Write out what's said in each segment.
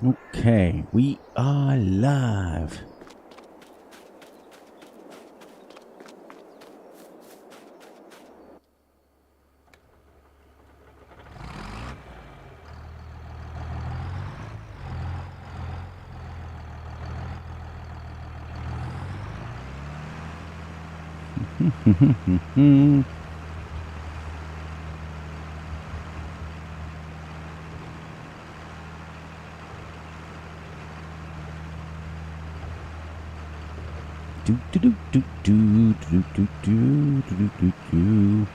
Okay, we are live. Do do do do do do do do do do do.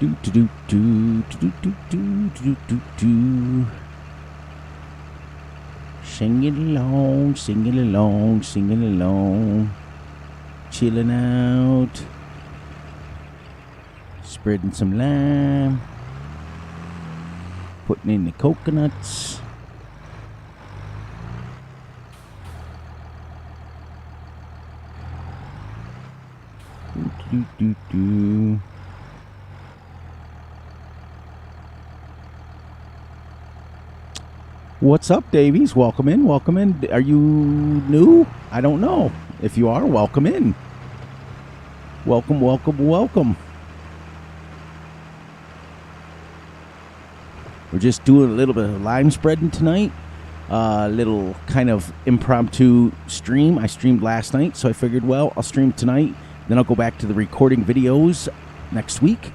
Do do do do do do do do do do. Sing it along, sing it along, sing it along. Chilling out. Spreading some lime. Putting in the coconuts. Do do do do. What's up, Davies? Welcome in, welcome in. Are you new? I don't know. If you are, welcome in. Welcome, welcome, welcome. We're just doing a little bit of lime spreading tonight. A little kind of impromptu stream. I streamed last night, so I figured, well, I'll stream tonight. Then I'll go back to the recording videos next week.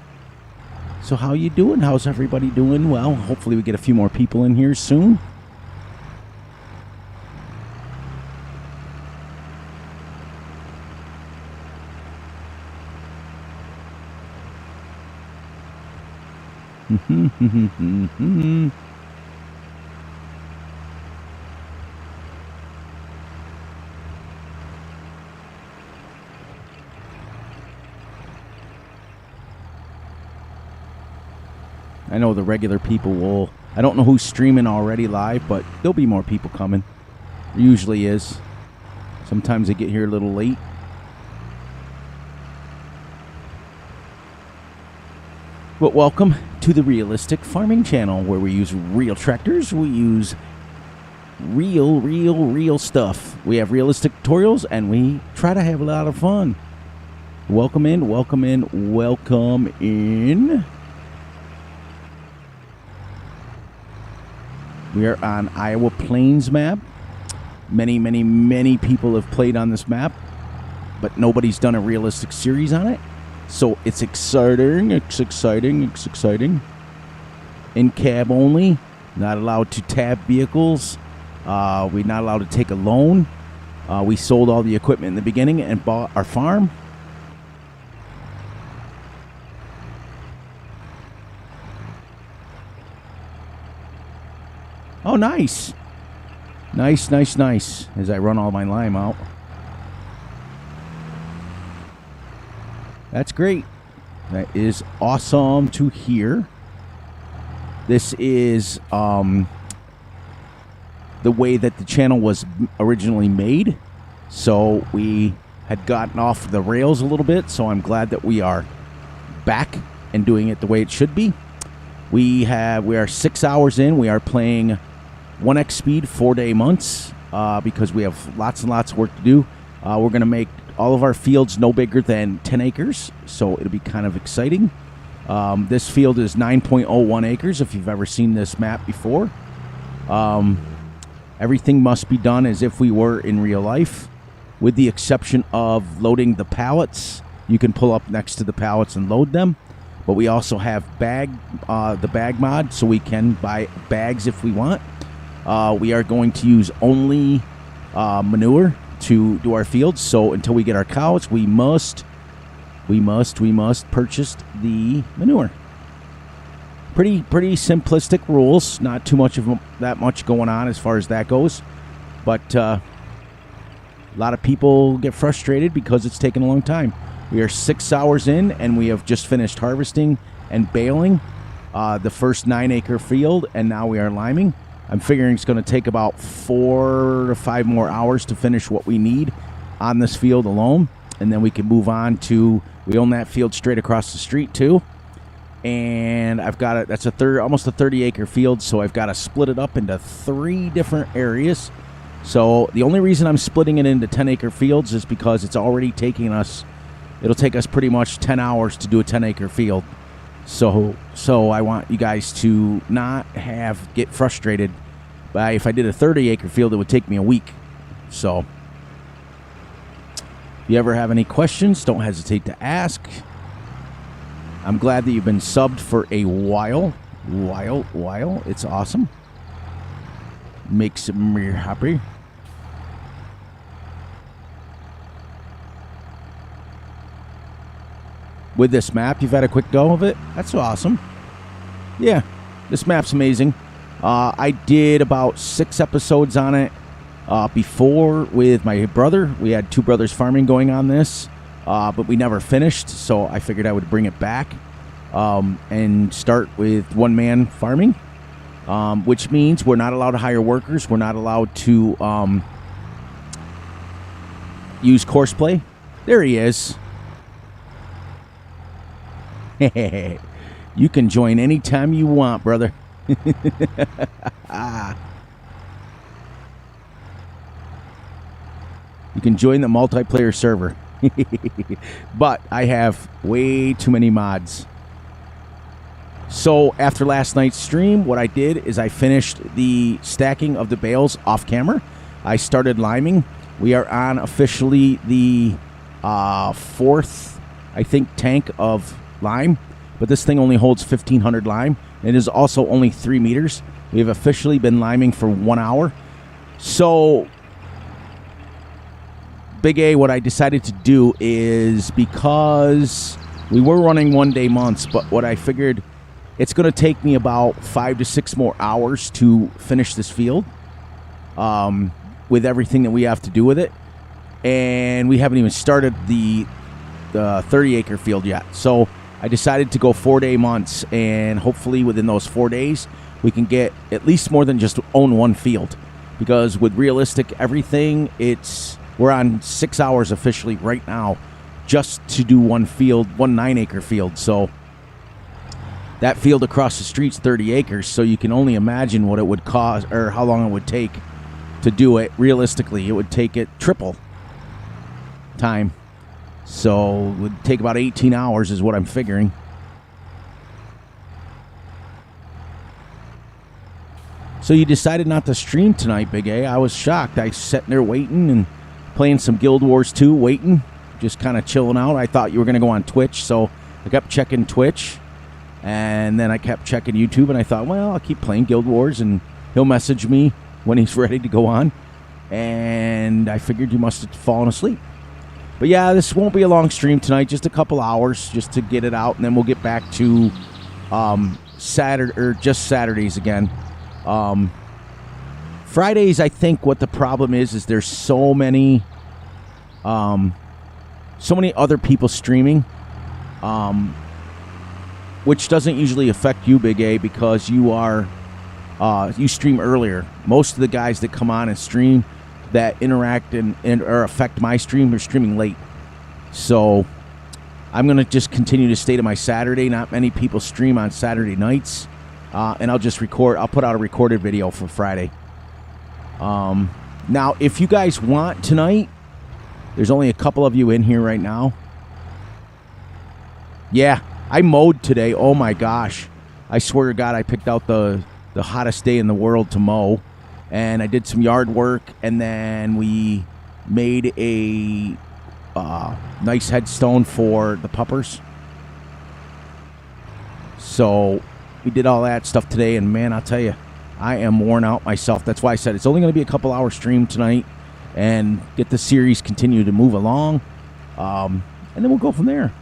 So how you doing? How's everybody doing? Well, hopefully we get a few more people in here soon. I know the regular people will... I don't know who's streaming already live, but there'll be more people coming. There usually is. Sometimes they get here a little late. But welcome to the Realistic Farming Channel, where we use real tractors. We use real stuff. We have realistic tutorials, and we try to have a lot of fun. Welcome in, welcome in, welcome in. We are on Iowa Plains map. Many people have played on this map, but nobody's done a realistic series on it. So it's exciting, it's exciting, it's exciting. In cab only, not allowed to tab vehicles. We're not allowed to take a loan. We sold all the equipment in the beginning and bought our farm. Oh, nice. Nice, nice, nice. As I run all my lime out. That's great. That is awesome to hear. This is the way that the channel was originally made. So we had gotten off the rails a little bit. So I'm glad that we are back and doing it the way it should be. We are 6 hours in. We are playing 1x speed 4-day months because we have lots and lots of work to do. We're going to make all of our fields no bigger than 10 acres, so it'll be kind of exciting. This field is 9.01 acres, if you've ever seen this map before. Everything must be done as if we were in real life, with the exception of loading the pallets. You can pull up next to the pallets and load them, but we also have the bag mod, so we can buy bags if we want. We are going to use only manure to do our fields, so until we get our cows, we must purchase the manure. Pretty simplistic rules, not too much of that much going on as far as that goes, but a lot of people get frustrated because it's taking a long time. We are 6 hours in, and we have just finished harvesting and baling. the first 9-acre field, and now we are liming. I'm figuring it's going to take about 4 to 5 more hours to finish what we need on this field alone, and then we can move on to, we own that field straight across the street too, and I've got it, that's almost a 30-acre field, so I've got to split it up into 3 different areas. So the only reason I'm splitting it into 10-acre fields is because it's already taking us, it'll take us pretty much 10 hours to do a 10-acre field. So I want you guys to not get frustrated by, if I did a 30-acre field, it would take me a week. So if you ever have any questions, don't hesitate to ask. I'm glad that you've been subbed for a while. It's awesome. Makes me happy. With this map, you've had a quick go of it? That's awesome. Yeah, this map's amazing. I did about 6 episodes on it before with my brother. We had 2 brothers farming going on this, but we never finished, so I figured I would bring it back and start with one-man farming, which means we're not allowed to hire workers. We're not allowed to use courseplay. There he is. You can join anytime you want, brother. You can join the multiplayer server. But I have way too many mods. So after last night's stream, what I did is I finished the stacking of the bales off camera. I started liming. We are on officially the 4th, I think, tank of lime, but this thing only holds 1,500 lime. It is also only 3 meters. We have officially been liming for 1 hour. So, Big A, what I decided to do is, because we were running 1-day months, but what I figured, it's going to take me about 5 to 6 more hours to finish this field with everything that we have to do with it. And we haven't even started the 30-acre field yet. So I decided to go 4-day months, and hopefully within those 4 days we can get at least more than just own one field, because with realistic everything, we're on 6 hours officially right now just to do one field, one 9-acre field. So that field across the street's 30 acres, so you can only imagine what it would cost, or how long it would take to do it. Realistically, it would take it triple time. So it would take about 18 hours is what I'm figuring. So you decided not to stream tonight, Big A. I was shocked. I was sitting there waiting and playing some Guild Wars 2, waiting, just kind of chilling out. I thought you were going to go on Twitch, so I kept checking Twitch. And then I kept checking YouTube, and I thought, well, I'll keep playing Guild Wars, and he'll message me when he's ready to go on. And I figured you must have fallen asleep. But yeah, this won't be a long stream tonight, just a couple hours just to get it out, and then we'll get back to Saturdays again. Fridays, I think what the problem is there's so many other people streaming, which doesn't usually affect you, Big A, because you stream earlier. Most of the guys that come on and stream that interact and or affect my stream are streaming late. So I'm going to just continue to stay to my Saturday. Not many people stream on Saturday nights. And I'll just I'll put out a recorded video for Friday. Now, if you guys want tonight, there's only a couple of you in here right now. Yeah, I mowed today. Oh my gosh. I swear to God, I picked out the hottest day in the world to mow. And I did some yard work, and then we made a nice headstone for the puppers. So we did all that stuff today, and man, I'll tell you, I am worn out myself. That's why I said it's only going to be a couple hour stream tonight, and get the series continue to move along, and then we'll go from there.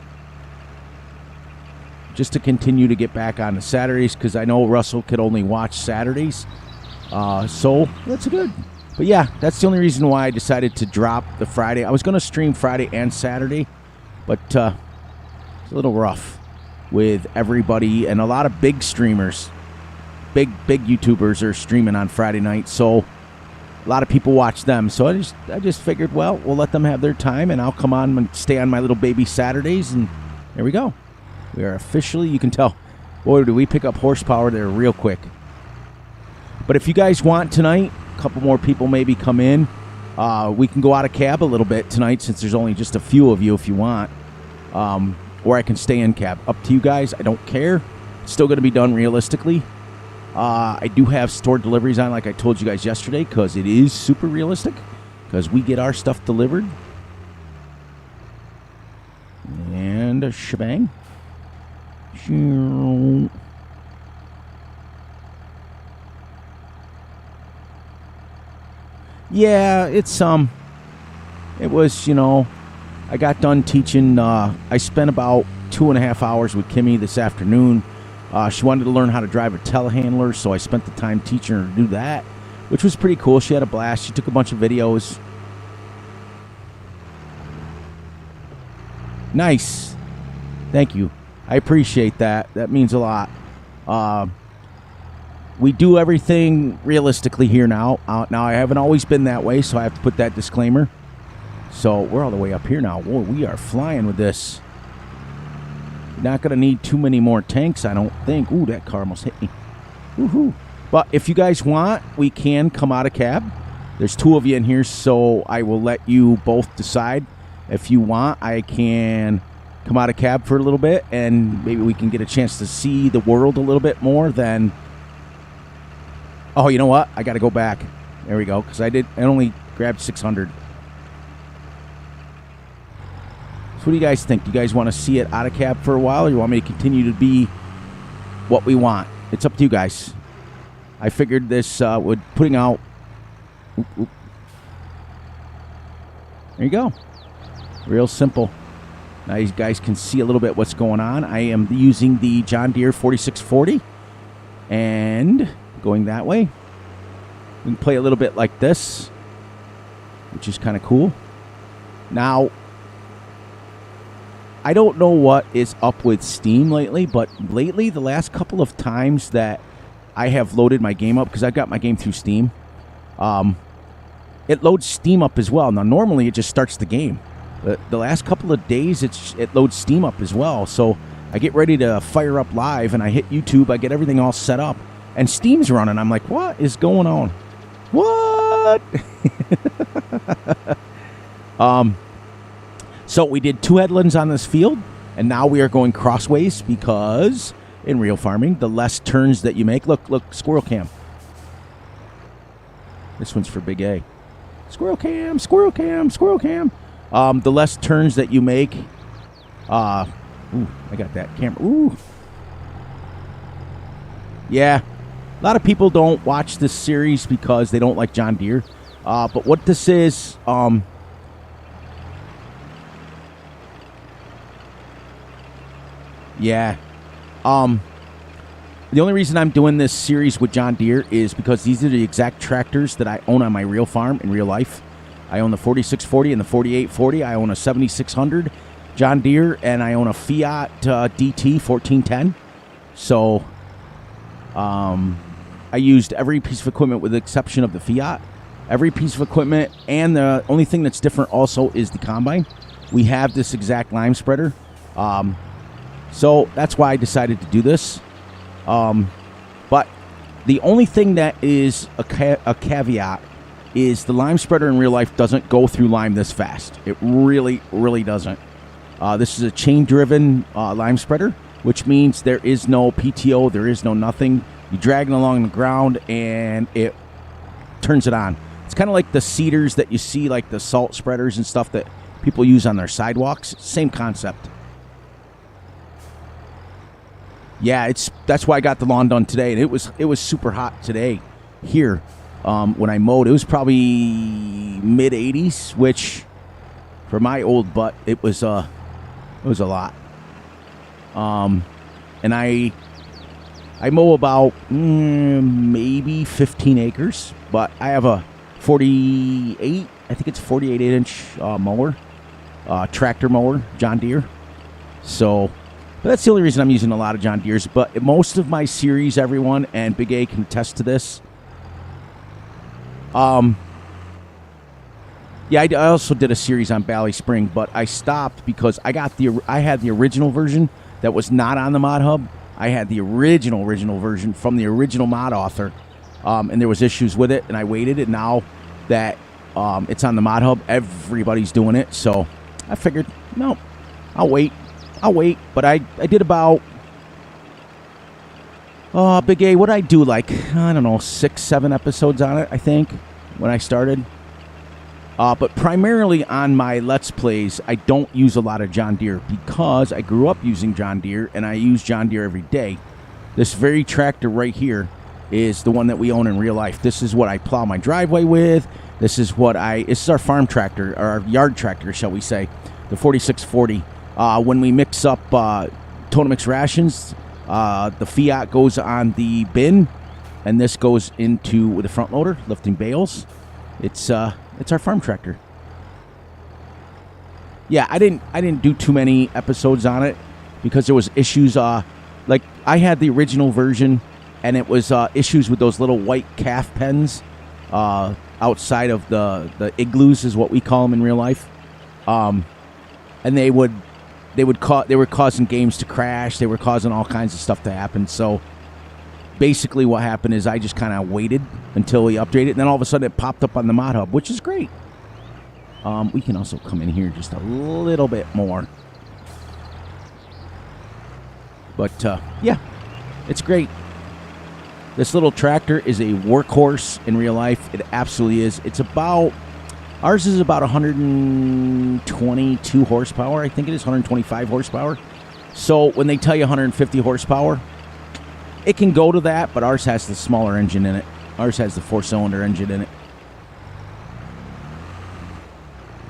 Just to continue to get back on the Saturdays, because I know Russell could only watch Saturdays. So that's good. But yeah, that's the only reason why I decided to drop the Friday. I was going to stream Friday and Saturday, but it's a little rough. with everybody, and a lot of big streamers, big YouTubers are streaming on Friday night. So a lot of people watch them. So I just figured, well, we'll let them have their time, and I'll come on and stay on my little baby Saturdays, and there we go. We are officially, you can tell, boy, do we pick up horsepower there real quick. But if you guys want tonight, a couple more people maybe come in. We can go out of cab a little bit tonight since there's only just a few of you if you want. Or I can stay in cab. Up to you guys. I don't care. It's still going to be done realistically. I do have store deliveries on, like I told you guys yesterday, because it is super realistic, because we get our stuff delivered. And a shebang. Yeah, it's it was, I got done teaching. I spent about 2.5 hours with Kimmy this afternoon. She wanted to learn how to drive a telehandler, so I spent the time teaching her to do that, which was pretty cool. She had a blast. She took a bunch of videos. Nice. Thank you. I appreciate that. That means a lot. We do everything realistically here now. Now, I haven't always been that way, so I have to put that disclaimer. So we're all the way up here now. Whoa, we are flying with this. Not going to need too many more tanks, I don't think. Ooh, that car almost hit me. Woohoo. But if you guys want, we can come out of cab. There's 2 of you in here, so I will let you both decide. If you want, I can come out of cab for a little bit, and maybe we can get a chance to see the world a little bit more than... Oh, you know what? I got to go back. There we go, because I only grabbed 600. So what do you guys think? Do you guys want to see it out of cab for a while, or you want me to continue to be what we want? It's up to you guys. I figured this would putting out... There you go. Real simple. Now you guys can see a little bit what's going on. I am using the John Deere 4640 and going that way. We can play a little bit like this, which is kind of cool. Now, I don't know what is up with Steam lately, but lately, the last couple of times that I have loaded my game up, because I got my game through Steam, it loads Steam up as well. Now, normally, it just starts the game. But the last couple of days, it loads Steam up as well. So I get ready to fire up live, and I hit YouTube. I get everything all set up, and Steam's running. I'm like, what is going on? What? So we did 2 headlands on this field, and now we are going crossways because in real farming, the less turns that you make... Look, squirrel cam. This one's for Big A. Squirrel cam, squirrel cam, squirrel cam. The less turns that you make... ooh, I got that camera. Ooh. Yeah. A lot of people don't watch this series because they don't like John Deere. But what this is... yeah. The only reason I'm doing this series with John Deere is because these are the exact tractors that I own on my real farm in real life. I own the 4640 and the 4840. I own a 7600 John Deere, and I own a Fiat DT 1410. So, I used every piece of equipment with the exception of the Fiat. Every piece of equipment, and the only thing that's different also is the combine. We have this exact lime spreader. So that's why I decided to do this. But the only thing that is a caveat is the lime spreader in real life doesn't go through lime this fast. It really, really doesn't. This is a chain-driven lime spreader, which means there is no PTO, there is no nothing. You drag it along the ground, and it turns it on. It's kind of like the seeders that you see, like the salt spreaders and stuff that people use on their sidewalks. Same concept. Yeah, that's why I got the lawn done today, and it was super hot today here. When I mowed, it was probably mid-80s, which for my old butt, it was a lot. And I mow about maybe 15 acres, but I have a 48, I think it's 48-inch mower, tractor mower, John Deere. So, But that's the only reason I'm using a lot of John Deere's. But most of my series, everyone, and Big A can attest to this. Yeah, I also did a series on Valley Spring, but I stopped because I had the original version that was not on the Mod Hub. I had the original version from the original mod author, and there was issues with it, and I waited. And now that it's on the Mod Hub, everybody's doing it. So I figured, no, I'll wait. But I did about, Big A, what did I do? Like, I don't know, 6-7 episodes on it, I think, when I started. But primarily on my Let's Plays, I don't use a lot of John Deere because I grew up using John Deere, and I use John Deere every day. This very tractor right here is the one that we own in real life. This is what I plow my driveway with. This is our farm tractor, or our yard tractor, shall we say, the 4640. When we mix up Total Mix rations, the Fiat goes on the bin, and this goes into the front loader, lifting bales. It's our farm tractor. Yeah, I didn't do too many episodes on it because there was issues. Like I had the original version, and it was issues with those little white calf pens outside of the igloos, is what we call them in real life. And they were causing games to crash. They were causing all kinds of stuff to happen. So basically what happened is I just kind of waited until we updated it, and then all of a sudden it popped up on the Mod Hub, which is great. We can also come in here just a little bit more. But, yeah, it's great. This little tractor is a workhorse in real life. It absolutely is. Ours is about 122 horsepower. I think it is 125 horsepower. So when they tell you 150 horsepower, it can go to that, but ours has the smaller engine in it. Ours has the 4-cylinder engine in it.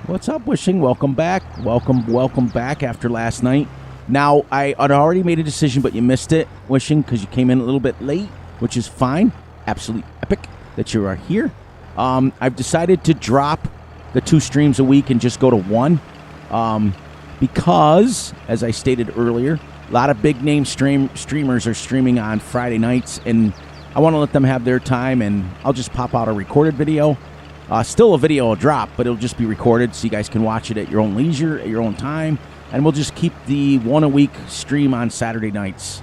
What's up, Wishing? Welcome back. Welcome back after last night. Now, I had already made a decision, but you missed it, Wishing, because you came in a little bit late, which is fine. Absolutely epic that you are here. I've decided to drop the 2 streams a week and just go to 1 because, as I stated earlier, a lot of big-name streamers are streaming on Friday nights, and I want to let them have their time, and I'll just pop out a recorded video. Still a video will drop, but it'll just be recorded so you guys can watch it at your own leisure, at your own time, and we'll just keep the 1-a-week stream on Saturday nights.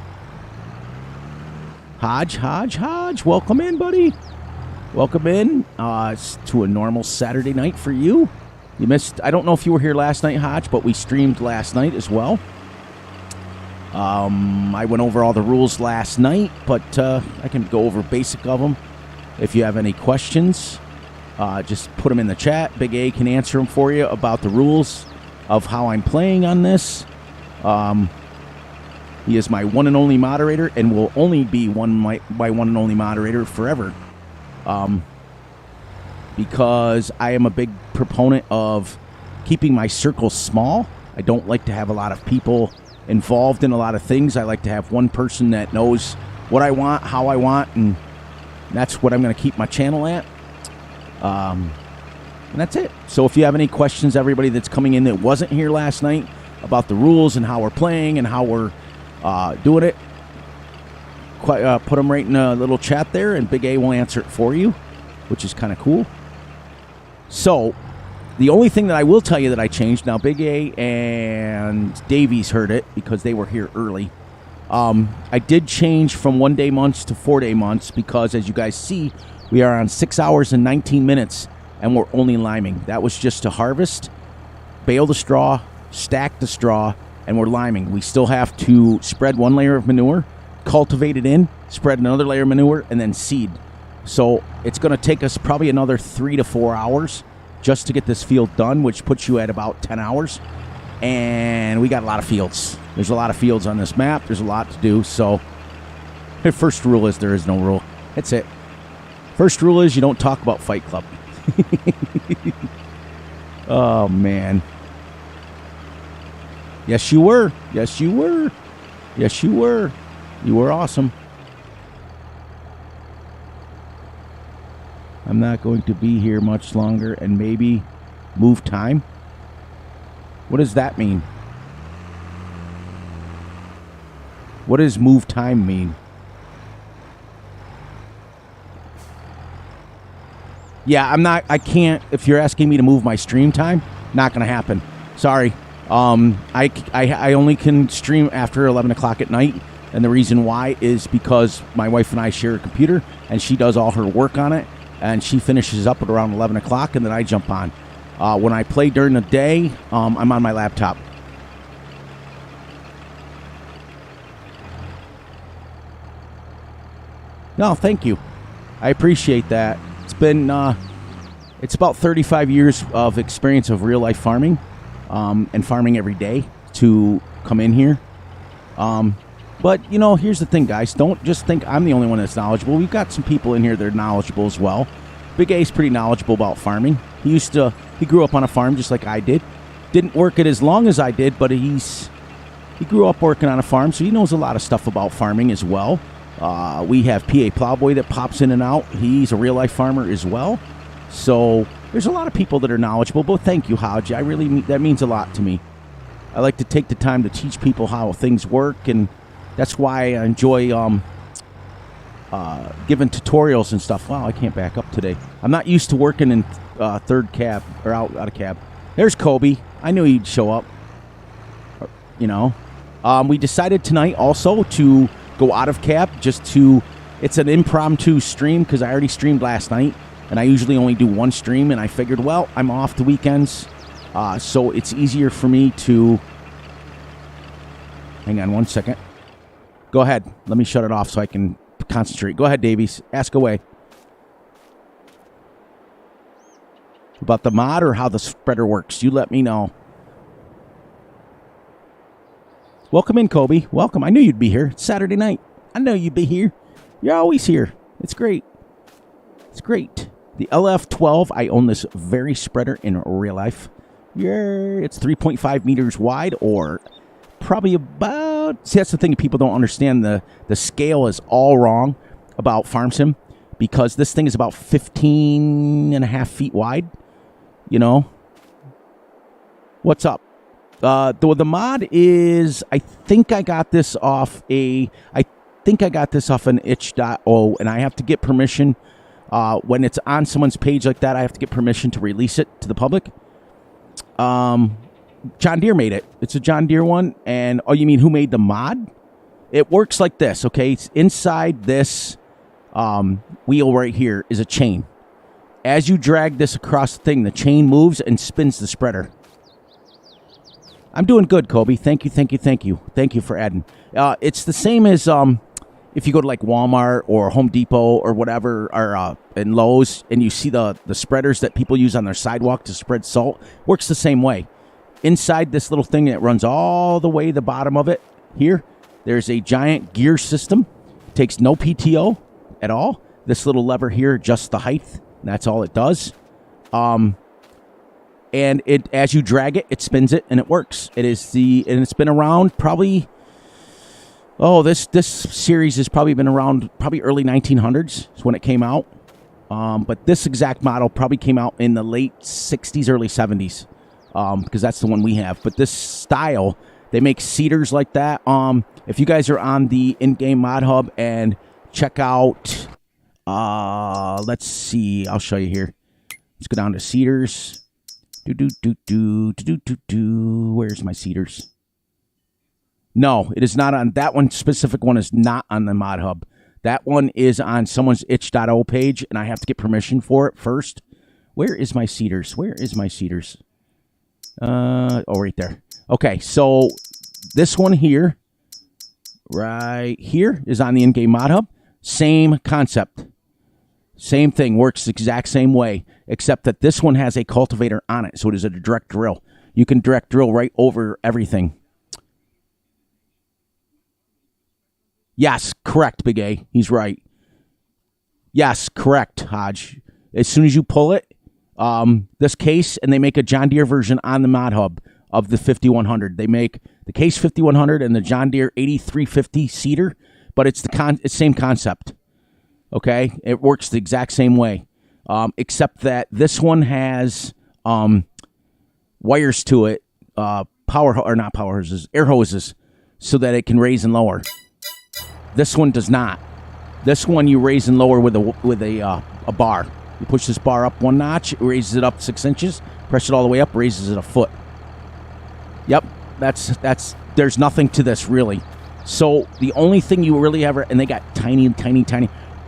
Hodge, welcome in, buddy. Welcome in to a normal Saturday night for you. You missed, I don't know if you were here last night, Hodge, but we streamed last night as well. I went over all the rules last night, but I can go over basic of them. If you have any questions, just put them in the chat. Big A can answer them for you about the rules of how I'm playing on this. He is my one and only moderator, and will only be my one and only moderator forever. Because I am a big proponent of keeping my circle small. I don't like to have a lot of people involved in a lot of things. I like to have one person that knows what I want, how I want, and that's what I'm going to keep my channel at. And that's it. So if you have any questions, everybody that's coming in that wasn't here last night about the rules and how we're playing and how we're doing it, put them right in a little chat there, and Big A will answer it for you, which is kind of cool. So the only thing that I will tell you that I changed, now Big A and Davies heard it because they were here early. I did change from 1-day months to 4-day months because, as you guys see, we are on 6 hours and 19 minutes, and we're only liming. That was just to harvest, bale the straw, stack the straw, and we're liming. We still have to spread 1 layer of manure, cultivate it in, spread another layer of manure, and then seed. So it's going to take us probably another 3 to 4 hours just to get this field done, which puts you at about 10 hours. And we got a lot of fields. There's a lot of fields on this map. There's a lot to do. So the first rule is there is no rule. That's it. First rule is you don't talk about Fight Club. Oh, man. Yes, you were. Yes, you were. Yes, you were. You were awesome. I'm not going to be here much longer and maybe move time. What does that mean? What does move time mean? Yeah, I can't, if you're asking me to move my stream time, not going to happen. Sorry. I only can stream after 11 o'clock at night, and the reason why is because my wife and I share a computer, and she does all her work on it, and she finishes up at around 11 o'clock, and then I jump on. When I play during the day, I'm on my laptop. No, thank you. I appreciate that. It's been, it's about 35 years of experience of real life farming, and farming every day to come in here. But, you know, here's the thing, guys. Don't just think I'm the only one that's knowledgeable. We've got some people in here that are knowledgeable as well. Big A's pretty knowledgeable about farming. He grew up on a farm just like I did. Didn't work it as long as I did, but he grew up working on a farm, so he knows a lot of stuff about farming as well. We have PA Plowboy that pops in and out. He's a real life farmer as well. So there's a lot of people that are knowledgeable. But thank you, Hodge. That means a lot to me. I like to take the time to teach people how things work, and that's why I enjoy giving tutorials and stuff. Wow, I can't back up today. I'm not used to working in third cab or out of cab. There's Kobe. I knew he'd show up. You know, we decided tonight also to go out of cab it's an impromptu stream because I already streamed last night, and I usually only do one stream, and I figured, well, I'm off the weekends, so it's easier for me to... Hang on one second. Go ahead. Let me shut it off so I can concentrate. Go ahead, Davies. Ask away. About the mod or how the spreader works. You let me know. Welcome in, Kobe. Welcome. I knew you'd be here. It's Saturday night. I know you'd be here. You're always here. It's great. It's great. The LF12, I own this very spreader in real life. Yeah, it's 3.5 meters wide, or probably about... See, that's the thing. People don't understand. The scale is all wrong about Farm Sim, because this thing is about 15 and a half feet wide. You know? What's up? The mod is, I think I got this off an itch.o, and I have to get permission. When it's on someone's page like that, I have to get permission to release it to the public. John Deere made it. It's a John Deere one. And, oh, you mean who made the mod? It works like this, okay? It's inside this wheel right here is a chain. As you drag this across the thing, the chain moves and spins the spreader. I'm doing good, Kobe. Thank you, thank you, thank you. Thank you for adding. It's the same as if you go to like Walmart or Home Depot or whatever, or in Lowe's, and you see the spreaders that people use on their sidewalk to spread salt. Works the same way. Inside this little thing that runs all the way the bottom of it here, there's a giant gear system. Takes no PTO at all. This little lever here adjusts the height. That's all it does. And as you drag it, it spins it, and it works. And it's been around probably... Oh, this series has probably been around early 1900s is when it came out. But this exact model probably came out in the late 60s, early 70s, because that's the one we have. But this style, they make seeders like that. If you guys are on the in-game mod hub and check out... let's see. I'll show you here. Let's go down to seeders. Where's my seeders? No, it is not on. That one specific one is not on the mod hub. That one is on someone's itch.o page, and I have to get permission for it first. Where is my seeders? Where is my seeders? Oh, right there. Okay, so this one here, right here, is on the in-game mod hub. Same concept. Same thing, works the exact same way, except that this one has a cultivator on it, so it is a direct drill. You can direct drill right over everything. Yes, correct, Big A. He's right. Yes, correct, Hodge. As soon as you pull it, this case, and they make a John Deere version on the mod hub of the 5100. They make the case 5100 and the John Deere 8350 seeder, but it's the same concept. Okay, it works the exact same way, except that this one has wires to it, air hoses, so that it can raise and lower. This one does not. This one you raise and lower with a bar. You push this bar up 1 notch, it raises it up 6 inches, press it all the way up, raises it a foot. Yep, that's. There's nothing to this really. So the only thing you really ever, and they got tiny.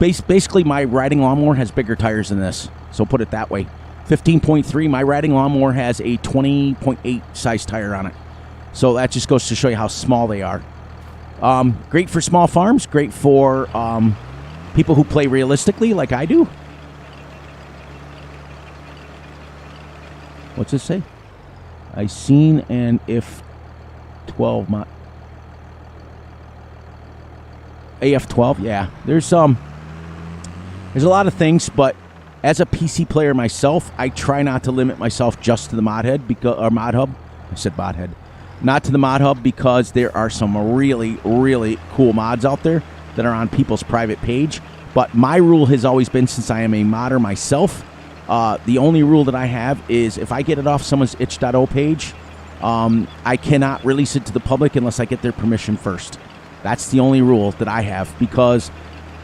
Basically, my riding lawnmower has bigger tires than this. So put it that way. 15.3. My riding lawnmower has a 20.8 size tire on it. So that just goes to show you how small they are. Great for small farms. Great for people who play realistically, like I do. What's this say? I seen an F12 mod. AF12, yeah. There's a lot of things, but as a PC player myself, I try not to limit myself just to the mod hub. I said mod head. Not to the mod hub, because there are some really, really cool mods out there that are on people's private page. But my rule has always been, since I am a modder myself, the only rule that I have is if I get it off someone's itch.io page, I cannot release it to the public unless I get their permission first. That's the only rule that I have, because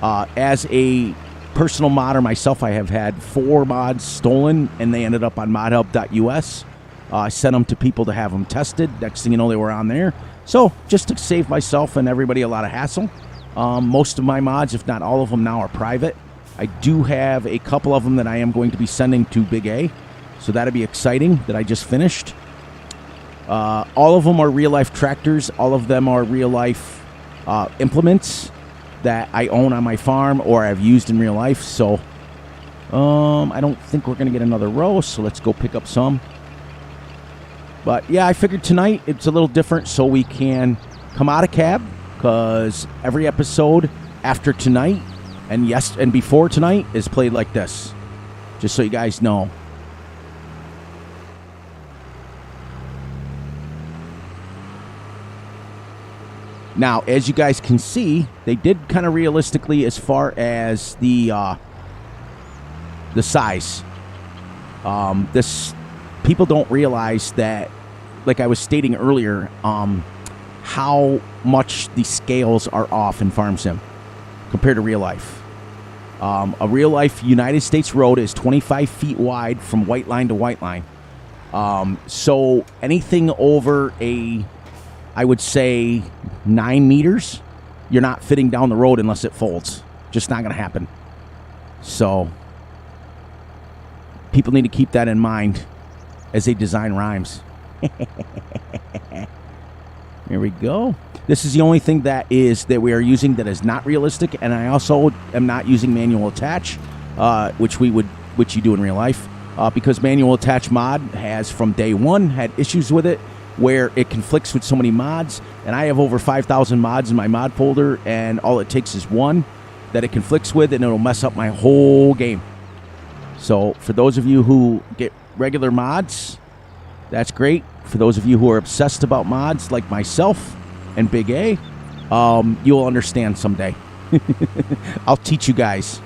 as a personal modder myself, I have had 4 mods stolen, and they ended up on modhub.us. I sent them to people to have them tested. Next thing you know, they were on there. So just to save myself and everybody a lot of hassle, most of my mods, if not all of them now, are private. I do have a couple of them that I am going to be sending to Big A, so that'll be exciting, that I just finished. All of them are real-life tractors. All of them are real-life implements that I own on my farm or I've used in real life. So I don't think we're going to get another row, so let's go pick up some. But yeah, I figured tonight it's a little different, so we can come out of cab, because every episode after tonight and before tonight is played like this, just so you guys know. Now, as you guys can see, they did kind of realistically as far as the size. This people don't realize that, like I was stating earlier, how much the scales are off in Farm Sim compared to real life. A real life United States road is 25 feet wide from white line to white line. So anything over I would say 9 meters, you're not fitting down the road unless it folds. Just not going to happen. So people need to keep that in mind as they design rhymes. Here we go. This is the only thing that we are using that is not realistic, and I also am not using manual attach, which you do in real life, because manual attach mod has from day one had issues with it, where it conflicts with so many mods, and I have over 5,000 mods in my mod folder, and all it takes is one that it conflicts with, and it'll mess up my whole game. So for those of you who get regular mods, that's great. For those of you who are obsessed about mods like myself and Big A, you'll understand someday. I'll teach you guys.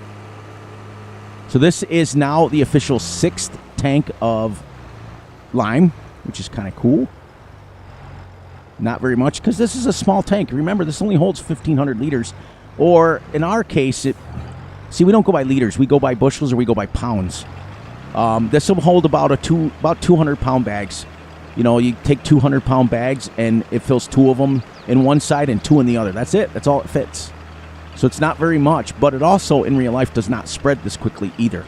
So this is now the official 6th tank of lime, which is kind of cool. Not very much, because this is a small tank. Remember, this only holds 1,500 liters. Or, in our case, we don't go by liters. We go by bushels, or we go by pounds. This will hold about 200-pound bags. You know, you take 200-pound bags, and it fills 2 of them in one side and 2 in the other. That's it. That's all it fits. So it's not very much, but it also, in real life, does not spread this quickly either.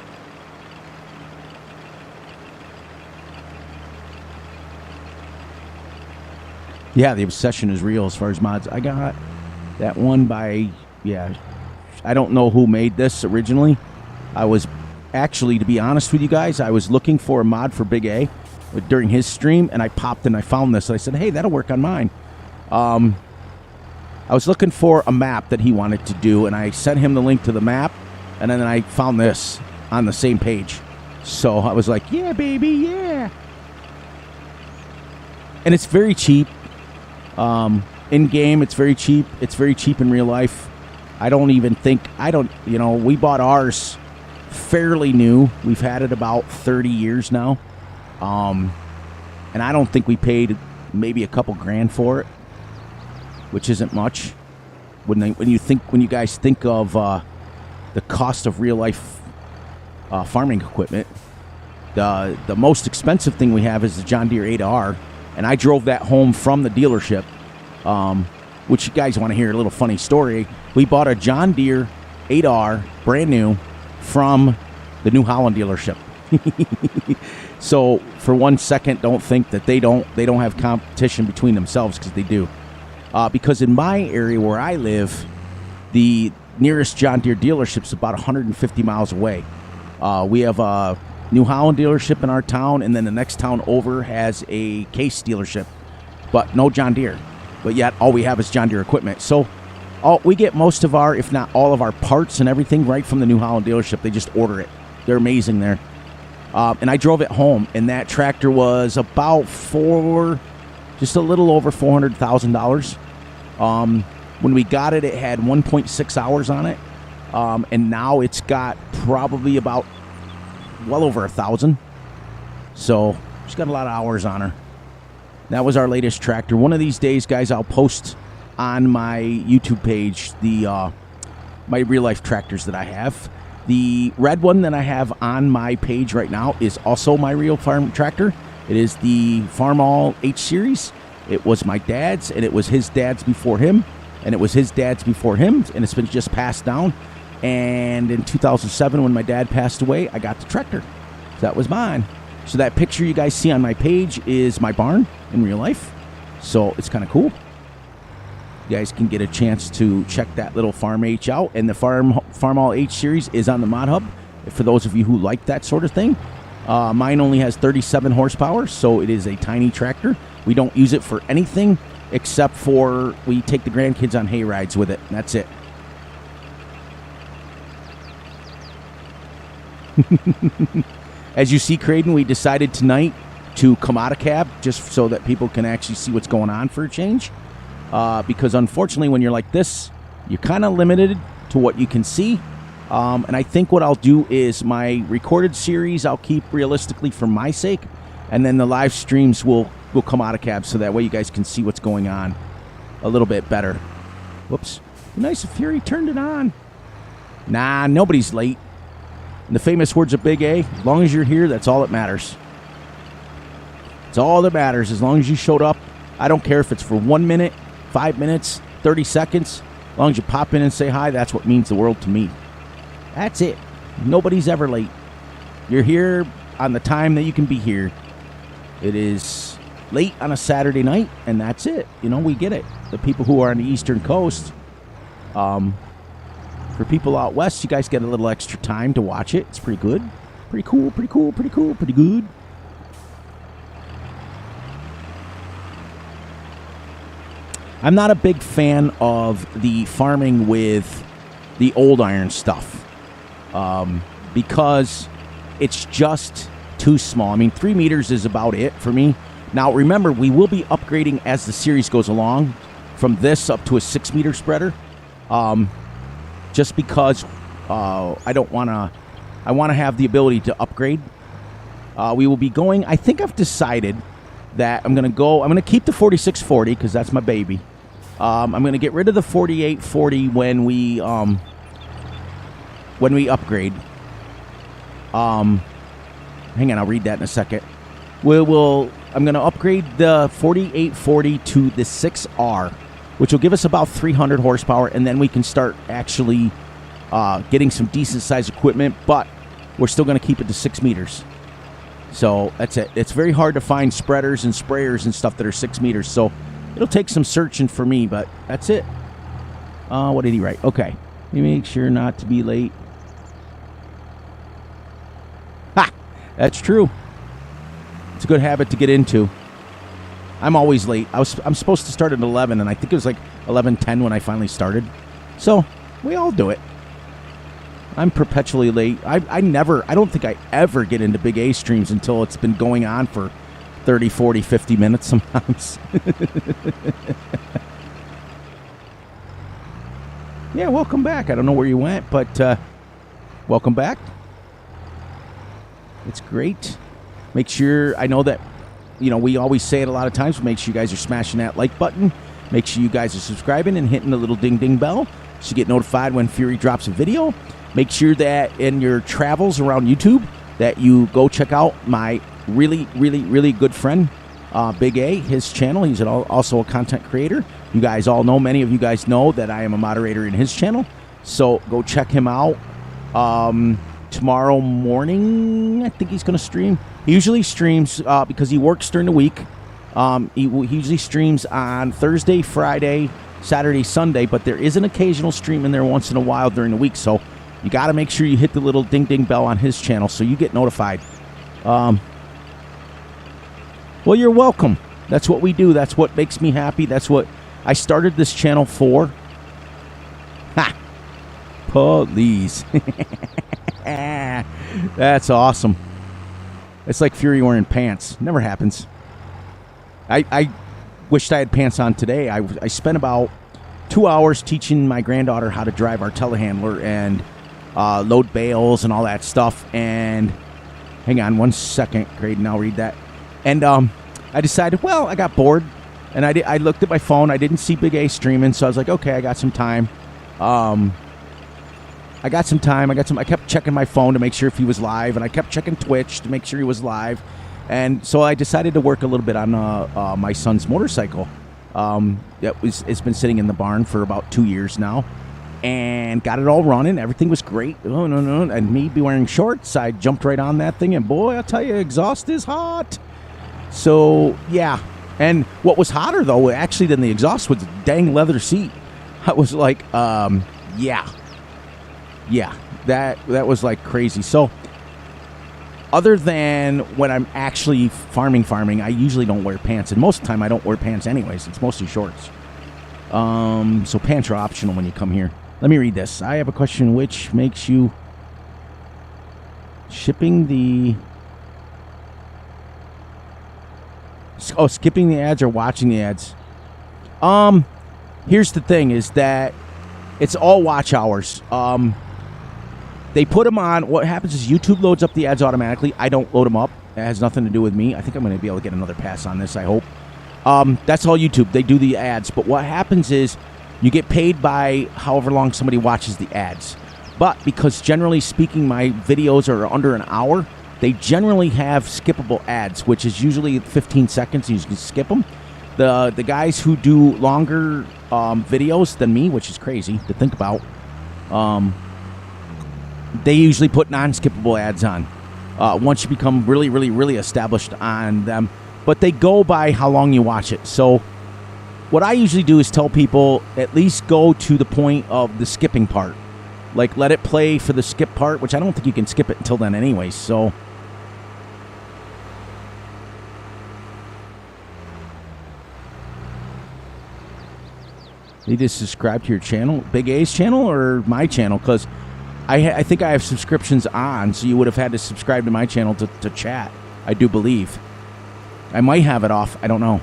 Yeah, the obsession is real as far as mods. I got that one by, I don't know who made this originally. I was actually, to be honest with you guys, I was looking for a mod for Big A during his stream, and I popped and I found this. And I said, hey, that'll work on mine. I was looking for a map that he wanted to do, and I sent him the link to the map, and then I found this on the same page. So I was like, yeah, baby, yeah. And it's very cheap. In-game, it's very cheap. It's very cheap in real life. we bought ours fairly new. We've had it about 30 years now. And I don't think we paid maybe a couple grand for it, which isn't much. when you guys think of the cost of real life farming equipment, the most expensive thing we have is the John Deere 8R, and I drove that home from the dealership. Which you guys want to hear a little funny story. We bought a John Deere 8R brand new from the New Holland dealership. So for 1 second, don't think that they don't have competition between themselves, because they do. Because in my area where I live, the nearest John Deere dealership is about 150 miles away. We have a New Holland dealership in our town, and then the next town over has a Case dealership, but no John Deere. But yet all we have is John Deere equipment. So we get most of our, if not all of our parts and everything right from the New Holland dealership. They just order it. They're amazing there. And I drove it home, and that tractor was about just a little over $400,000. When we got it, it had 1.6 hours on it. And now it's got probably about well over 1,000. So she's got a lot of hours on her. That was our latest tractor. One of these days, guys, I'll post on my YouTube page the my real life tractors that I have. The red one that I have on my page right now is also my real farm tractor. It is the Farmall H Series. It was my dad's, and it was his dad's before him, and it was his dad's before him, and it's been just passed down. And in 2007, when my dad passed away, I got the tractor. So that was mine. So that picture you guys see on my page is my barn in real life. So it's kind of cool. You guys can get a chance to check that little Farm H out. And the Farmall H Series is on the Mod Hub for those of you who like that sort of thing. Mine only has 37 horsepower, so it is a tiny tractor. We don't use it for anything except for we take the grandkids on hay rides with it. And that's it. As you see, Creighton, we decided tonight to come out of cab just so that people can actually see what's going on for a change. Because unfortunately, when you're like this, you're kind of limited to what you can see. And I think what I'll do is my recorded series I'll keep realistically for my sake, and then the live streams will come out of cab so that way you guys can see what's going on a little bit better. Whoops. Nice if Fury turned it on. Nah, nobody's late. In the famous words of Big A, as long as you're here, that's all that matters. It's all that matters. As long as you showed up, I don't care if it's for 1 minute, 5 minutes, 30 seconds. As long as you pop in and say hi, that's what means the world to me. That's it. Nobody's ever late. You're here on the time that you can be here. It is late on a Saturday night, and that's it. You know, we get it. The people who are on the Eastern Coast, for people out west, you guys get a little extra time to watch it. It's pretty good. Pretty cool, pretty cool, pretty cool, pretty good. I'm not a big fan of the farming with the old iron stuff because it's just too small. I mean, 3 meters is about it for me. Now, remember, we will be upgrading as the series goes along from this up to a 6 meter spreader. Just because I want to have the ability to upgrade. We will be going, I think I've decided that I'm going to keep the 4640 because that's my baby. I'm going to get rid of the 4840 when we upgrade. Hang on, I'll read that in a second. I'm going to upgrade the 4840 to the 6R, which will give us about 300 horsepower, and then we can start actually getting some decent-sized equipment, but we're still going to keep it to 6 meters. So that's it. It's very hard to find spreaders and sprayers and stuff that are 6 meters, so it'll take some searching for me, but that's it. What did he write? Okay. Let me make sure not to be late. Ha! That's true. It's a good habit to get into. I'm always late. I'm supposed to start at 11, and I think it was like 11:10 when I finally started. So we all do it. I'm perpetually late. I don't think I ever get into Big A streams until it's been going on for 30, 40, 50 minutes sometimes. Yeah, welcome back. I don't know where you went, but welcome back. It's great. Make sure, I know that, you know, we always say it a lot of times, make sure you guys are smashing that like button. Make sure you guys are subscribing and hitting the little ding ding bell so you get notified when Fury drops a video. Make sure that in your travels around YouTube that you go check out my really, really, really good friend, Big A, his channel. He's also a content creator. You guys all know, many of you guys know that I am a moderator in his channel. So go check him out. Tomorrow morning, I think he's going to stream. He usually streams because he works during the week. He usually streams on Thursday, Friday, Saturday, Sunday, but there is an occasional stream in there once in a while during the week. So you got to make sure you hit the little ding ding bell on his channel so you get notified. Well, you're welcome. That's what we do. That's what makes me happy. That's what I started this channel for. Ha! Police. That's awesome. It's like Fury wearing pants. Never happens. I wished I had pants on today. I spent about 2 hours teaching my granddaughter how to drive our telehandler and load bales and all that stuff. And hang on 1 second, Graydon, I'll read that. And I decided, well, I got bored. And I looked at my phone. I didn't see Big A streaming, so I was like, okay, I got some time. I kept checking my phone to make sure if he was live, and I kept checking Twitch to make sure he was live. And so I decided to work a little bit on my son's motorcycle. It's been sitting in the barn for about 2 years now, and got it all running. Everything was great. Oh, no. And me be wearing shorts, I jumped right on that thing, and boy, I'll tell you, exhaust is hot. So, yeah. And what was hotter, though, actually, than the exhaust was the dang leather seat. I was like, yeah, that was like crazy. So, other than when I'm actually farming, I usually don't wear pants. And most of the time, I don't wear pants anyways. It's mostly shorts. So pants are optional when you come here. Let me read this. I have a question. Which makes you skipping the ads or watching the ads? Here's the thing, is that it's all watch hours. They put them on. What happens is YouTube loads up the ads automatically. I don't load them up. It has nothing to do with me. I think I'm going to be able to get another pass on this, I hope. That's all YouTube. They do the ads. But what happens is you get paid by however long somebody watches the ads. But because generally speaking, my videos are under an hour, they generally have skippable ads, which is usually 15 seconds. You can skip them. The guys who do longer videos than me, which is crazy to think about, they usually put non-skippable ads on once you become really, really, really established on them. But they go by how long you watch it. So what I usually do is tell people at least go to the point of the skipping part. Like, let it play for the skip part, which I don't think you can skip it until then anyway. So you just subscribe to your channel, Big A's channel, or my channel? Because I think I have subscriptions on, so you would have had to subscribe to my channel to chat, I do believe. I might have it off. I don't know.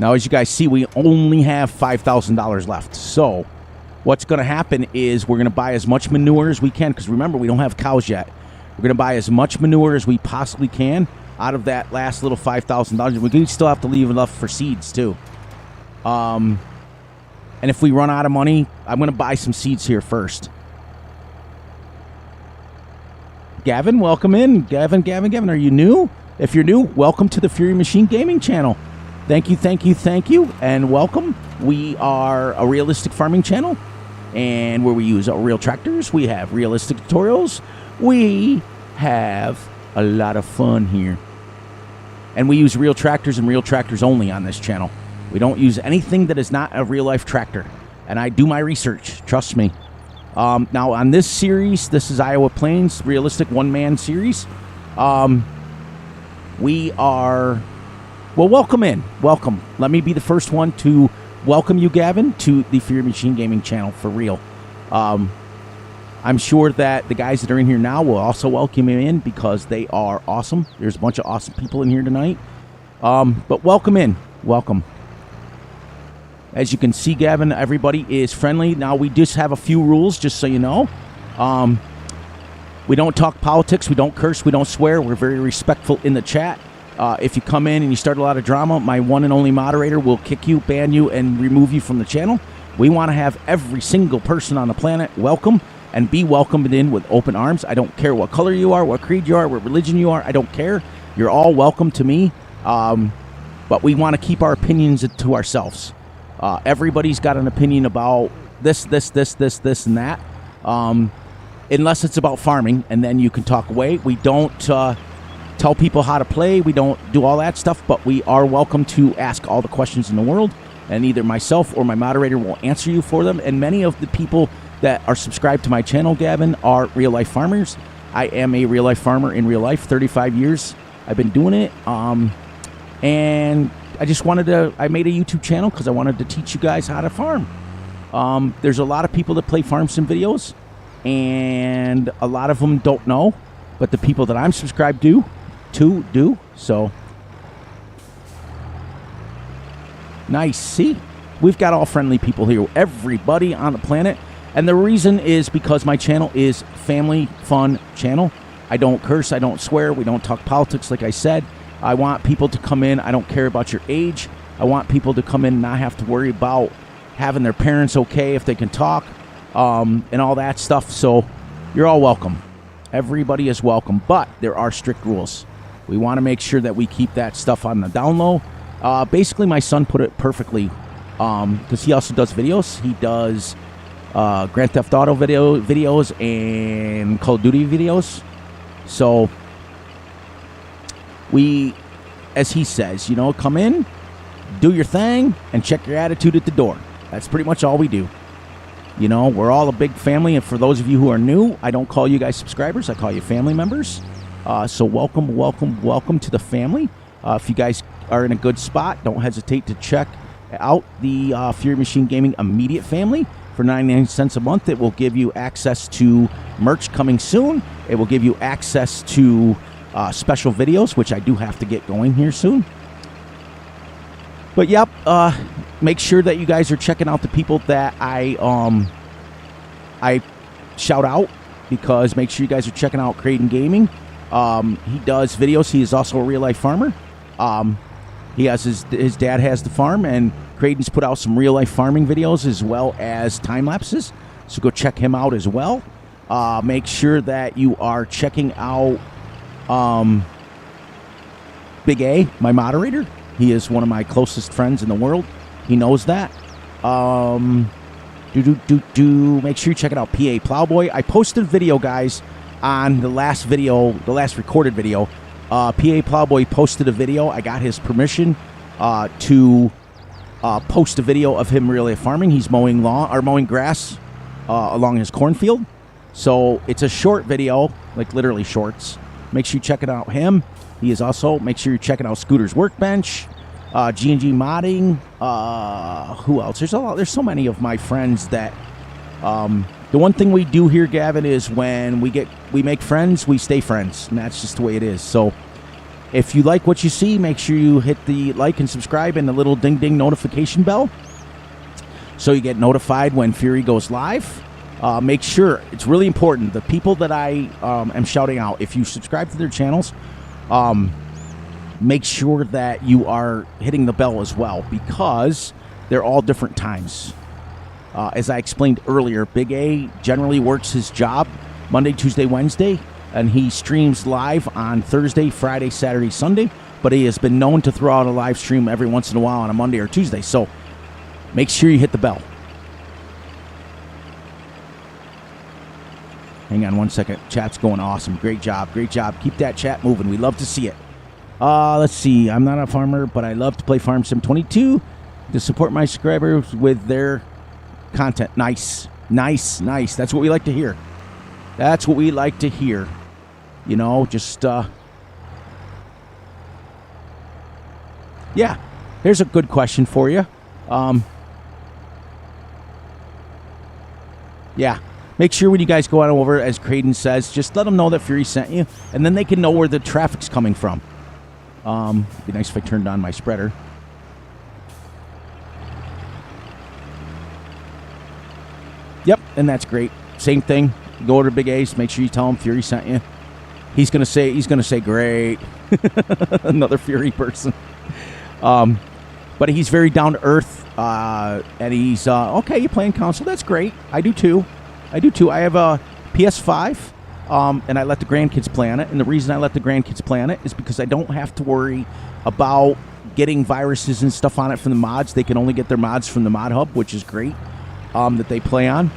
Now, as you guys see, we only have $5,000 left. So what's going to happen is we're going to buy as much manure as we can, because remember, we don't have cows yet. We're going to buy as much manure as we possibly can out of that last little $5,000. We do still have to leave enough for seeds, too. And if we run out of money, I'm going to buy some seeds here first. Gavin, welcome in. Gavin, are you new? If you're new, welcome to the Fury Machine Gaming channel. Thank you, and welcome. We are a realistic farming channel, and where we use real tractors. We have realistic tutorials. We have a lot of fun here. And we use real tractors and real tractors only on this channel. We don't use anything that is not a real-life tractor. And I do my research, trust me. Now, on this series, this is Iowa Plains, realistic one-man series. We are... Well, welcome in. Welcome. Let me be the first one to welcome you, Gavin, to the Fury Machine Gaming channel, for real. I'm sure that the guys that are in here now will also welcome you in, because they are awesome. There's a bunch of awesome people in here tonight. But welcome in. Welcome. As you can see, Gavin, everybody is friendly. Now, we just have a few rules, just so you know. We don't talk politics. We don't curse. We don't swear. We're very respectful in the chat. If you come in and you start a lot of drama, my one and only moderator will kick you, ban you, and remove you from the channel. We want to have every single person on the planet welcome and be welcomed in with open arms. I don't care what color you are, what creed you are, what religion you are. I don't care. You're all welcome to me. But we want to keep our opinions to ourselves. Everybody's got an opinion about this, and that. Unless it's about farming, and then you can talk away. We don't tell people how to play. We don't do all that stuff, but we are welcome to ask all the questions in the world, and either myself or my moderator will answer you for them. And many of the people that are subscribed to my channel, Gavin, are real-life farmers. I am a real-life farmer in real life, 35 years. I've been doing it, and I just wanted to, I made a YouTube channel because I wanted to teach you guys how to farm. There's a lot of people that play farm sim videos, and a lot of them don't know, but the people that I'm subscribed to do. So nice. See, we've got all friendly people here, everybody on the planet. And the reason is because my channel is family fun channel. I don't curse, I don't swear, we don't talk politics like I said. I want people to come in, I don't care about your age. I want people to come in and not have to worry about having their parents okay if they can talk, and all that stuff. So you're all welcome. Everybody is welcome, but there are strict rules. We want to make sure that we keep that stuff on the down low. Basically, my son put it perfectly, because he also does videos. He does Grand Theft Auto videos and Call of Duty videos. So we, as he says, you know, come in, do your thing, and check your attitude at the door. That's pretty much all we do. You know, we're all a big family, and for those of you who are new, I don't call you guys subscribers, I call you family members. So welcome, welcome, welcome to the family. If you guys are in a good spot, don't hesitate to check out the Fury Machine Gaming Immediate Family. For 99 cents a month, it will give you access to merch coming soon. It will give you access to special videos, which I do have to get going here soon. But yep, make sure that you guys are checking out the people that I shout out, because make sure you guys are checking out Creighton Gaming. He does videos. He is also a real life farmer. He has his dad has the farm, and Creighton's put out some real life farming videos as well as time lapses. So go check him out as well. Make sure that you are checking out Big A, my moderator. He is one of my closest friends in the world. He knows that. Make sure you check it out, PA Plowboy. I posted a video, guys, on the last recorded video. PA Plowboy posted a video. I got his permission to post a video of him really farming. He's mowing grass along his cornfield. So it's a short video, like literally shorts. Make sure you check it out him. He is also, make sure you're checking out Scooter's Workbench, G&G Modding. Who else? There's so many of my friends that, the one thing we do here, Gavin, is when we make friends, we stay friends, and that's just the way it is. So if you like what you see, make sure you hit the like and subscribe and the little ding ding notification bell so you get notified when Fury goes live. Make sure, it's really important, the people that I am shouting out, if you subscribe to their channels, make sure that you are hitting the bell as well, because they're all different times. As I explained earlier, Big A generally works his job Monday, Tuesday, Wednesday, and he streams live on Thursday, Friday, Saturday, Sunday, but he has been known to throw out a live stream every once in a while on a Monday or Tuesday, so make sure you hit the bell. Hang on one second. Chat's going awesome. Great job. Great job. Keep that chat moving. We love to see it. Let's see. I'm not a farmer, but I love to play Farm Sim 22 to support my subscribers with their content. Nice. Nice. Nice. That's what we like to hear. That's what we like to hear. You know, just, yeah. Here's a good question for you. Yeah. Make sure when you guys go on over, as Creighton says, just let them know that Fury sent you, and then they can know where the traffic's coming from. It'd be nice if I turned on my spreader. Yep, and that's great. Same thing. Go over to Big Ace. Make sure you tell them Fury sent you. He's gonna say great. Another Fury person. But he's very down to earth, and he's okay. You playing console? That's great. I do too. I have a PS5, and I let the grandkids play on it. And the reason I let the grandkids play on it is because I don't have to worry about getting viruses and stuff on it from the mods. They can only get their mods from the mod hub, which is great. That they play on.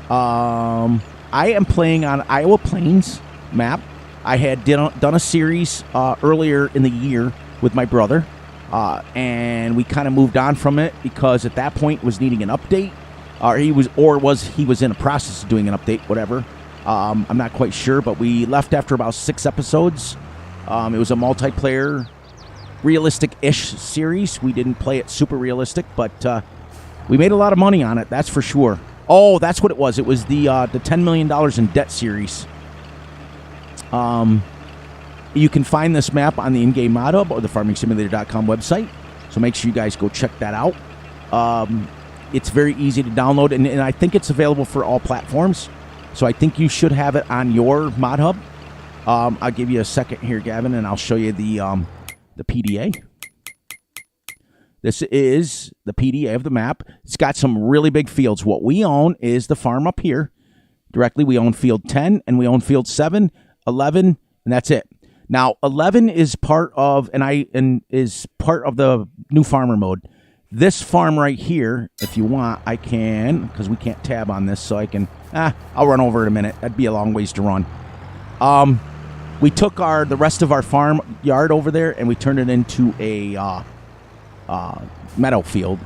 I am playing on Iowa Plains map. I had done a series earlier in the year with my brother, and we kind of moved on from it because at that point it was needing an update, he was in a process of doing an update, whatever. I'm not quite sure, but we left after about 6 episodes. It was a multiplayer, realistic-ish series. We didn't play it super realistic, but we made a lot of money on it, that's for sure. Oh, that's what it was. It was the $10 million in debt series. You can find this map on the in-game mod hub or the farmingsimulator.com website, so make sure you guys go check that out. It's very easy to download, and I think it's available for all platforms, so I think you should have it on your mod hub. I'll give you a second here, Gavin, and I'll show you the PDA. This is the PDA of the map. It's got some really big fields. What we own is the farm up here. Directly, we own field 10, and we own field 7, 11, and that's it. Now, 11 is part of is part of the new farmer mode. This farm right here, if you want, I can, because we can't tab on this, so I can, I'll run over in a minute. That'd be a long ways to run. We took the rest of our farm yard over there, and we turned it into a meadow field.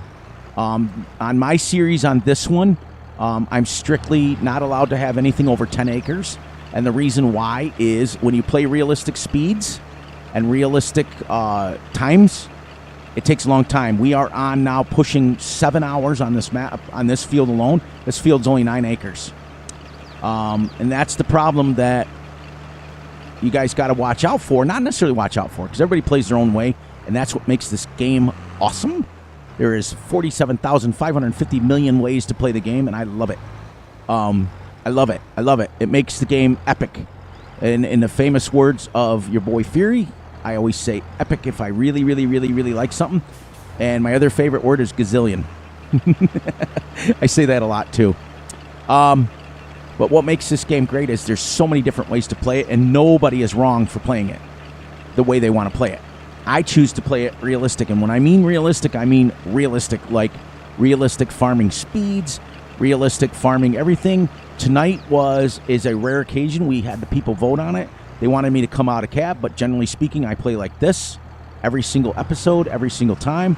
On my series on this one, I'm strictly not allowed to have anything over 10 acres. And the reason why is when you play realistic speeds and realistic times, it takes a long time. We are on now pushing 7 hours on this map, on this field alone. This field's only 9 acres. And that's the problem that you guys got to watch out for. Not necessarily watch out for, because everybody plays their own way, and that's what makes this game awesome. There is 47,550 million ways to play the game, and I love it. I love it. I love it. It makes the game epic. And in the famous words of your boy Fury, I always say epic if I really, really, really, really like something. And my other favorite word is gazillion. I say that a lot too. But what makes this game great is there's so many different ways to play it, and nobody is wrong for playing it the way they want to play it. I choose to play it realistic, and when I mean realistic like realistic farming speeds, realistic farming everything. Tonight is a rare occasion. We had the people vote on it. They wanted me to come out of cab, but generally speaking, I play like this every single episode, every single time.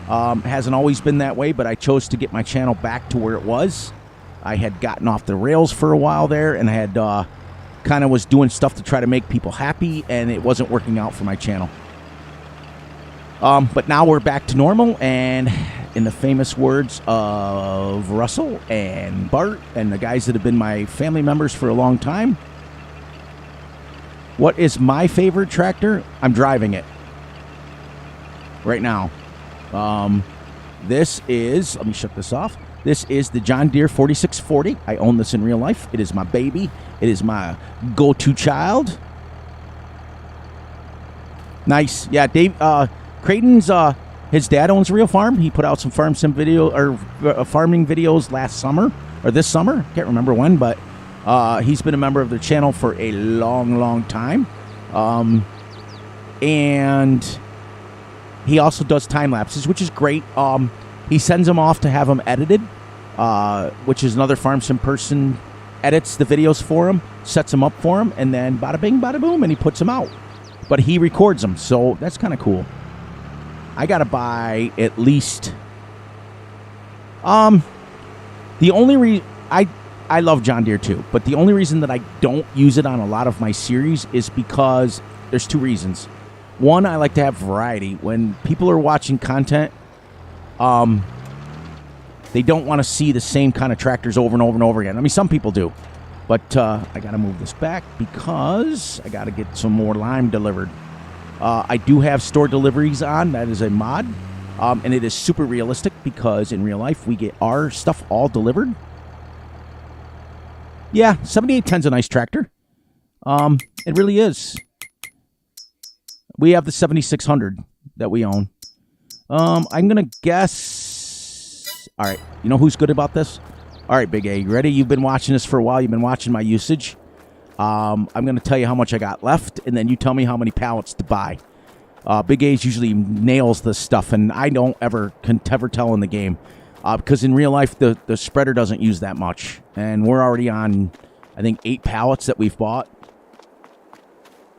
Hasn't always been that way, but I chose to get my channel back to where it was. I had gotten off the rails for a while there, and I had kind of was doing stuff to try to make people happy, and it wasn't working out for my channel. But now we're back to normal, and in the famous words of Russell and Bart and the guys that have been my family members for a long time, what is my favorite tractor? I'm driving it right now. This is, let me shut this off. This is the John Deere 4640. I own this in real life. It is my baby. It is my go-to child. Nice. Yeah, Dave, Creighton's, his dad owns a real farm. He put out some farm sim video or farming videos last summer or this summer. Can't remember when, but he's been a member of the channel for a long, long time. And he also does time lapses, which is great. He sends them off to have them edited, which is another farm sim person edits the videos for him, sets them up for him, and then bada bing, bada boom, and he puts them out. But he records them, so that's kind of cool. I gotta buy at least. The only reason I love John Deere too, but the only reason that I don't use it on a lot of my series is because there's 2 reasons. One, I like to have variety. When people are watching content, they don't want to see the same kind of tractors over and over and over again. I mean, some people do, but I got to move this back because I got to get some more lime delivered. I do have store deliveries on. That is a mod, and it is super realistic because in real life we get our stuff all delivered. Yeah, 7810's a nice tractor. It really is. We have the 7600 that we own. I'm going to guess... All right, you know who's good about this? All right, Big A, you ready? You've been watching this for a while. You've been watching my usage. I'm going to tell you how much I got left, and then you tell me how many pallets to buy. Big A's usually nails this stuff, and I don't ever tell in the game. Because in real life, the spreader doesn't use that much. And we're already on, I think, 8 pallets that we've bought.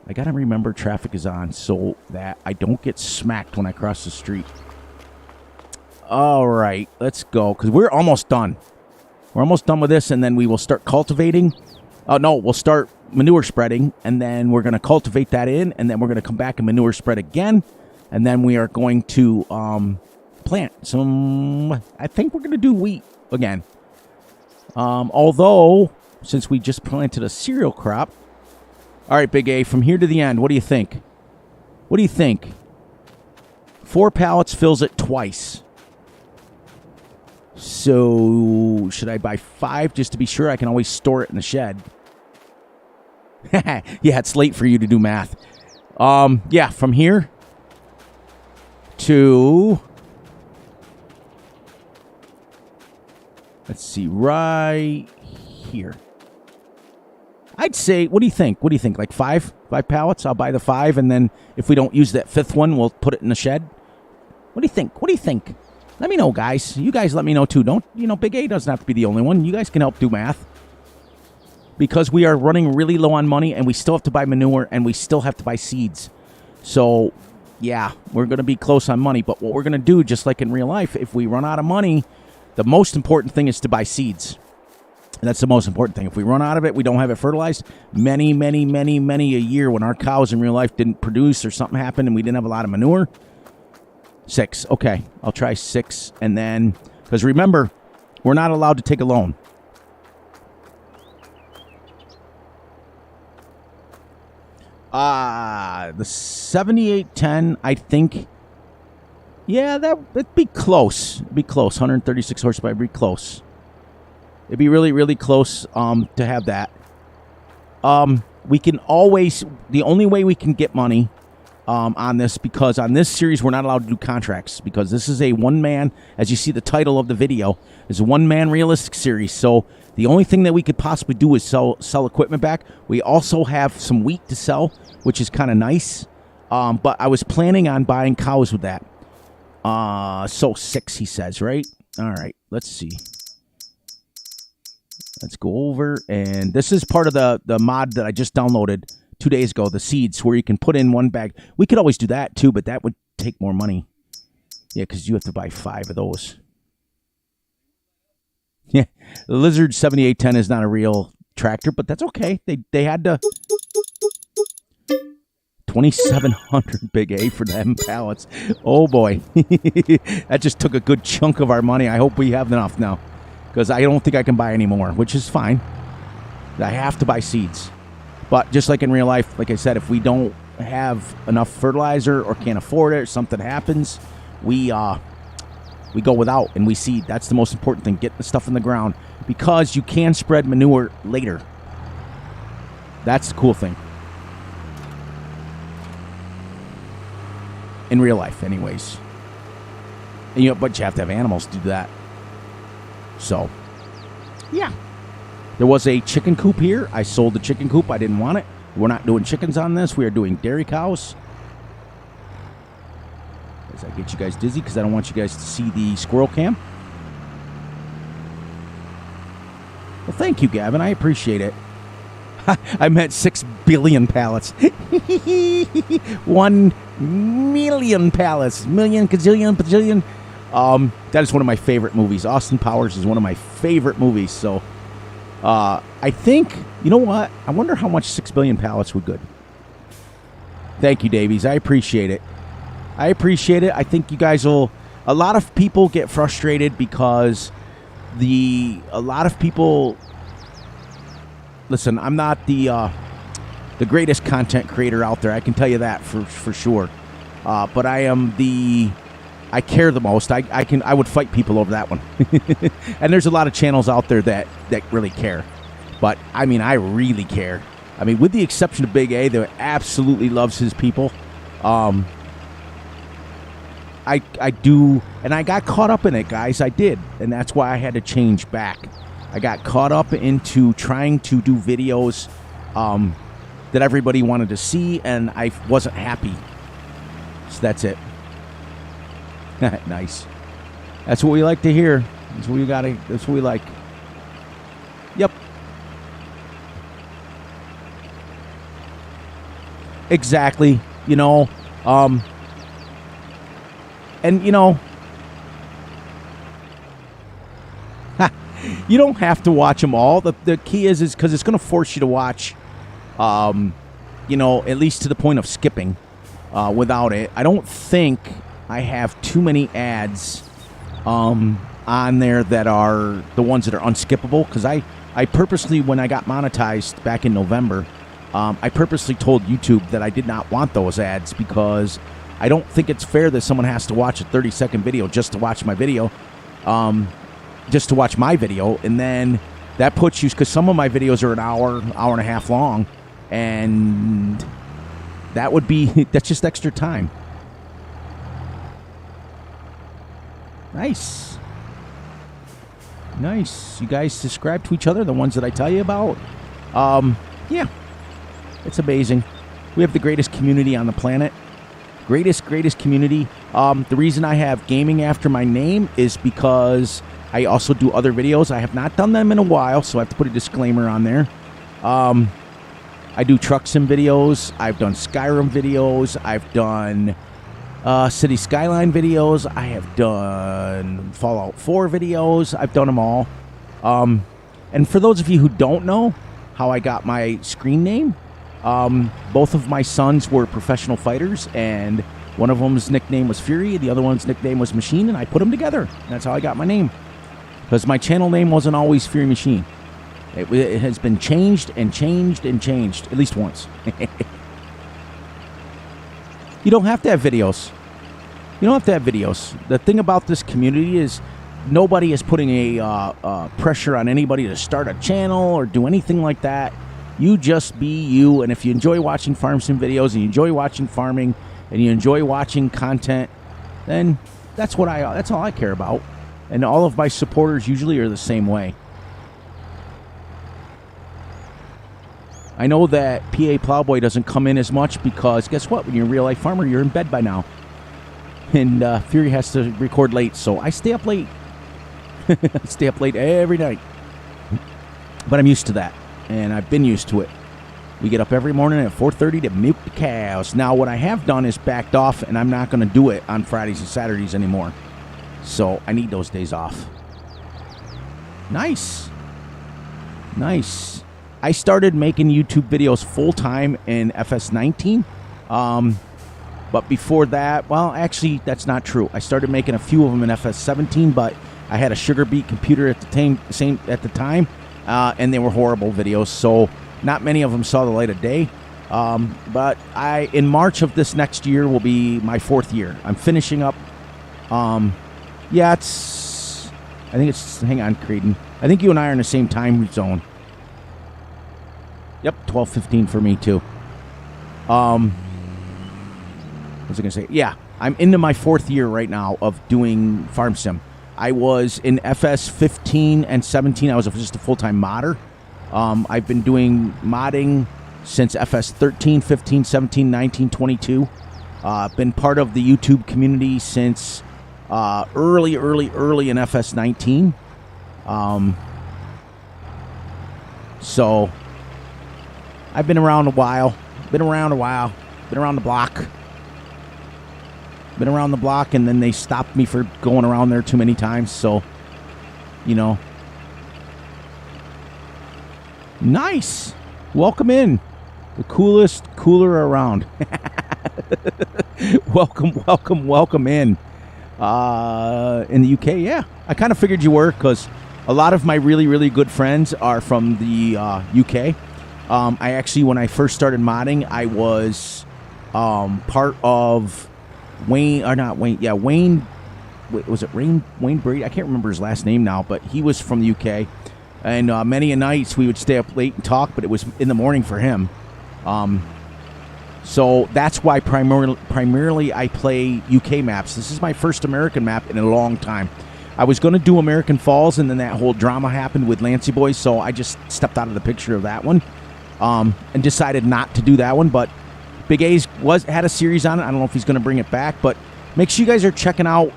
I got to remember traffic is on so that I don't get smacked when I cross the street. All right, let's go, because we're almost done. We're almost done with this, and then we will start cultivating. Oh, no, we'll start manure spreading, and then we're going to cultivate that in, and then we're going to come back and manure spread again, and then we are going to plant some... I think we're going to do wheat again. Although, since we just planted a cereal crop... All right, Big A, from here to the end, what do you think? What do you think? 4 pallets fills it twice. So, should I buy 5 just to be sure? I can always store it in the shed. Yeah, it's late for you to do math. Yeah, from here to... Let's see, right here. I'd say, what do you think? What do you think? Like 5? 5 pallets? I'll buy the 5, and then if we don't use that 5th one, we'll put it in the shed. What do you think? What do you think? Let me know, guys. You guys let me know, too. Don't, Big A doesn't have to be the only one. You guys can help do math. Because we are running really low on money, and we still have to buy manure, and we still have to buy seeds. So, yeah, we're going to be close on money. But what we're going to do, just like in real life, if we run out of money, the most important thing is to buy seeds. And that's the most important thing. If we run out of it, we don't have it fertilized. Many a year when our cows in real life didn't produce or something happened and we didn't have a lot of manure. 6. Okay, I'll try 6. And then, because remember, we're not allowed to take a loan. The 7810, I think, yeah, that'd be close. It'd be close. 136 horsepower, it'd be close. It'd be really, really close to have that. We can always... The only way we can get money on this, because on this series we're not allowed to do contracts, because this is a one-man, as you see the title of the video, is a one-man realistic series. So the only thing that we could possibly do is sell equipment back. We also have some wheat to sell, which is kind of nice. But I was planning on buying cows with that. So 6, he says, right? All right, let's see. Let's go over, and this is part of the mod that I just downloaded 2 days ago, the seeds, where you can put in 1 bag. We could always do that, too, but that would take more money. Yeah, because you have to buy 5 of those. Yeah, the Lizard 7810 is not a real tractor, but that's okay. They had to... 2,700 Big A for them pallets. Oh, boy. That just took a good chunk of our money. I hope we have enough now, because I don't think I can buy any more, which is fine. I have to buy seeds. But just like in real life, like I said, if we don't have enough fertilizer or can't afford it or something happens, we go without and we seed. That's the most important thing, get the stuff in the ground, because you can spread manure later. That's the cool thing. In real life, anyways. And, but you have to have animals to do that. So, yeah. There was a chicken coop here. I sold the chicken coop. I didn't want it. We're not doing chickens on this. We are doing dairy cows. As I get you guys dizzy, because I don't want you guys to see the squirrel cam. Well, thank you, Gavin. I appreciate it. I meant 6 billion pallets. 1 million pallets. Million, gazillion, bajillion. That is one of my favorite movies. Austin Powers is one of my favorite movies. So, I think, you know what? I wonder how much 6 billion pallets would good. Thank you, Davies. I appreciate it. I appreciate it. I think you guys will... A lot of people get frustrated because a lot of people... Listen, I'm not the greatest content creator out there. I can tell you that for sure. But I am I care the most. I would fight people over that one. And there's a lot of channels out there that really care. But I mean, I really care. I mean, with the exception of Big A, that absolutely loves his people. I do, and I got caught up in it, guys. I did, and that's why I had to change back. I got caught up into trying to do videos that everybody wanted to see, and I wasn't happy. So that's it. Nice. That's what we like to hear. That's what we got. That's what we like. Yep. Exactly. You know, and you know, you don't have to watch them all. The key is because it's going to force you to watch, you know, at least to the point of skipping. Without it, I don't think I have too many ads on there that are the ones that are unskippable, because I purposely, when I got monetized back in November, I purposely told YouTube that I did not want those ads, because I don't think it's fair that someone has to watch a 30-second video just to watch my video, and then that puts you, because some of my videos are an hour and a half long, and that's just extra time. Nice. You guys subscribe to each other, the ones that I tell you about. Yeah. It's amazing. We have the greatest community on the planet. Greatest community. The reason I have gaming after my name is because I also do other videos. I have not done them in a while, so I have to put a disclaimer on there. I do truck sim videos. I've done Skyrim videos. I've done City Skyline videos. I have done Fallout 4 videos. I've done them all. And for those of you who don't know how I got my screen name, both of my sons were professional fighters, and one of them's nickname was Fury, the other one's nickname was Machine, and I put them together. That's how I got my name. Because my channel name wasn't always Fury Machine. It has been changed and changed and changed, at least once. You don't have to have videos. You don't have to have videos. The thing about this community is nobody is putting a pressure on anybody to start a channel or do anything like that. You just be you, and if you enjoy watching farm sim videos and you enjoy watching farming and you enjoy watching content, then that's all I care about. And all of my supporters usually are the same way. I know that PA Plowboy doesn't come in as much because guess what? When you're a real life farmer, you're in bed by now. And Fury has to record late, so I stay up late. I stay up late every night. But I'm used to that, and I've been used to it. We get up every morning at 4:30 to milk the cows. Now, what I have done is backed off, and I'm not going to do it on Fridays and Saturdays anymore. So I need those days off. Nice. I started making YouTube videos full-time in Fs19. But before that, well, actually, that's not true. I started making a few of them in Fs17, but I had a sugar beet computer at the time, and they were horrible videos, so not many of them saw the light of day. But in March of this next year will be my 4th year. I'm finishing up. Yeah, hang on, Creighton. I think you and I are in the same time zone. Yep, 12:15 for me too. What was I going to say? Yeah, I'm into my 4th year right now of doing farm sim. I was in FS15 and 17. I was just a full-time modder. I've been doing modding since FS13, 15, 17, 19, 22. Been part of the YouTube community since early in FS19. So I've been around a while. Been around the block. Been around the block, and then they stopped me for going around there too many times, so, you know. Nice. Welcome in. The coolest cooler around. Welcome in. In the UK, yeah. I kind of figured you were, because a lot of my really good friends are from the UK. I actually, when I first started modding, I was part of Wayne Brady? I can't remember his last name now, but he was from the UK. And many a nights we would stay up late and talk, but it was in the morning for him. So that's why primarily I play UK maps. This is my first American map in a long time. I was going to do American Falls, and then that whole drama happened with Lancy Boys, so I just stepped out of the picture of that one and decided not to do that one. But Big A's had a series on it. I don't know if he's going to bring it back, but make sure you guys are checking out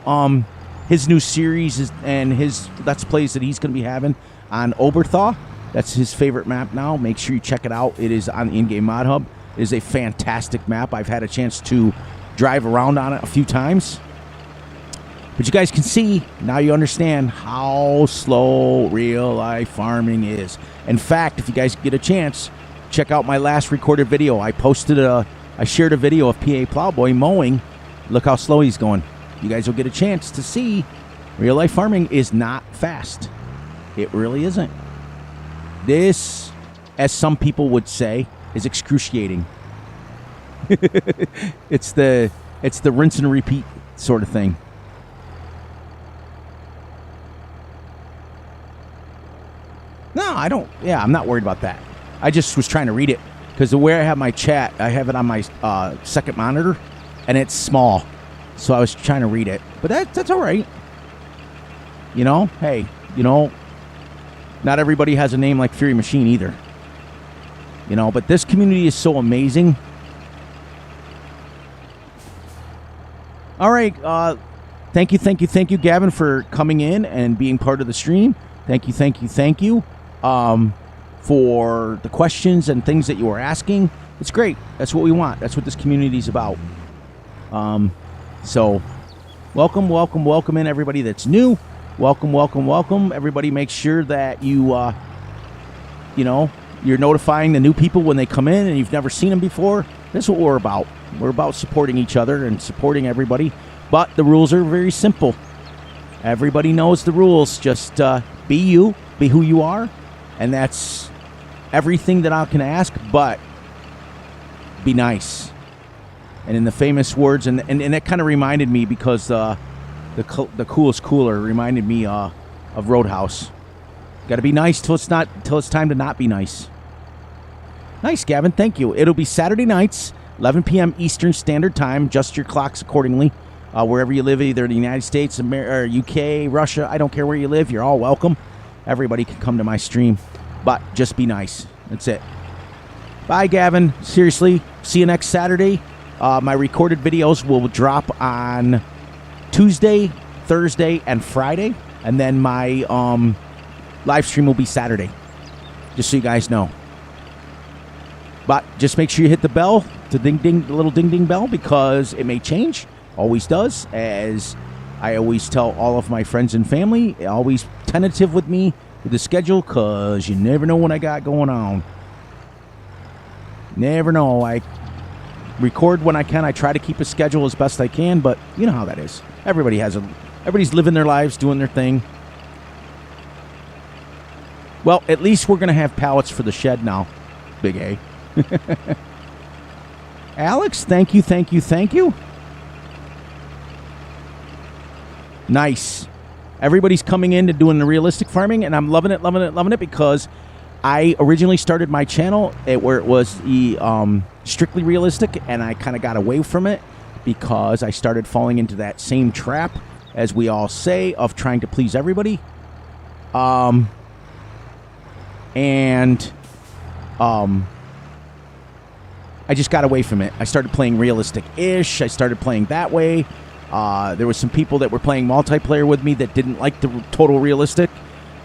his new series and his Let's Plays that he's going to be having on Oberthaw. That's his favorite map now. Make sure you check it out. It is on the in-game mod hub. It is a fantastic map. I've had a chance to drive around on it a few times. But you guys can see, now you understand how slow real-life farming is. In fact, if you guys get a chance, check out my last recorded video. I shared a video of PA Plowboy mowing. Look how slow he's going. You guys will get a chance to see real-life farming is not fast. It really isn't. This, as some people would say, is excruciating. It's the rinse and repeat sort of thing. No, I don't. Yeah, I'm not worried about that. I just was trying to read it because the way I have my chat, I have it on my second monitor, and it's small, so I was trying to read it. But that's all right. You know, hey, you know, not everybody has a name like Fury Machine either. You know, but this community is so amazing. All right, thank you, Gavin, for coming in and being part of the stream. Thank you. For the questions and things that you were asking. It's great. That's what we want. That's what this community is about. So, welcome in everybody that's new. Welcome. Everybody, make sure that you, you're notifying the new people when they come in and you've never seen them before. That's what we're about. We're about supporting each other and supporting everybody. But the rules are very simple. Everybody knows the rules. Just be you, be who you are, and that's everything that I can ask. But be nice. And in the famous words, and that kind of reminded me because the coolest cooler reminded me of Roadhouse. Got to be nice till it's time to not be nice. Nice, Gavin. Thank you. It'll be Saturday nights, 11 p.m. Eastern Standard Time. Adjust your clocks accordingly. Wherever you live, either in the United States, or UK, Russia, I don't care where you live. You're all welcome. Everybody can come to my stream, but just be nice. That's it. Bye, Gavin. Seriously, see you next Saturday. My recorded videos will drop on Tuesday, Thursday, and Friday, and then my live stream will be Saturday, just so you guys know. But just make sure you hit the bell, the little ding bell, because it may change. Always does, as I always tell all of my friends and family. Always tentative with me with the schedule, because you never know what I got going on. Never know. I record when I can. I try to keep a schedule as best I can, but you know how that is. Everybody's living their lives, doing their thing. Well, at least we're going to have pallets for the shed now, Big A. Alex, thank you. Nice. Everybody's coming in and doing the realistic farming, and I'm loving it because I originally started my channel where it was the strictly realistic, and I kind of got away from it because I started falling into that same trap, as we all say, of trying to please everybody. I just got away from it. I started playing realistic-ish. I started playing that way. There was some people that were playing multiplayer with me that didn't like the total realistic,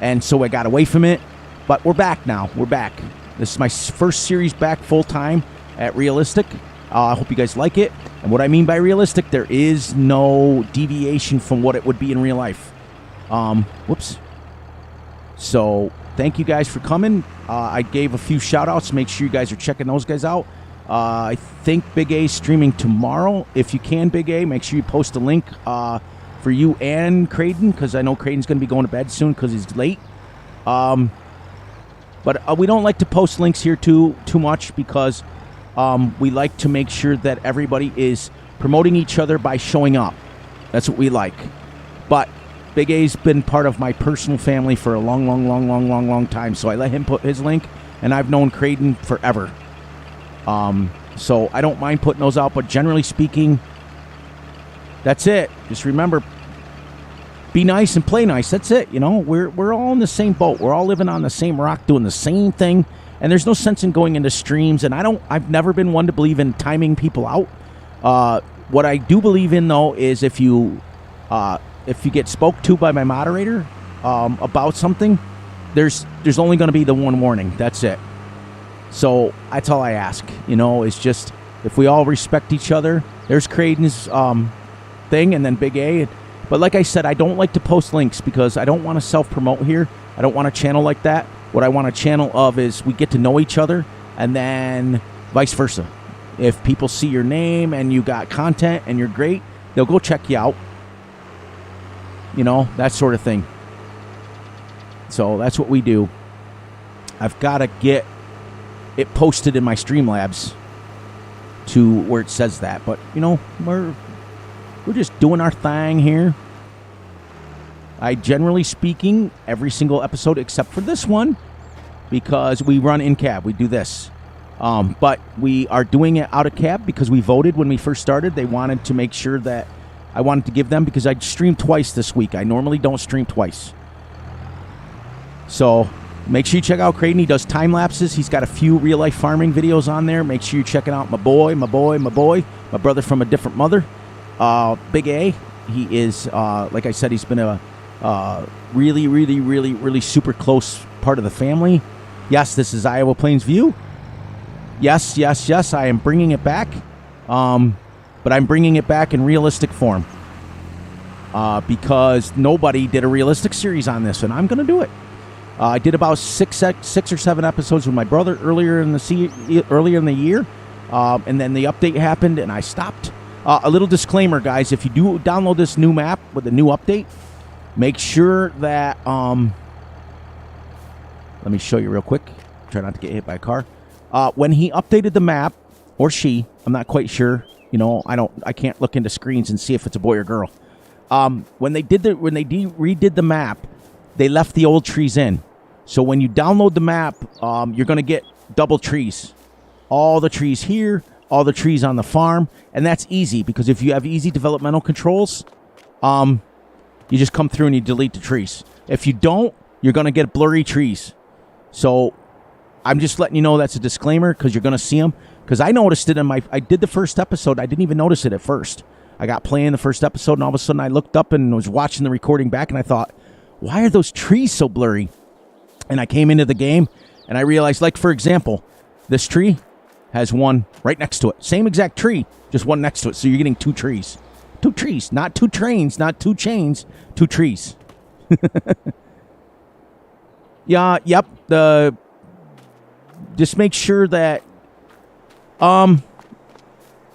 and so I got away from it. But we're back now. We're back. This is my first series back full-time at realistic. I hope you guys like it. And what I mean by realistic, there is no deviation from what it would be in real life. Whoops. So thank you guys for coming. I gave a few shout-outs. Make sure you guys are checking those guys out. I think Big A's streaming tomorrow. If you can, Big A, make sure you post a link for you and Creighton, because I know Creighton's going to be going to bed soon because he's late. But we don't like to post links here too much, because we like to make sure that everybody is promoting each other by showing up. That's what we like. But Big A's been part of my personal family for a long time. So I let him put his link, and I've known Creighton forever. So I don't mind putting those out, but generally speaking, that's it. Just remember, be nice and play nice. That's it. You know, we're all in the same boat. We're all living on the same rock, doing the same thing. And there's no sense in going into streams. And I've never been one to believe in timing people out. What I do believe in, though, is if you get spoke to by my moderator about something, there's only going to be the one warning. That's it. So that's all I ask. You know, it's just if we all respect each other. There's Creighton's thing, and then Big A. But like I said, I don't like to post links because I don't want to self-promote here. I don't want a channel like that. What I want a channel of is we get to know each other, and then vice versa. If people see your name and you got content and you're great, they'll go check you out. You know, that sort of thing. So that's what we do. I've got to get it posted in my Streamlabs to where it says that. But, you know, we're just doing our thing here. I generally speaking, every single episode except for this one, because we run in cab. We do this. But we are doing it out of cab because we voted when we first started. They wanted to make sure that I wanted to give them, because I streamed twice this week. I normally don't stream twice. So make sure you check out Creighton. He does time lapses. He's got a few real life farming videos on there. Make sure you're checking out my boy, my brother from a different mother. Big A, he is, like I said, he's been a really super close part of the family. Yes, this is Iowa Plains View. Yes, I am bringing it back, but I'm bringing it back in realistic form, because nobody did a realistic series on this, and I'm going to do it. I did about six or seven episodes with my brother earlier in the year, and then the update happened, and I stopped. A little disclaimer, guys, if you do download this new map with the new update, make sure that, let me show you real quick. Try not to get hit by a car. When he updated the map, or she, I'm not quite sure. You know, I can't look into screens and see if it's a boy or girl. When they redid the map, they left the old trees in. So when you download the map, you're going to get double trees. All the trees here, all the trees on the farm, and that's easy because if you have easy developmental controls, you just come through and you delete the trees. If you don't, you're going to get blurry trees. So I'm just letting you know that's a disclaimer because you're going to see them. Because I noticed it I did the first episode. I didn't even notice it at first. I got playing the first episode, and all of a sudden I looked up and was watching the recording back, and I thought, why are those trees so blurry? And I came into the game, and I realized, like, for example, this tree has one right next to it. Same exact tree, just one next to it. So you're getting two trees. Two trees, not two trains, not two chains, two trees. Yeah, yep. Just make sure that,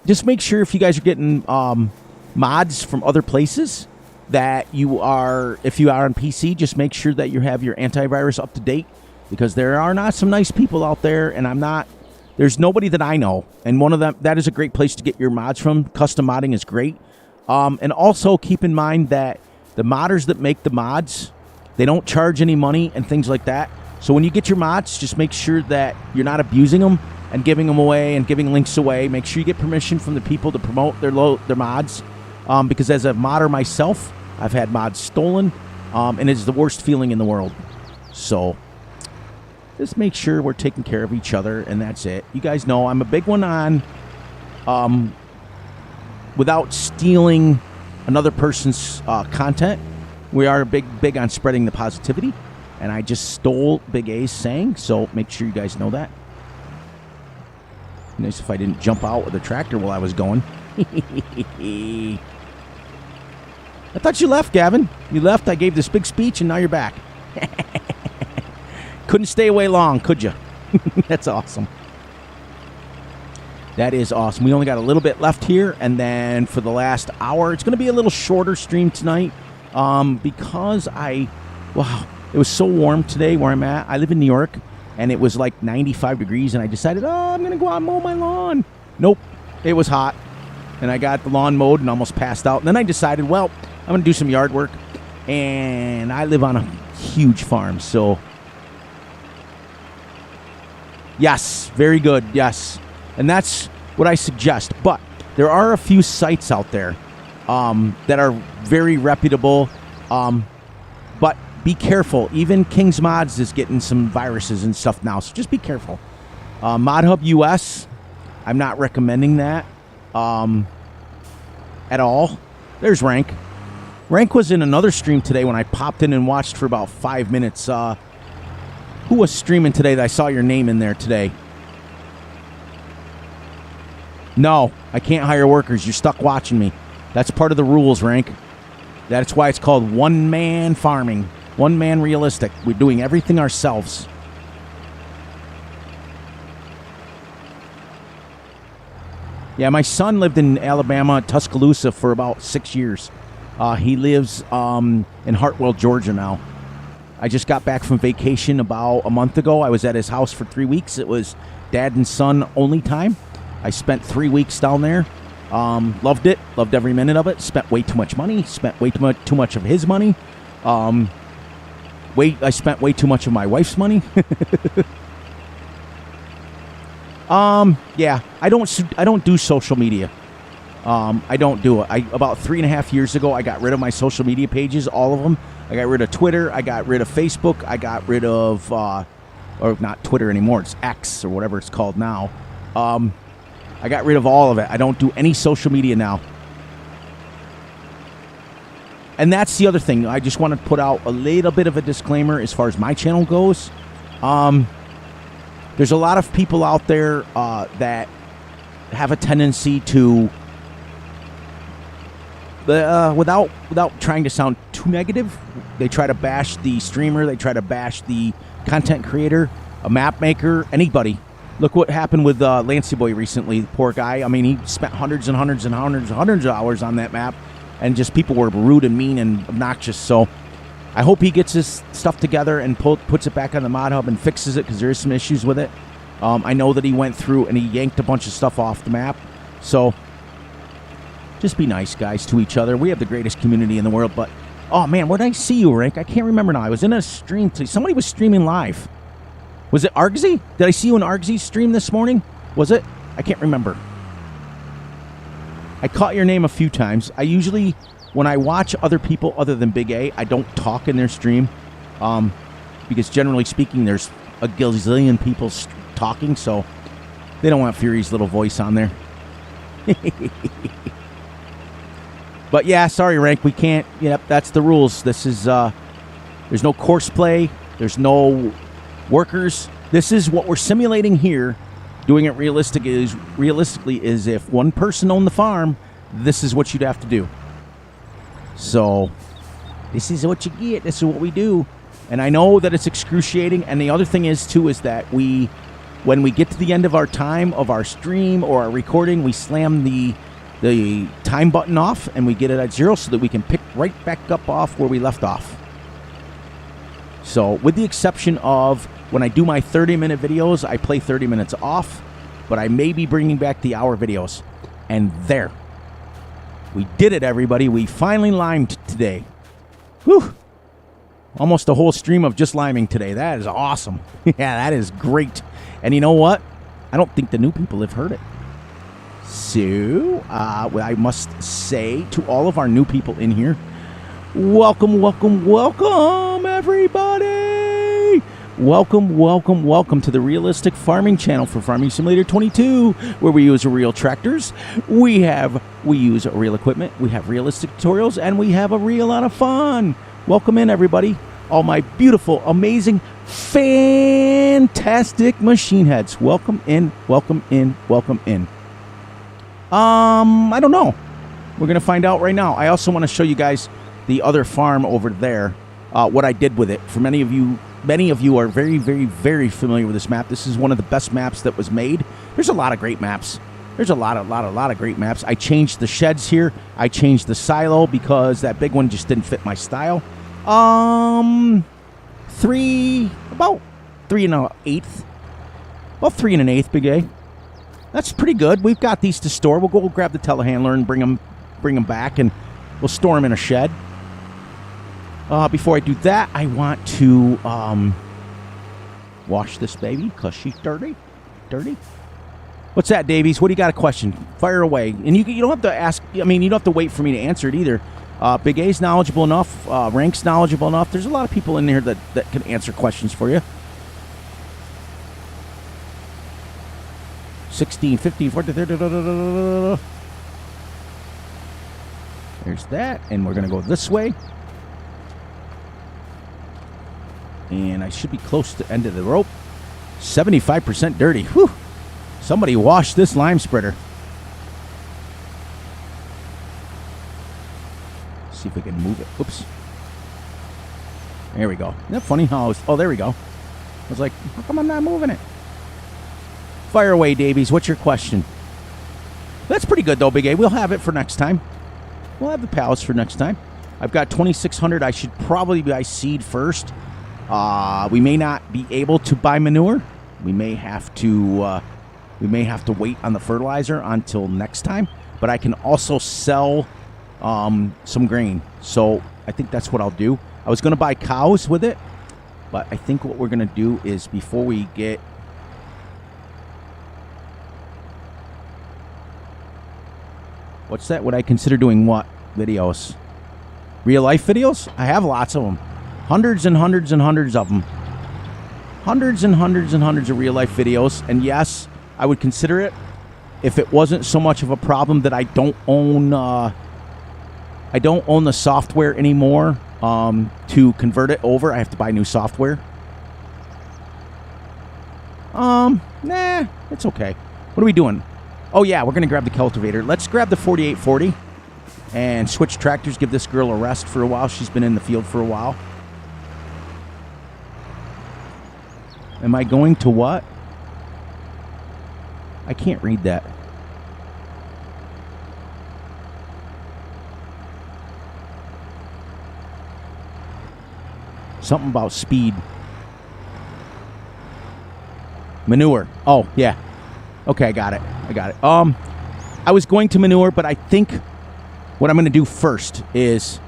just make sure if you guys are getting mods from other places that if you are on PC, just make sure that you have your antivirus up to date, because there are not some nice people out there, and there's nobody that I know, and one of them, that is a great place to get your mods from. Custom modding is great. And also keep in mind that the modders that make the mods, they don't charge any money and things like that. So when you get your mods, just make sure that you're not abusing them and giving them away and giving links away. Make sure you get permission from the people to promote their mods. Because as a modder myself, I've had mods stolen, and it's the worst feeling in the world. So just make sure we're taking care of each other, and that's it. You guys know I'm a big one on without stealing another person's content. We are big on spreading the positivity, and I just stole Big A's saying, so make sure you guys know that. Nice if I didn't jump out with the tractor while I was going. I thought you left, Gavin. You left, I gave this big speech, and now you're back. Couldn't stay away long, could you? That's awesome. That is awesome. We only got a little bit left here, and then for the last hour, it's going to be a little shorter stream tonight because it was so warm today where I'm at. I live in New York, and it was like 95 degrees, and I decided, I'm going to go out and mow my lawn. Nope, it was hot, and I got the lawn mowed and almost passed out. And then I decided, well, I'm going to do some yard work. and I live on a huge farm, so yes, very good, yes. And that's what I suggest. But there are a few sites out there that are very reputable, but be careful. Even King's Mods is getting some viruses and stuff now, so just be careful. ModHub US, I'm not recommending that at all. There's Rank. Rank was in another stream today when I popped in and watched for about 5 minutes. Who was streaming today that I saw your name in there today? No, I can't hire workers. You're stuck watching me. That's part of the rules, Rank. That's why it's called one-man farming. One-man realistic. We're doing everything ourselves. Yeah, my son lived in Alabama, Tuscaloosa, for about 6 years. He lives in Hartwell, Georgia now. I just got back from vacation about a month ago. I was at his house for 3 weeks. It was dad and son only time. I spent 3 weeks down there. Loved it. Loved every minute of it. Spent way too much money. Spent way too much of his money. I spent way too much of my wife's money. Yeah, I don't do social media. I don't do it. About 3.5 years ago, I got rid of my social media pages, all of them. I got rid of Twitter. I got rid of Facebook. I got rid of, or not Twitter anymore. It's X or whatever it's called now. I got rid of all of it. I don't do any social media now. And that's the other thing. I just want to put out a little bit of a disclaimer as far as my channel goes. There's a lot of people out there that have a tendency to, without trying to sound too negative, they try to bash the streamer, they try to bash the content creator, a map maker, anybody. Look what happened with Lancey Boy recently, the poor guy. I mean, he spent hundreds and hundreds and hundreds and hundreds of hours on that map, and just people were rude and mean and obnoxious. So I hope he gets his stuff together and puts it back on the Mod Hub and fixes it, because there is some issues with it. I know that he went through and he yanked a bunch of stuff off the map. So just be nice, guys, to each other. We have the greatest community in the world. But, oh, man, where did I see you, Rank? I can't remember now. I was in a stream. Somebody was streaming live. Was it Argsy? Did I see you in Argsy's stream this morning? Was it? I can't remember. I caught your name a few times. I usually, when I watch other people other than Big A, I don't talk in their stream. Because generally speaking, there's a gazillion people talking, so they don't want Fury's little voice on there. But yeah, sorry, Rank, we can't. Yep, that's the rules. This is, there's no course play. There's no workers. This is what we're simulating here. Doing it realistically is if one person owned the farm, this is what you'd have to do. So this is what you get. This is what we do. And I know that it's excruciating. And the other thing is, too, is that when we get to the end of our time of our stream or our recording, we slam the time button off and we get it at 0 so that we can pick right back up off where we left off. So with the exception of when I do my 30-minute videos, I play 30 minutes off, but I may be bringing back the hour videos. And there. We did it, everybody. We finally limed today. Whew. Almost a whole stream of just liming today. That is awesome. Yeah, that is great. And you know what? I don't think the new people have heard it. So, I must say to all of our new people in here, welcome, welcome, welcome, everybody. Welcome, welcome, welcome to the Realistic Farming Channel for Farming Simulator 22, where we use real tractors, we use real equipment, we have realistic tutorials, and we have a real lot of fun. Welcome in, everybody. All my beautiful, amazing, fantastic machine heads. Welcome in, welcome in, welcome in. I don't know. We're going to find out right now. I also want to show you guys the other farm over there, what I did with it. For many of you are very, very, very familiar with this map. This is one of the best maps that was made. There's a lot of great maps. There's a lot of great maps. I changed the sheds here. I changed the silo because that big one just didn't fit my style. About 3 1/8. About 3 1/8, Big A. That's pretty good. We've got these to store. We'll go grab the telehandler and bring them back, and we'll store them in a shed. Before I do that, I want to wash this baby because she's dirty. Dirty. What's that, Davies? What do you got a question? Fire away. And you don't have to ask. I mean, you don't have to wait for me to answer it either. Big A's knowledgeable enough. Rank's knowledgeable enough. There's a lot of people in here that can answer questions for you. 16, 15, 14, 30. There's that. And we're going to go this way. And I should be close to the end of the rope. 75% dirty. Whew. Somebody wash this lime spreader. See if we can move it. Oops. There we go. Isn't that funny how I was... Oh, there we go. I was like, how come I'm not moving it? Fire away, Davies. What's your question? That's pretty good, though, Big A. We'll have it for next time. We'll have the pallets for next time. I've got 2,600. I should probably buy seed first. We may not be able to buy manure. We may have to wait on the fertilizer until next time. But I can also sell some grain. So I think that's what I'll do. I was going to buy cows with it, but I think what we're going to do is before we get... What's that? Would I consider doing what? Videos? Real life videos? I have lots of them. Hundreds and hundreds and hundreds of them. Hundreds and hundreds and hundreds of real life videos. And yes, I would consider it if it wasn't so much of a problem that I don't own the software anymore to convert it over. I have to buy new software. Nah, it's okay. What are we doing? Oh yeah, we're gonna grab the cultivator. Let's grab the 4840 and switch tractors. Give this girl a rest for a while. She's been in the field for a while. Am I going to what? I can't read that. Something about speed. Manure. Oh, yeah. Okay, I got it. I was going to manure, but I think what I'm going to do first is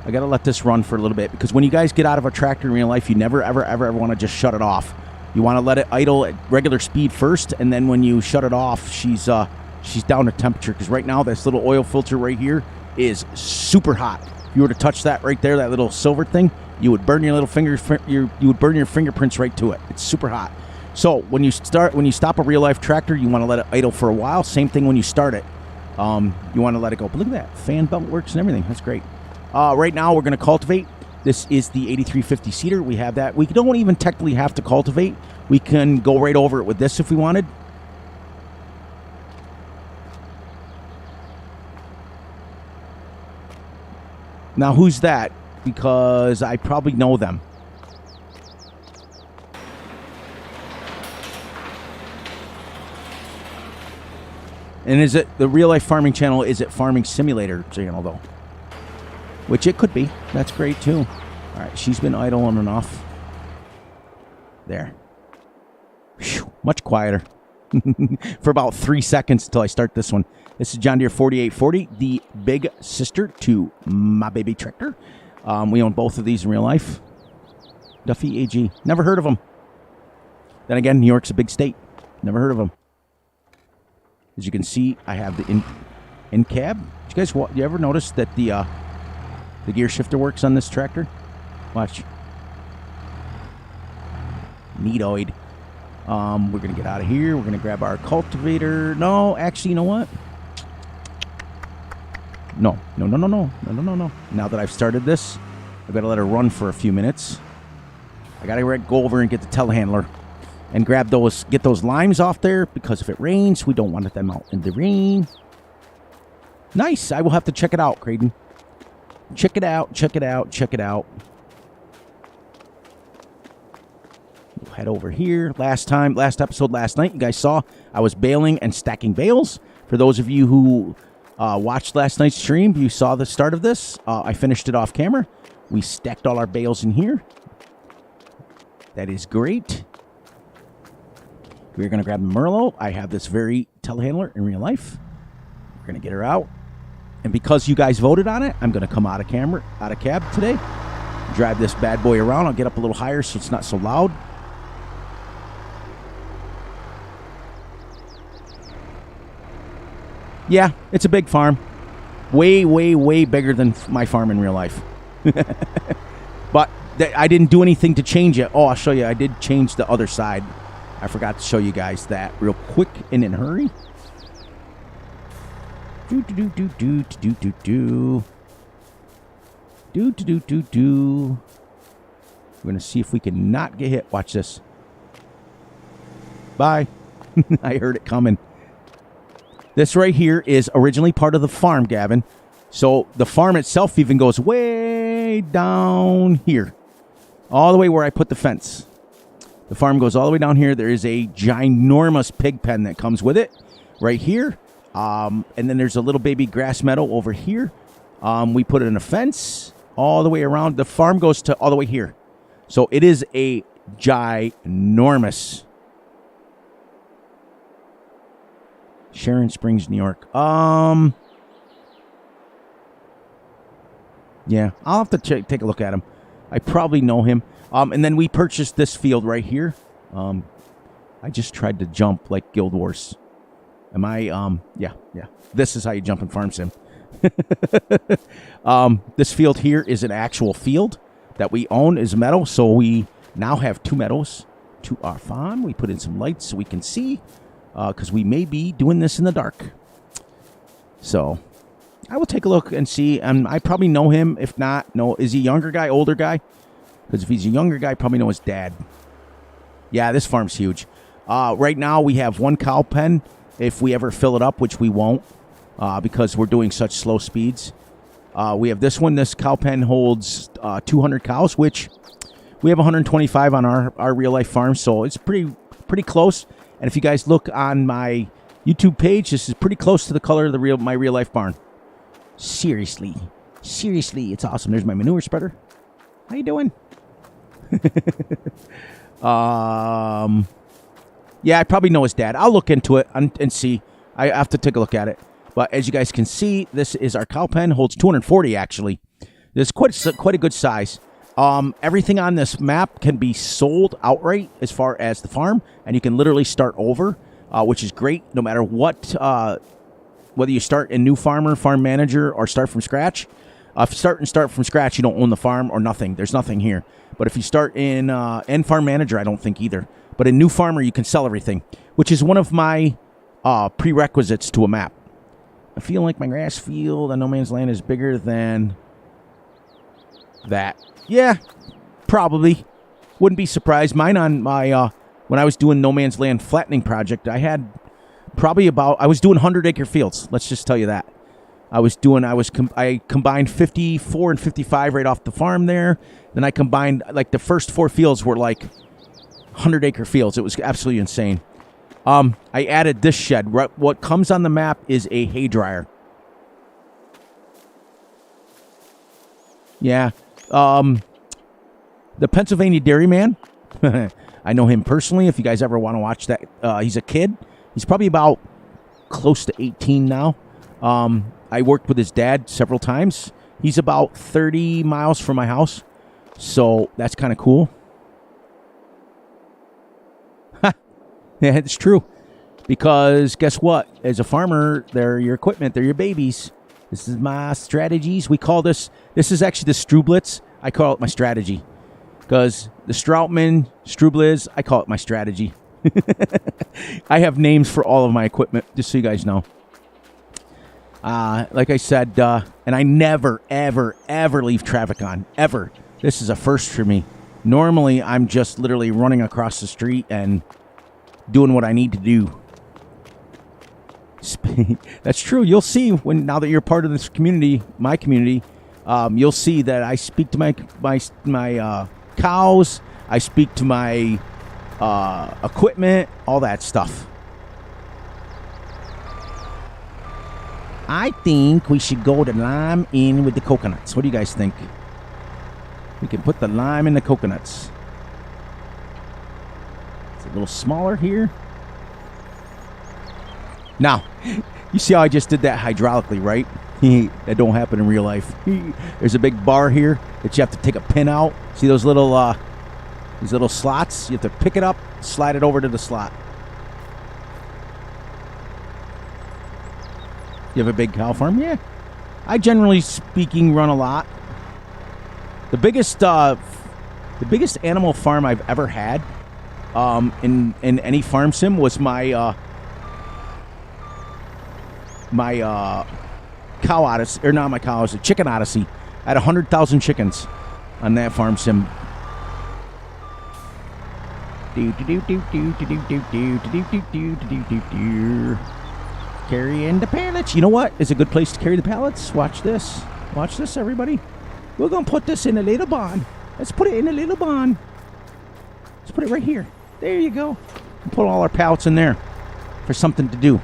I got to let this run for a little bit, because when you guys get out of a tractor in real life, you never, ever, ever, ever want to just shut it off. You want to let it idle at regular speed first, and then when you shut it off, she's down to temperature, because right now this little oil filter right here is super hot. If you were to touch that right there, that little silver thing, you would burn your little finger. You would burn your fingerprints right to it. It's super hot. So when you stop a real life tractor, you want to let it idle for a while. Same thing when you start it. You want to let it go. But look at that, fan belt works and everything. That's great. Right now we're going to cultivate. This is the 8350 seeder. We have that. We don't even technically have to cultivate. We can go right over it with this if we wanted. Now who's that? Because I probably know them. And is it the Real Life Farming channel? Is it Farming Simulator channel, though? Which it could be. That's great, too. All right, she's been idle on and off. There. Whew, much quieter. For about 3 seconds until I start this one. This is John Deere 4840, the big sister to my baby tractor. We own both of these in real life. Duffy AG. Never heard of them. Then again, New York's a big state. Never heard of them. As you can see, I have the in cab. Did you ever notice that the gear shifter works on this tractor? Watch. Neatoid. We're gonna get out of here. We're gonna grab our cultivator. No, actually, you know what? No. Now that I've started this, I've got to let her run for a few minutes. I got to go over and get the telehandler and get those limes off there, because if it rains, we don't want them out in the rain. Nice. I will have to check it out, Creighton. Check it out. We'll head over here. Last episode last night, you guys saw I was baling and stacking bales. For those of you who watched last night's stream, you saw the start of this. I finished it off camera. We stacked all our bales in here. That is great. We're going to grab the Merlot. I have this very telehandler in real life. We're going to get her out. And because you guys voted on it, I'm going to come out of cab today. drive this bad boy around. I'll get up a little higher so it's not so loud. Yeah, it's a big farm. Way, way, way bigger than my farm in real life. But I didn't do anything to change it. Oh, I'll show you. I did change the other side. I forgot to show you guys that real quick and in a hurry. Do do do do do do do do do do do do do. We're gonna see if we can not get hit. Watch this. Bye. I heard it coming. This right here is originally part of the farm, Gavin. So the farm itself even goes way down here, all the way where I put the fence. The farm goes all the way down here. There is a ginormous pig pen that comes with it right here. And then there's a little baby grass meadow over here. We put it in a fence all the way around. The farm goes to all the way here. So it is a ginormous. Sharon Springs, New York. Yeah, I'll have to take a look at him. I probably know him. And then we purchased this field right here. I just tried to jump like Guild Wars. Am I, yeah. This is how you jump in Farm Sim. This field here is an actual field that we own is meadow. So we now have 2 meadows to our farm. We put in some lights so we can see, because we may be doing this in the dark. So I will take a look and see. I probably know him. If not, no. Is he a younger guy, older guy? Because if he's a younger guy, I probably know his dad. Yeah, this farm's huge. Right now, we have 1 cow pen. If we ever fill it up, which we won't, because we're doing such slow speeds. We have this one. This cow pen holds 200 cows, which we have 125 on our real-life farm. So it's pretty close. And if you guys look on my YouTube page, this is pretty close to the color of my real-life barn. Seriously, it's awesome. There's my manure spreader. How you doing? Yeah, I probably know his dad. I'll look into it and see. I have to take a look at it. But as you guys can see, this is our cow pen. Holds 240 actually. This is quite a good size. Everything on this map can be sold outright as far as the farm, and you can literally start over, which is great no matter what. Whether you start in new farmer, farm manager, or start from scratch. If you start from scratch, you don't own the farm or nothing. There's nothing here. But if you start in farm manager, I don't think either. But in new farmer, you can sell everything, which is one of my prerequisites to a map. I feel like my grass field on No Man's Land is bigger than that. Yeah, probably. Wouldn't be surprised. Mine on my when I was doing No Man's Land flattening project, I had probably I was doing 100-acre fields. Let's just tell you that. I combined 54 and 55 right off the farm there. Then I combined, like, the first 4 fields were like 100-acre fields. It was absolutely insane. I added this shed. What comes on the map is a hay dryer. Yeah. The Pennsylvania Dairyman. I know him personally. If you guys ever want to watch that, he's a kid. He's probably about close to 18 now. I worked with his dad several times. He's about 30 miles from my house. So that's kind of cool. Yeah, it's true. Because guess what? As a farmer, they're your equipment. They're your babies. This is my strategies. We call this is actually the Strublitz. I call it my strategy. Because the Stroutman, Strublitz, I call it my strategy. I have names for all of my equipment, just so you guys know. Like I said, and I never, ever, ever leave traffic on. Ever. This is a first for me. Normally, I'm just literally running across the street and doing what I need to do. That's true. You'll see now that you're part of this community, my community, you'll see that I speak to my cows. I speak to my equipment, all that stuff. I think we should go the lime in with the coconuts. What do you guys think? We can put the lime in the coconuts. It's a little smaller here. Now, you see how I just did that hydraulically, right? That don't happen in real life. There's a big bar here that you have to take a pin out. See those little these little slots? You have to pick it up, slide it over to the slot. You have a big cow farm? Yeah. I generally speaking run a lot. The biggest animal farm I've ever had in any farm sim was my cow odyssey, or not my cow, it was a chicken odyssey. I had 100,000 chickens on that farm sim. Carrying the pallets. You know what is a good place to carry the pallets? Watch this. Watch this, everybody. We're going to put this in a little barn. Let's put it in a little barn. Let's put it right here. There you go. We'll put all our pallets in there for something to do.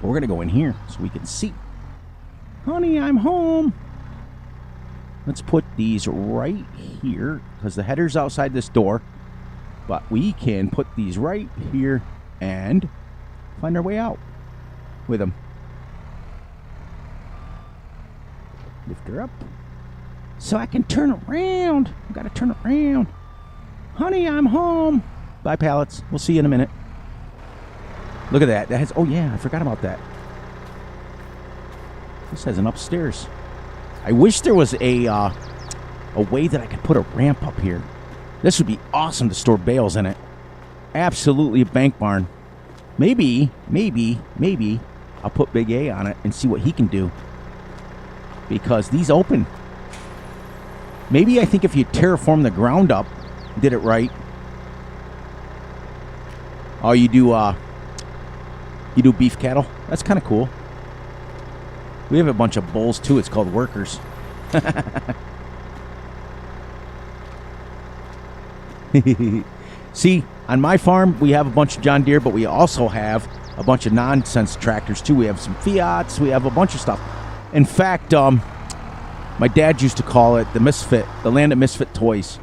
But we're going to go in here so we can see. Honey, I'm home. Let's put these right here because the header's outside this door. But we can put these right here and find our way out with them. Lift her up so I can turn around. I've got to turn around. Honey, I'm home. Bye, pallets. We'll see you in a minute. Look at that. That has. Oh yeah, I forgot about that. This has an upstairs. I wish there was a way that I could put a ramp up here. This would be awesome to store bales in it. Absolutely a bank barn. Maybe I'll put Big A on it and see what he can do. Because these open. Maybe I think if you terraform the ground up, did it right. Oh, you do beef cattle? That's kind of cool. We have a bunch of bulls too. It's called workers. See, on my farm, we have a bunch of John Deere, but we also have a bunch of nonsense tractors too. We have some Fiats. We have a bunch of stuff. In fact, my dad used to call it the Misfit, the land of misfit toys.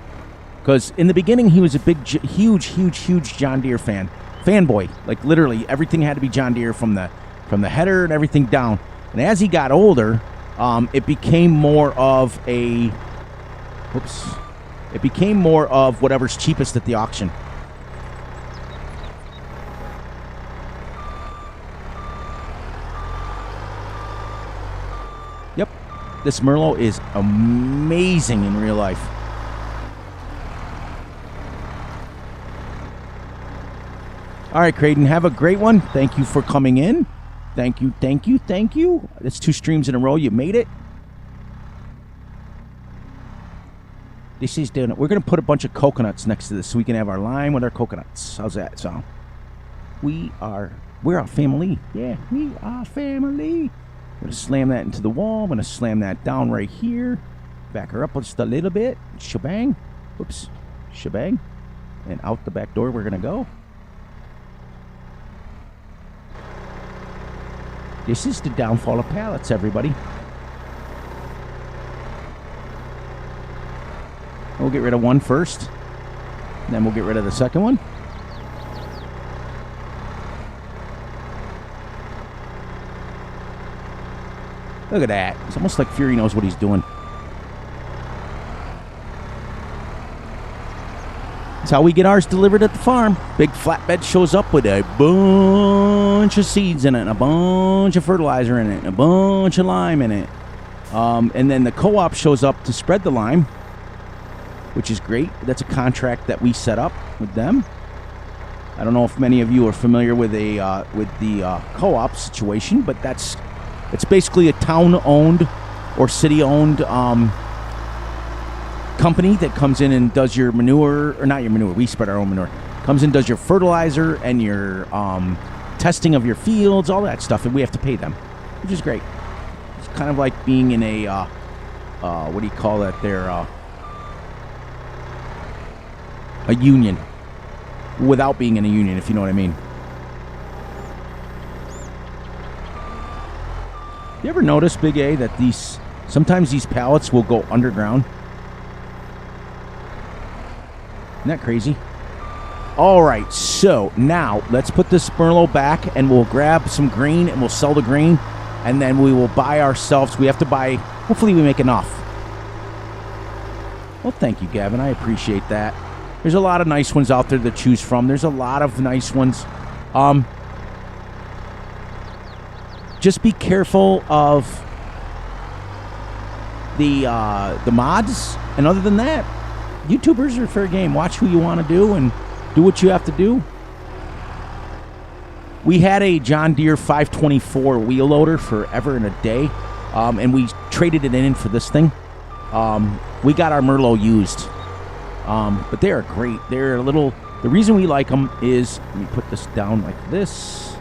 Because in the beginning, he was a big, huge John Deere fanboy. Like literally, everything had to be John Deere from the header and everything down. And as he got older, it became more of a, it became more of whatever's cheapest at the auction. Yep, this Merlot is amazing in real life. All right, Creighton, have a great one. Thank you for coming in. Thank you. That's 2 streams in a row. You made it. This is doing it. We're going to put a bunch of coconuts next to this so we can have our lime with our coconuts. How's that sound? We're a family. Yeah, we are family. I'm going to slam that into the wall. I'm going to slam that down right here. Back her up just a little bit. Shebang. Oops. Shebang. And out the back door we're going to go. This is the downfall of pallets, everybody. We'll get rid of one first. Then we'll get rid of the second one. Look at that. It's almost like Fury knows what he's doing. That's how we get ours delivered at the farm. Big flatbed shows up with a bunch of seeds in it, and a bunch of fertilizer in it, and a bunch of lime in it. And then the co-op shows up to spread the lime, which is great. That's a contract that we set up with them. I don't know if many of you are familiar with the co-op situation, but it's basically a town-owned or city-owned company that comes in and does your manure, or not your manure, we spread our own manure. Comes in, does your fertilizer and your testing of your fields, all that stuff, and we have to pay them, which is great. It's kind of like being in a what do you call that there? A union, without being in a union, if you know what I mean. You ever notice, Big A, that sometimes these pallets will go underground? Isn't that crazy? All right, so now let's put this Merlot back, and we'll grab some grain, and we'll sell the grain, And then we will buy ourselves. We have to buy. Hopefully we make enough. Well, thank you, Gavin. I appreciate that. There's a lot of nice ones out there to choose from. There's a lot of nice ones. Just be careful of the mods. And other than that, YouTubers are fair game. Watch who you want to do and do what you have to do. We had a John Deere 524 wheel loader forever and a day, and we traded it in for this thing. We got our Merlot used, but they are great. They're a little. The reason we like them is, let me put this down like this,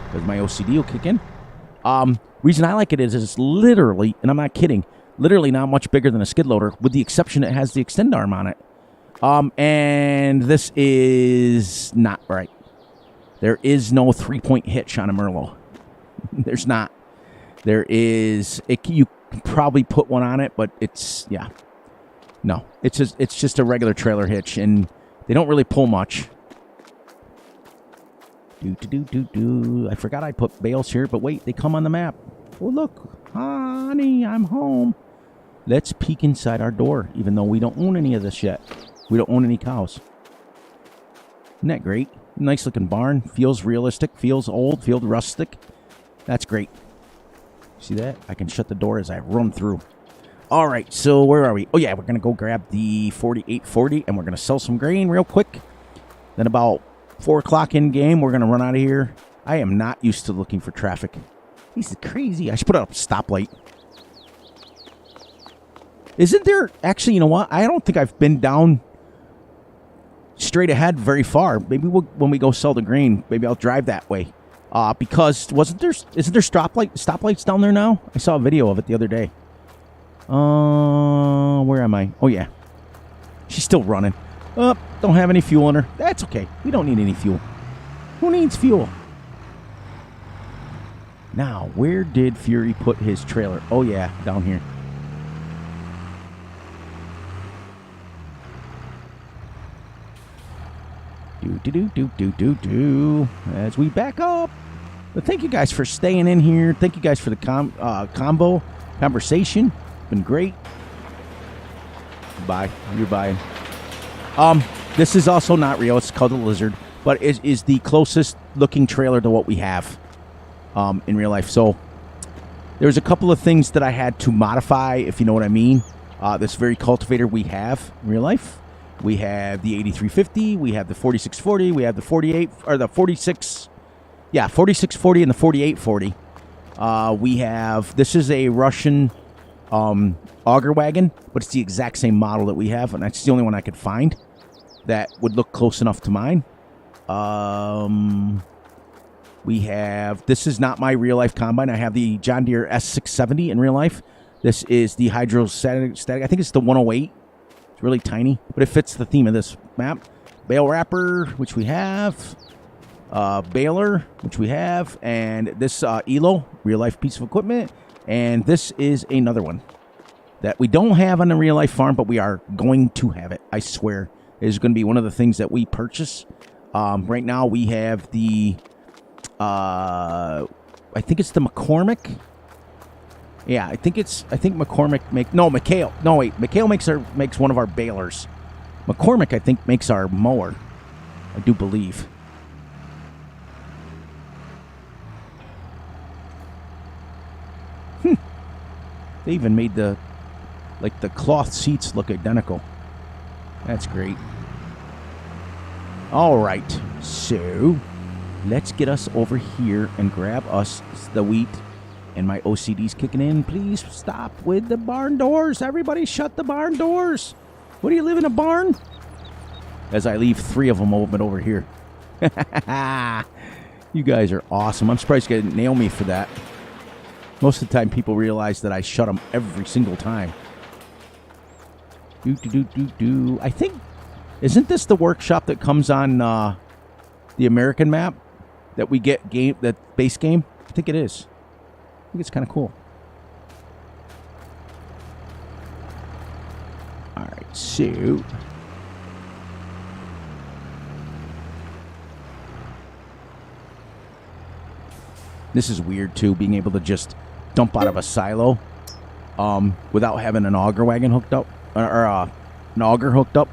because my OCD will kick in. Reason I like it is it's literally, and I'm not kidding, literally not much bigger than a skid loader, with the exception it has the extend arm on it. And this is not right. There is no 3-point hitch on a Merlot. There's not. There is. You can probably put one on it, but it's, yeah. No. It's just a regular trailer hitch, and they don't really pull much. I forgot I put bales here, but wait, they come on the map. Oh, look. Honey, I'm home. Let's peek inside our door, even though we don't own any of this yet. We don't own any cows. Isn't that great? Nice looking barn. Feels realistic. Feels old. Feels rustic. That's great. See that? I can shut the door as I run through. All right, so where are we? Oh, yeah, we're going to go grab the 4840, and we're going to sell some grain real quick. Then about 4 o'clock in game, we're going to run out of here. I am not used to looking for traffic. This is crazy. I should put up a stoplight. Isn't there... Actually, you know what? I don't think I've been down straight ahead very far. Maybe when we go sell the grain, maybe I'll drive that way. Because isn't there stoplights down there now? I saw a video of it the other day. Where am I? Oh, yeah. She's still running. Don't have any fuel in her. That's okay. We don't need any fuel. Who needs fuel? Now, where did Fury put his trailer? Oh, yeah, down here. As we back up. But thank you guys for staying in here. Thank you guys for the conversation. Been great. Bye. You're buying. This is also not real. It's called a Lizard, but it is the closest looking trailer to what we have in real life. So there's a couple of things that I had to modify, if you know what I mean. This very cultivator we have in real life. We have the 8350, we have the 4640, we have the 48 or the 46. Yeah, 4640 and the 4840. We have, this is a Russian auger wagon, but it's the exact same model that we have, and that's the only one I could find that would look close enough to mine. We have, this is not my real life combine. I have the John Deere S670 in real life. This is the hydrostatic, I think it's the 108. It's really tiny, but it fits the theme of this map. Bale wrapper, which we have. Baler, which we have. And this ELO, real life piece of equipment. And this is another one that we don't have on the real life farm, but we are going to have it. I swear. It is going to be one of the things that we purchase. Right now we have the, I think it's the McCormick. Yeah, I think McCormick McHale makes one of our balers. McCormick, I think, makes our mower. I do believe. They even made the cloth seats look identical. That's great. All right, so let's get us over here and grab us the wheat. And my OCD's kicking in. Please stop with the barn doors. Everybody shut the barn doors. What, do you live in a barn? As I leave 3 of them open over here. You guys are awesome. I'm surprised you didn't nail me for that. Most of the time people realize that I shut them every single time. I think, isn't this the workshop that comes on the American map that we get that base game? I think it is. I think it's kind of cool. All right, so This is weird, too, being able to just dump out of a silo without having an auger wagon hooked up, or an auger hooked up.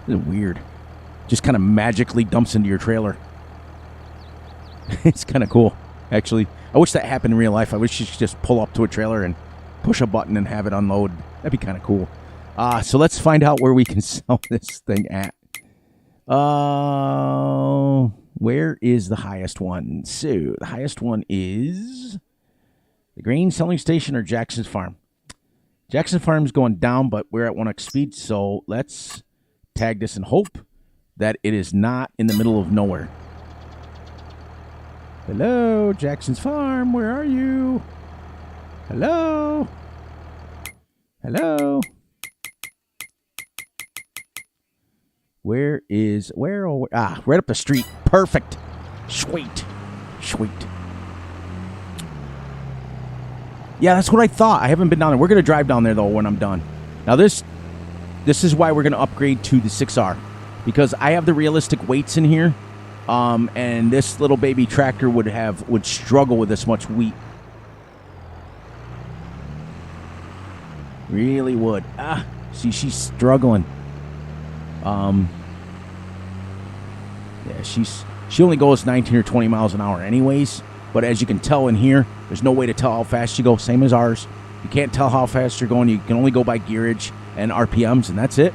This is weird. Just kind of magically dumps into your trailer. It's kind of cool, actually. I wish that happened in real life. I wish you could just pull up to a trailer and push a button and have it unload. That'd be kind of cool. So let's find out where we can sell this thing at. Where is the highest one? So the highest one is the grain selling station or Jackson's Farm. Jackson Farm's going down, but we're at 1x speed, so let's tag this and hope that it is not in the middle of nowhere. Hello, Jackson's Farm, where are you? Hello? Hello? Where? Right up the street. Perfect. Sweet. Yeah, that's what I thought. I haven't been down there. We're going to drive down there, though, when I'm done. Now, this is why we're going to upgrade to the 6R. Because I have the realistic weights in here. And this little baby tractor would struggle with this much wheat. Really would. See, she's struggling. Yeah, she only goes 19 or 20 miles an hour anyways. But as you can tell in here, there's no way to tell how fast you go. Same as ours. You can't tell how fast you're going. You can only go by gearage and RPMs, and that's it.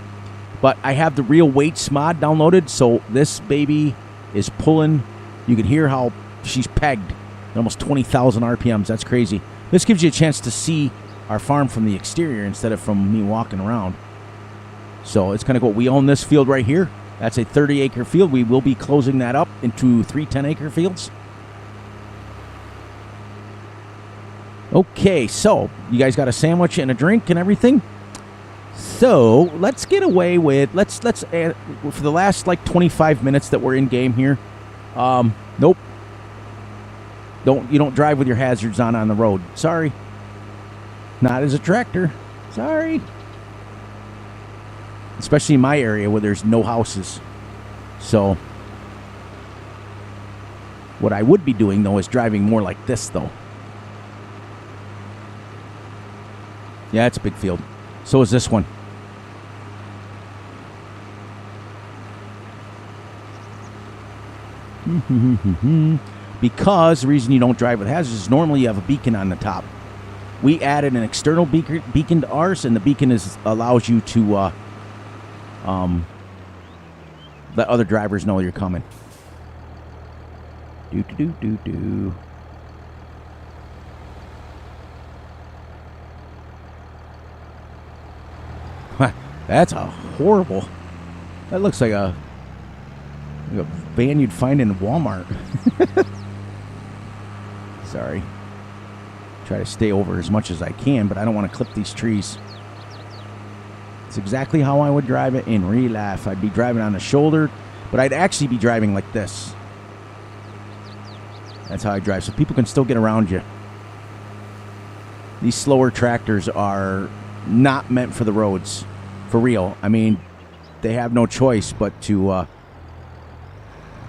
But I have the real weights mod downloaded, so this baby is pulling. You can hear how she's pegged at almost 20,000 RPMs. That's crazy. This gives you a chance to see our farm from the exterior instead of from me walking around. So it's kind of cool. We own this field right here. That's a 30-acre field. We will be closing that up into 3 10-acre fields. Okay, so you guys got a sandwich and a drink and everything. So let's get away with let's for the last like 25 minutes that we're in game here. Nope. You don't drive with your hazards on the road. Sorry. Not as a tractor. Sorry. Especially in my area where there's no houses. So what I would be doing though is driving more like this though. Yeah, it's a big field. So is this one. Because the reason you don't drive with hazards is normally you have a beacon on the top. We added an external beacon to ours, and the beacon allows you to let other drivers know you're coming. Do. That's a horrible. That looks like a van you'd find in Walmart. Sorry. Try to stay over as much as I can, but I don't want to clip these trees. It's exactly how I would drive it in real life. I'd be driving on the shoulder, but I'd actually be driving like this. That's how I drive, so people can still get around you. These slower tractors are not meant for the roads. For real. I mean, they have no choice but to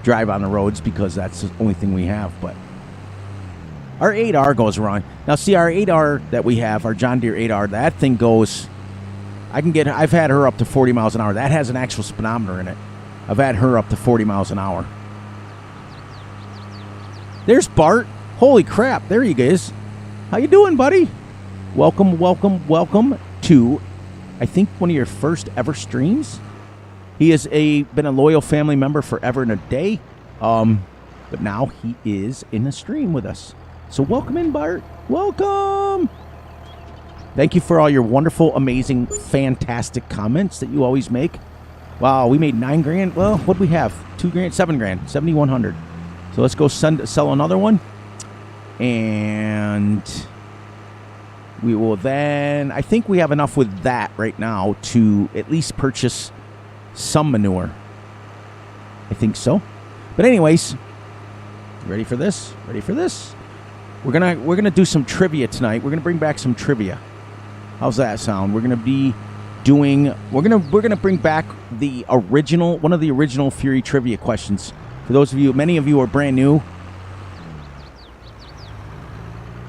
drive on the roads because that's the only thing we have. But our 8R goes around. Now, see, our 8R that we have, our John Deere 8R, that thing goes... I've had her up to 40 miles an hour. That has an actual speedometer in it. I've had her up to 40 miles an hour. There's Bart. Holy crap. There he is. How you doing, buddy? Welcome to... I think one of your first ever streams. He has been a loyal family member forever and a day. But now he is in a stream with us. So welcome in, Bart. Welcome. Thank you for all your wonderful, amazing, fantastic comments that you always make. Wow, we made $9,000. Well, what'd we have? $2,000, $7,000, $7,100. So let's go sell another one. And we will then, I think we have enough with that right now to at least purchase some manure. I think so. But anyways, ready for this? Ready for this? We're gonna do some trivia tonight. We're gonna bring back some trivia. How's that sound? We're gonna bring back the original, one of the original Fury trivia questions. For those of you, many of you are brand new.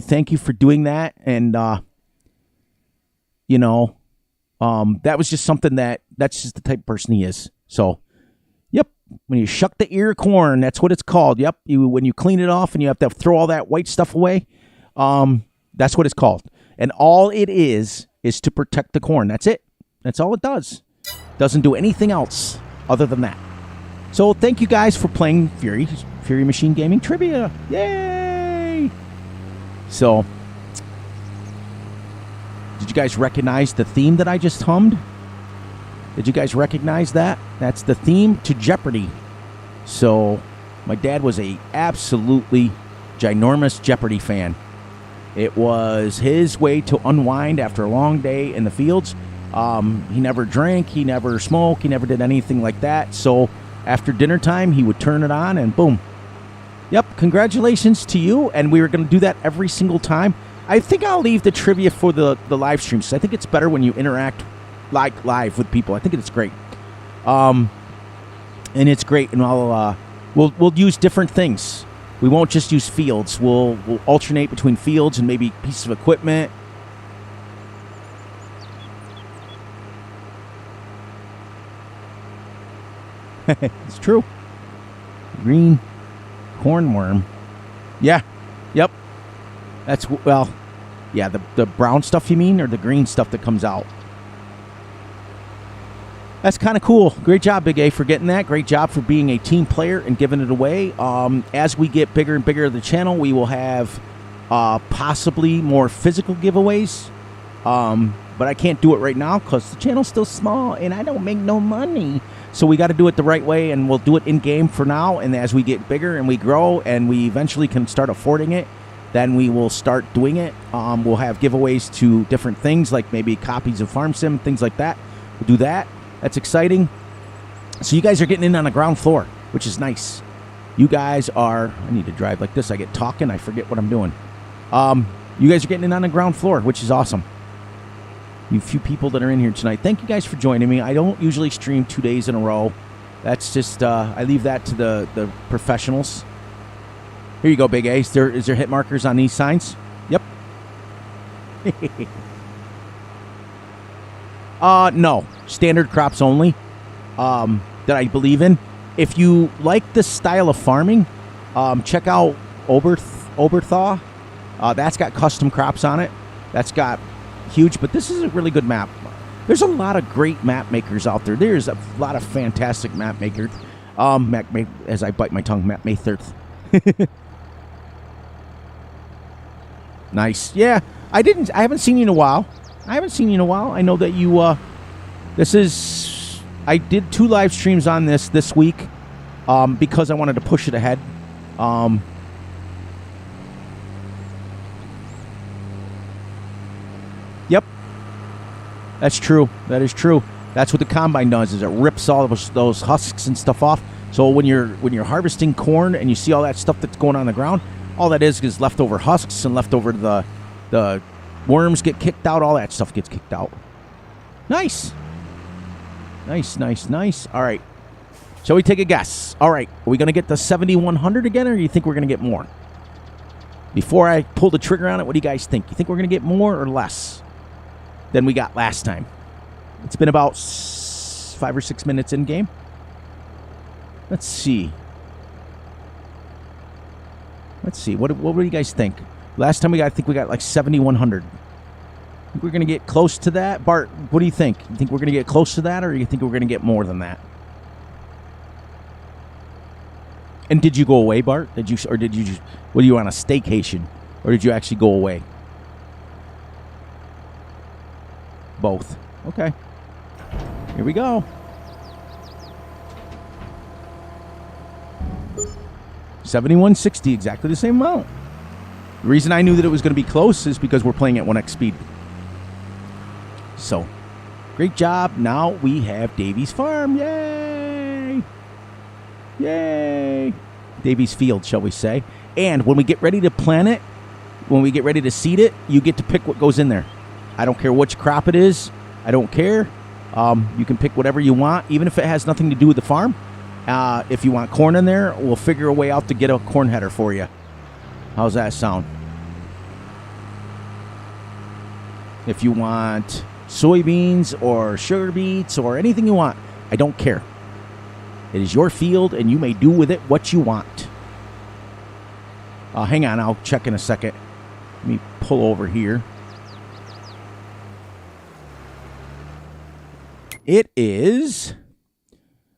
thank you for doing that. And, that was just something that's just the type of person he is. So, yep, when you shuck the ear of corn, that's what it's called. Yep, when you clean it off and you have to throw all that white stuff away, that's what it's called. And all it is to protect the corn. That's it. That's all it does. Doesn't do anything else other than that. So thank you guys for playing Fury Machine Gaming Trivia. Yay! So, did you guys recognize the theme that I just hummed? Did you guys recognize that? That's the theme to Jeopardy. So, my dad was a absolutely ginormous Jeopardy fan. It was his way to unwind after a long day in the fields. He never drank, he never smoked, he never did anything like that. So, after dinner time, he would turn it on and boom. Yep, congratulations to you. And we were going to do that every single time. I think I'll leave the trivia for the live streams. I think it's better when you interact live with people. I think it's great. And it's great. And we'll use different things. We won't just use fields. We'll alternate between fields and maybe pieces of equipment. It's true. Green cornworm. Yeah. Yep. Yeah, the brown stuff you mean, or the green stuff that comes out? That's kind of cool. Great job, Big A, for getting that. Great job for being a team player and giving it away. As we get bigger and bigger of the channel, we will have possibly more physical giveaways. But I can't do it right now because the channel's still small and I don't make no money. So we got to do it the right way, and we'll do it in-game for now. And as we get bigger and we grow and we eventually can start affording it, then we will start doing it. We'll have giveaways to different things, like maybe copies of Farm Sim, things like that. We'll do that. That's exciting. So you guys are getting in on the ground floor, which is nice. You guys are... I need to drive like this. I get talking. I forget what I'm doing. You guys are getting in on the ground floor, which is awesome. You few people that are in here tonight, thank you guys for joining me. I don't usually stream 2 days in a row. That's just... I leave that to the professionals. Here you go, Big A. Is there hit markers on these signs? Yep. No. Standard crops only. That I believe in. If you like this style of farming, check out Oberthaw. That's got custom crops on it. That's got huge, but this is a really good map. There's a lot of great map makers out there. There's a lot of fantastic map makers. As I bite my tongue, map makers. Nice. Yeah, I haven't seen you in a while. I know that you, I did 2 live streams on this week, because I wanted to push it ahead. Yep. That's true. That is true. That's what the combine does, is it rips all of those husks and stuff off. So when you're harvesting corn and you see all that stuff that's going on the ground, all that is leftover husks and leftover the worms get kicked out. All that stuff gets kicked out. Nice. Nice. All right. Shall we take a guess? All right. Are we going to get the 7,100 again, or do you think we're going to get more? Before I pull the trigger on it, what do you guys think? You think we're going to get more or less than we got last time? It's been about 5 or 6 minutes in game. Let's see. What do you guys think? Last time I think we got like 7,100. Think we're going to get close to that? Bart, what do you think? You think we're going to get close to that, or you think we're going to get more than that? And did you go away, Bart? Were you on a staycation, or did you actually go away? Both. Okay. Here we go. 7160, exactly the same amount. The reason I knew that it was going to be close is because we're playing at 1x speed. So, great job. Now we have Davy's Farm. Yay! Yay! Davy's Field, shall we say. And when we get ready to plant it, when we get ready to seed it, you get to pick what goes in there. I don't care which crop it is. I don't care. You can pick whatever you want, even if it has nothing to do with the farm. If you want corn in there, we'll figure a way out to get a corn header for you. How's that sound? if you want soybeans or sugar beets or anything you want. I don't care. It is your field, and you may do with it what you want. Hang on, I'll check in a second. Let me pull over here. It is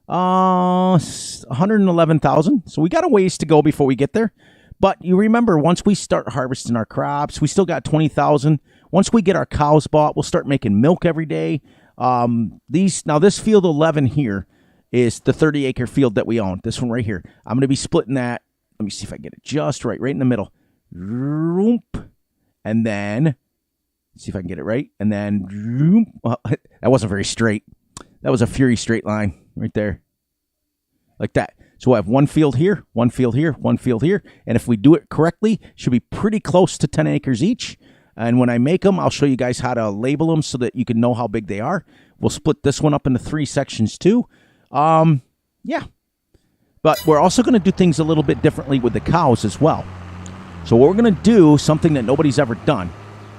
111,000. So we got a ways to go before we get there. But you remember, once we start harvesting our crops, we still got 20,000. Once we get our cows bought, we'll start making milk every day. This field 11 here is the 30-acre field that we own. This one right here. I'm going to be splitting that. Let me see if I get it just right in the middle. And then, see if I can get it right. And then, well, that wasn't very straight. That was a Fury straight line right there. Like that. So we'll have one field here, one field here, one field here. And if we do it correctly, it should be pretty close to 10 acres each. And when I make them, I'll show you guys how to label them so that you can know how big they are. We'll split this one up into 3 sections too. Yeah. But we're also going to do things a little bit differently with the cows as well. So what we're going to do, something that nobody's ever done.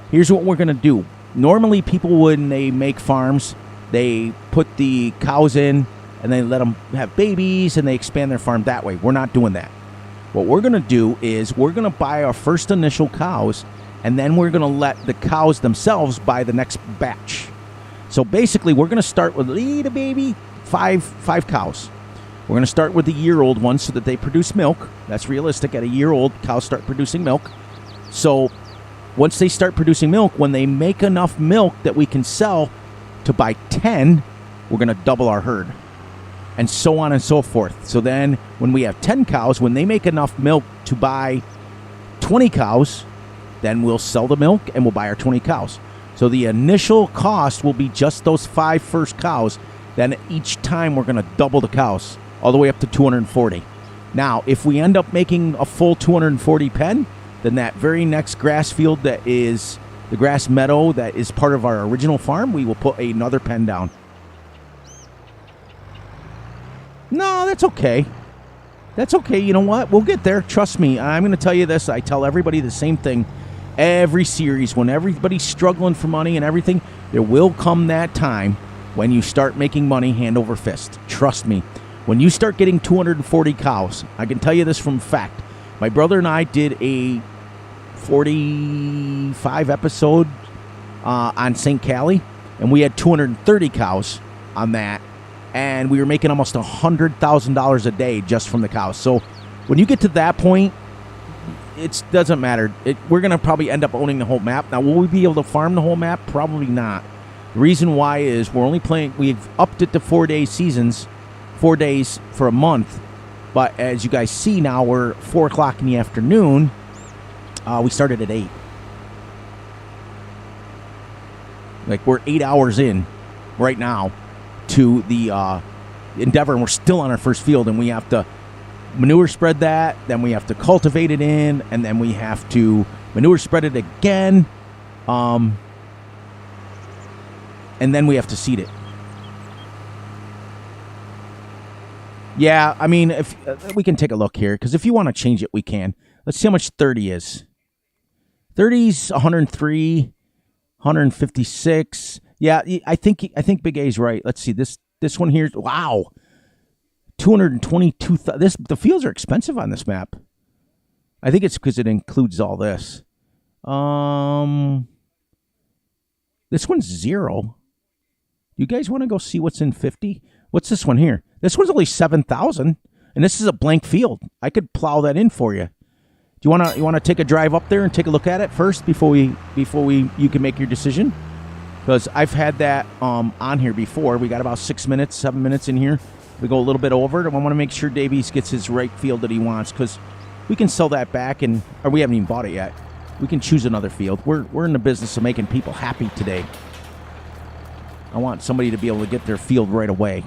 Here's what we're going to do. Normally people, when they make farms, they put the cows in and they let them have babies and they expand their farm that way. We're not doing that. What we're going to do is we're going to buy our first initial cows, and then we're going to let the cows themselves buy the next batch. So basically, we're going to start with little baby, five cows. We're going to start with the year-old ones so that they produce milk. That's realistic. At a year old, cows start producing milk. So once they start producing milk, when they make enough milk that we can sell to buy 10, we're going to double our herd. And so on and so forth. So then when we have 10 cows, when they make enough milk to buy 20 cows, then we'll sell the milk and we'll buy our 20 cows. So the initial cost will be just those 5 first cows. Then each time we're going to double the cows all the way up to 240. Now, if we end up making a full 240 pen, then that very next grass field that is the grass meadow that is part of our original farm, we will put another pen down. No, that's okay. That's okay. You know what? We'll get there. Trust me. I'm going to tell you this. I tell everybody the same thing every series. When everybody's struggling for money and everything, there will come that time when you start making money hand over fist. Trust me. When you start getting 240 cows, I can tell you this from fact. My brother and I did a 45 episode on St. Cali, and we had 230 cows on that. And we were making almost $100,000 a day just from the cows. So when you get to that point, it doesn't matter. We're going to probably end up owning the whole map. Now, will we be able to farm the whole map? Probably not. The reason why is we're only playing, we've upped it to 4-day seasons, 4 days for a month. But as you guys see now, we're 4 o'clock in the afternoon. We started at 8. Like, we're 8 hours in right now to the endeavor, and we're still on our first field, and we have to manure spread that, then we have to cultivate it in, and then we have to manure spread it again, and then we have to seed it. Yeah, I mean, if we can take a look here, because if you want to change it, we can. Let's see how much 30 is. 30's 103, 156. Yeah, I think Big A's right. Let's see this one here. Wow, 222. The fields are expensive on this map. I think it's because it includes all this. This one's 0. You guys want to go see what's in 50? What's this one here? This one's only 7,000, and this is a blank field. I could plow that in for you. Do you want to take a drive up there and take a look at it first before you can make your decision? Because I've had that on here before. We got about 6 minutes, 7 minutes in here. We go a little bit over it. I want to make sure Davies gets his right field that he wants, because we can sell that back, or we haven't even bought it yet. We can choose another field. We're in the business of making people happy today. I want somebody to be able to get their field right away.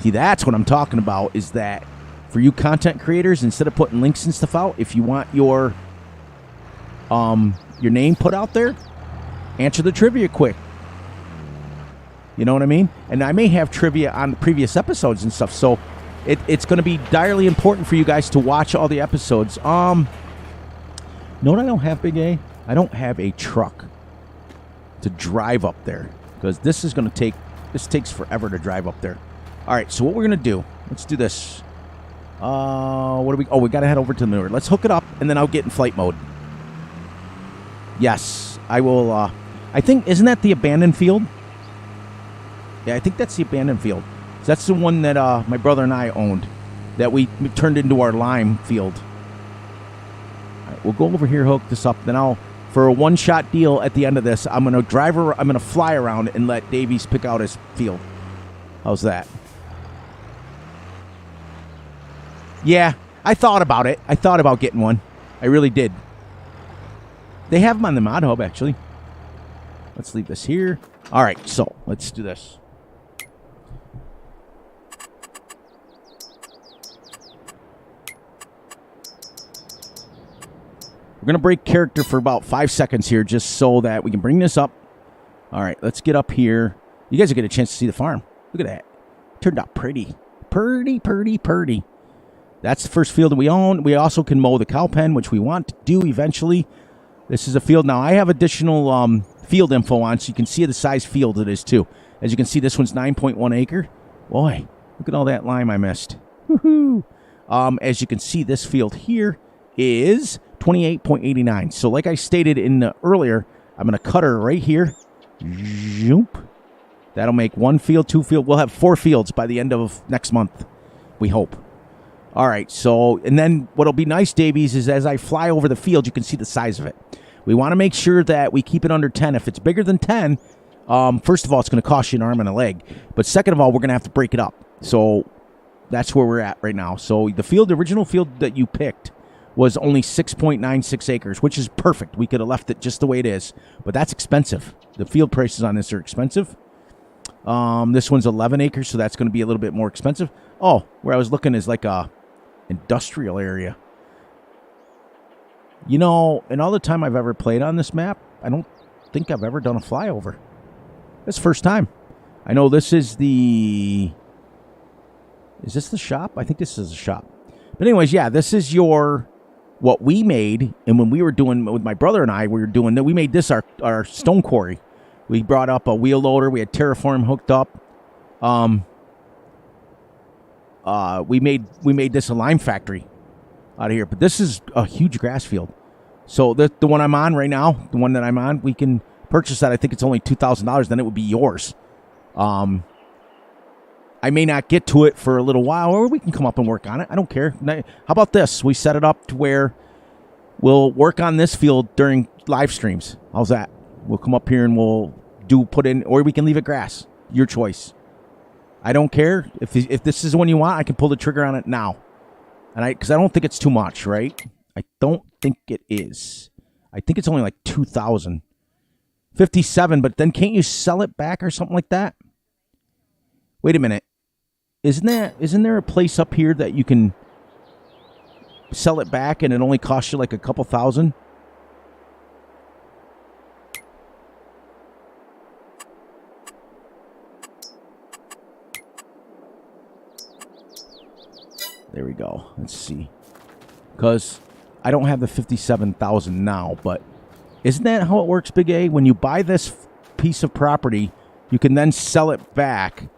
See, that's what I'm talking about, is that for you content creators, instead of putting links and stuff out, if you want your name put out there, answer the trivia quick. You know what I mean? And I may have trivia on the previous episodes and stuff, so it's going to be direly important for you guys to watch all the episodes. No, I don't have Big A. I don't have a truck to drive up there because this is going to take, this takes forever to drive up there. All right, so what we're going to do, let's do this. What do we, oh, we got to head over to the manure. Let's hook it up, and then I'll get in flight mode. Yes, I will, I think, isn't that the abandoned field? Yeah, I think that's the abandoned field. So that's the one that my brother and I owned that we turned into our lime field. All right, we'll go over here, hook this up, then I'll, for a one-shot deal at the end of this, I'm going to fly around and let Davies pick out his field. How's that? Yeah, I thought about it. I thought about getting one. I really did. They have them on the Mod Hub, actually. Let's leave this here. All right, so let's do this. We're going to break character for about 5 seconds here just so that we can bring this up. All right, let's get up here. You guys will get a chance to see the farm. Look at that. Turned out pretty. Pretty, pretty, pretty. That's the first field that we own. We also can mow the cow pen, which we want to do eventually. This is a field. Now, I have additional field info on, so you can see the size field it is, too. As you can see, this one's 9.1 acre. Boy, look at all that lime I missed. Woohoo! As you can see, this field here is 28.89. So like I stated in earlier, I'm going to cut her right here. Zoop. That'll make one field, two field. We'll have 4 fields by the end of next month, we hope. All right, so, and then what'll be nice, Davies, is as I fly over the field, you can see the size of it. We want to make sure that we keep it under 10. If it's bigger than 10, first of all, it's going to cost you an arm and a leg. But second of all, we're going to have to break it up. So that's where we're at right now. So the original field that you picked was only 6.96 acres, which is perfect. We could have left it just the way it is, but that's expensive. The field prices on this are expensive. This one's 11 acres, so that's going to be a little bit more expensive. Oh, where I was looking is like a industrial area. You know, in all the time I've ever played on this map, I don't think I've ever done a flyover. That's the first time. I know this is the... Is this the shop? I think this is the shop. But anyways, yeah, this is what we made, and when we were doing, with my brother and I, we made this our stone quarry. We brought up a wheel loader. We had terraform hooked up. We made this a lime factory out of here. But this is a huge grass field. So the one I'm on right now, the one that I'm on, we can purchase that. I think it's only $2,000. Then it would be yours. I may not get to it for a little while, or we can come up and work on it. I don't care. How about this? We set it up to where we'll work on this field during live streams. How's that? We'll come up here and we'll put in, or we can leave it grass. Your choice. I don't care. If this is the one you want, I can pull the trigger on it now. And because I don't think it's too much, right? I don't think it is. I think it's only like 2,000. 57, but then can't you sell it back or something like that? Wait a minute. Isn't there a place up here that you can sell it back and it only costs you like a couple thousand? There we go. Let's see. Because I don't have the 57,000 now, but isn't that how it works, Big A? When you buy this piece of property, you can then sell it back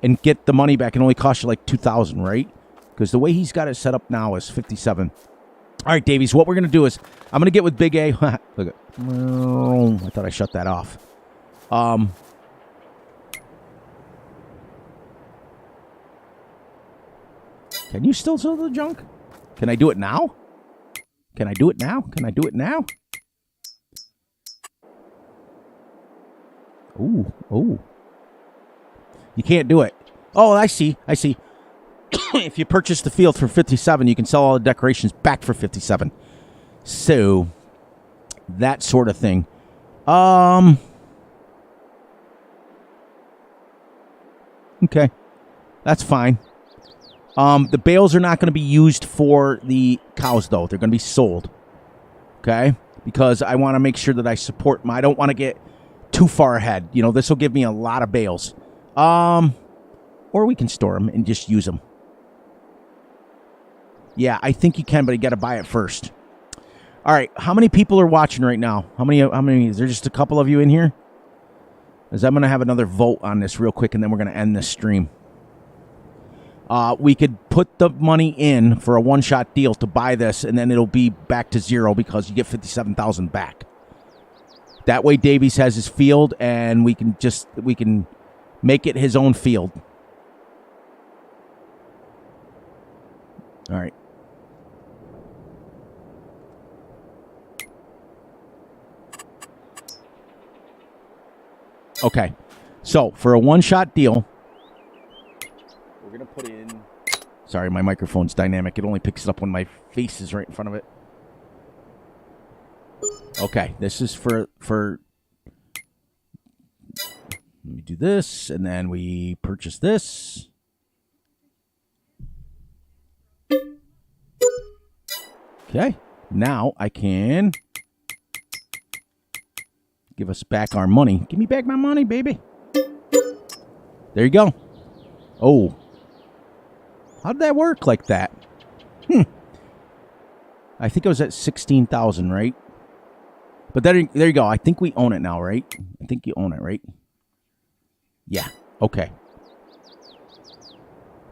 and get the money back. It only costs you like 2,000, right? Because the way he's got it set up now is 57. All right, Davies, what we're going to do is I'm going to get with Big A. Look at, I thought I shut that off. Can you still sell the junk? Can I do it now? Can I do it now? Can I do it now? Ooh, ooh. You can't do it. Oh, I see. I see. If you purchase the field for 57, you can sell all the decorations back for 57. So, that sort of thing. Okay. That's fine. The bales are not going to be used for the cows, though. They're going to be sold. Okay? Because I want to make sure that I support I don't want to get too far ahead. You know, this will give me a lot of bales. Or we can store them and just use them. Yeah, I think you can, but you got to buy it first. All right, how many people are watching right now? How many? Is there just a couple of you in here? Because I'm going to have another vote on this real quick, and then we're going to end this stream. We could put the money in for a one-shot deal to buy this, and then it'll be back to zero because you get $57,000 back. That way, Davies has his field, and we can make it his own field. All right. Okay. So for a one-shot deal, we're gonna put in. Sorry, my microphone's dynamic. It only picks it up when my face is right in front of it. Okay, this is for. Let me do this, and then we purchase this. Okay, now I can give us back our money. Give me back my money, baby. There you go. Oh. How did that work like that? I think it was at 16,000, right? But there you go. I think we own it now, right? I think you own it, right? Yeah. Okay.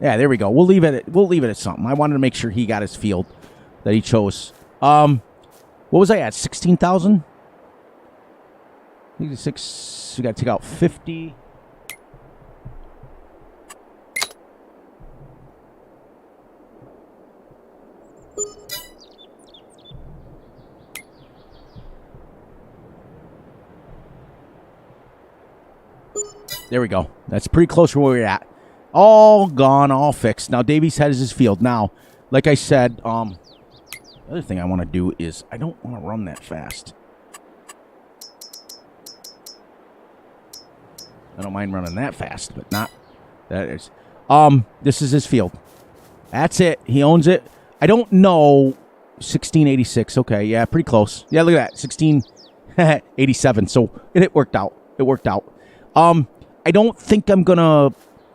Yeah, there we go. We'll leave it at something. I wanted to make sure he got his field that he chose. What was I at? 16,000? I think it's we got to take out 50. There we go. That's pretty close to where we're at. All gone, all fixed. Now, Davies has his field. Now, like I said, the other thing I want to do is I don't want to run that fast. I don't mind running that fast, but not that is. This is his field. That's it. He owns it. I don't know. 1686. Okay, yeah, pretty close. Yeah, look at that. 1687. So it worked out. It worked out. I don't think I'm gonna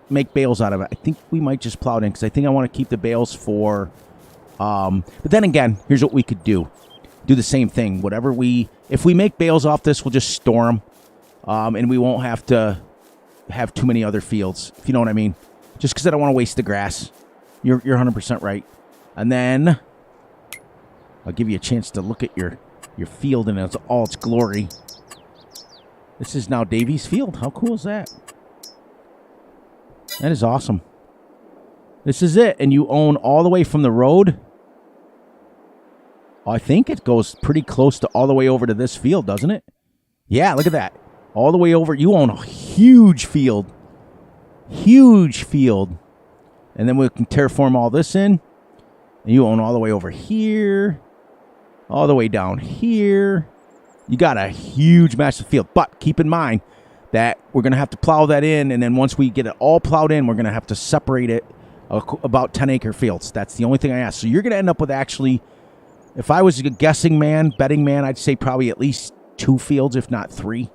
make bales out of it. I think we might just plow it in because I think I want to keep the bales for. But then again, here's what we could do: do the same thing. If we make bales off this, we'll just store them, and we won't have to have too many other fields. If you know what I mean. Just because I don't want to waste the grass. You're 100% right. And then I'll give you a chance to look at your field in all its glory. This is now Davies Field. How cool is that? That is awesome. This is it. And you own all the way from the road. I think it goes pretty close to all the way over to this field, doesn't it? Yeah, look at that. All the way over. You own a huge field. Huge field. And then we can terraform all this in. And you own all the way over here. All the way down here. You got a huge, massive field. But keep in mind that we're going to have to plow that in. And then once we get it all plowed in, we're going to have to separate it about 10-acre fields. That's the only thing I ask. So you're going to end up with actually, if I was a guessing man, betting man, I'd say probably at least 2 fields, if not 3.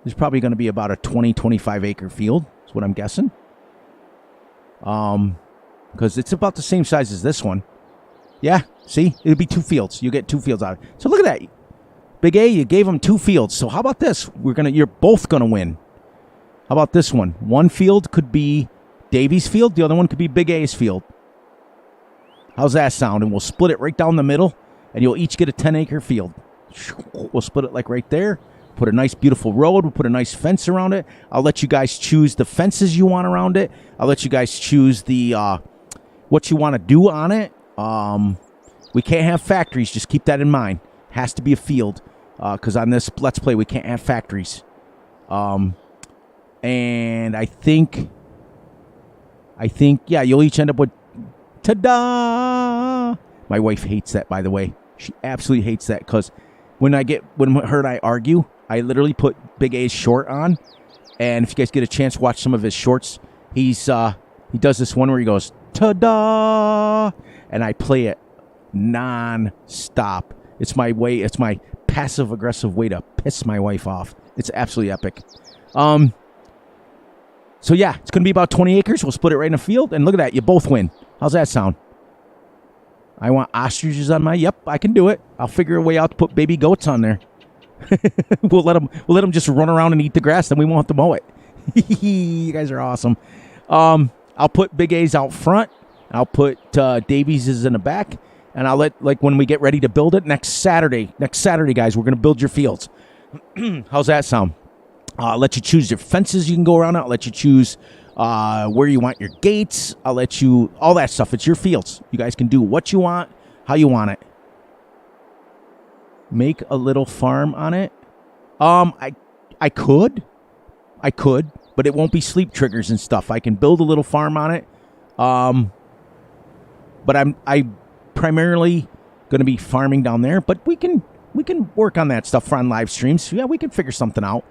There's probably going to be about a 20, 25-acre field. That's what I'm guessing. Because it's about the same size as this one. Yeah, see? It'll be 2 fields. You get 2 fields out of it. So look at that. Big A, you gave them 2 fields. So how about this? You're both gonna win. How about this one? One field could be Davies Field. The other one could be Big A's field. How's that sound? And we'll split it right down the middle, and you'll each get a 10-acre field. We'll split it like right there. Put a nice, beautiful road. We'll put a nice fence around it. I'll let you guys choose the fences you want around it. I'll let you guys choose the what you want to do on it. We can't have factories. Just keep that in mind. Has to be a field. Because on this Let's Play, we can't have factories. And I think, yeah, you'll each end up with, ta-da! My wife hates that, by the way. She absolutely hates that, because when her and I argue, I literally put Big A's short on. And if you guys get a chance to watch some of his shorts, he does this one where he goes, ta-da! And I play it non-stop. It's my passive-aggressive way to piss my wife off. It's absolutely epic. So, yeah, it's going to be about 20 acres. We'll split it right in a field. And look at that. You both win. How's that sound? I want ostriches on my. Yep, I can do it. I'll figure a way out to put baby goats on there. We'll let them just run around and eat the grass. Then we won't have to mow it. You guys are awesome. I'll put Big A's out front. I'll put Davies' in the back, and I'll let, like, when we get ready to build it next Saturday, guys, we're gonna build your fields. How's that sound? I'll let you choose your fences you can go around. I'll let you choose where you want your gates. I'll let you, all that stuff. It's your fields. You guys can do what you want, how you want it. Make a little farm on it. I could, but it won't be sleep triggers and stuff. I can build a little farm on it. But I primarily going to be farming down there. But we can work on that stuff on live streams. Yeah, we can figure something out.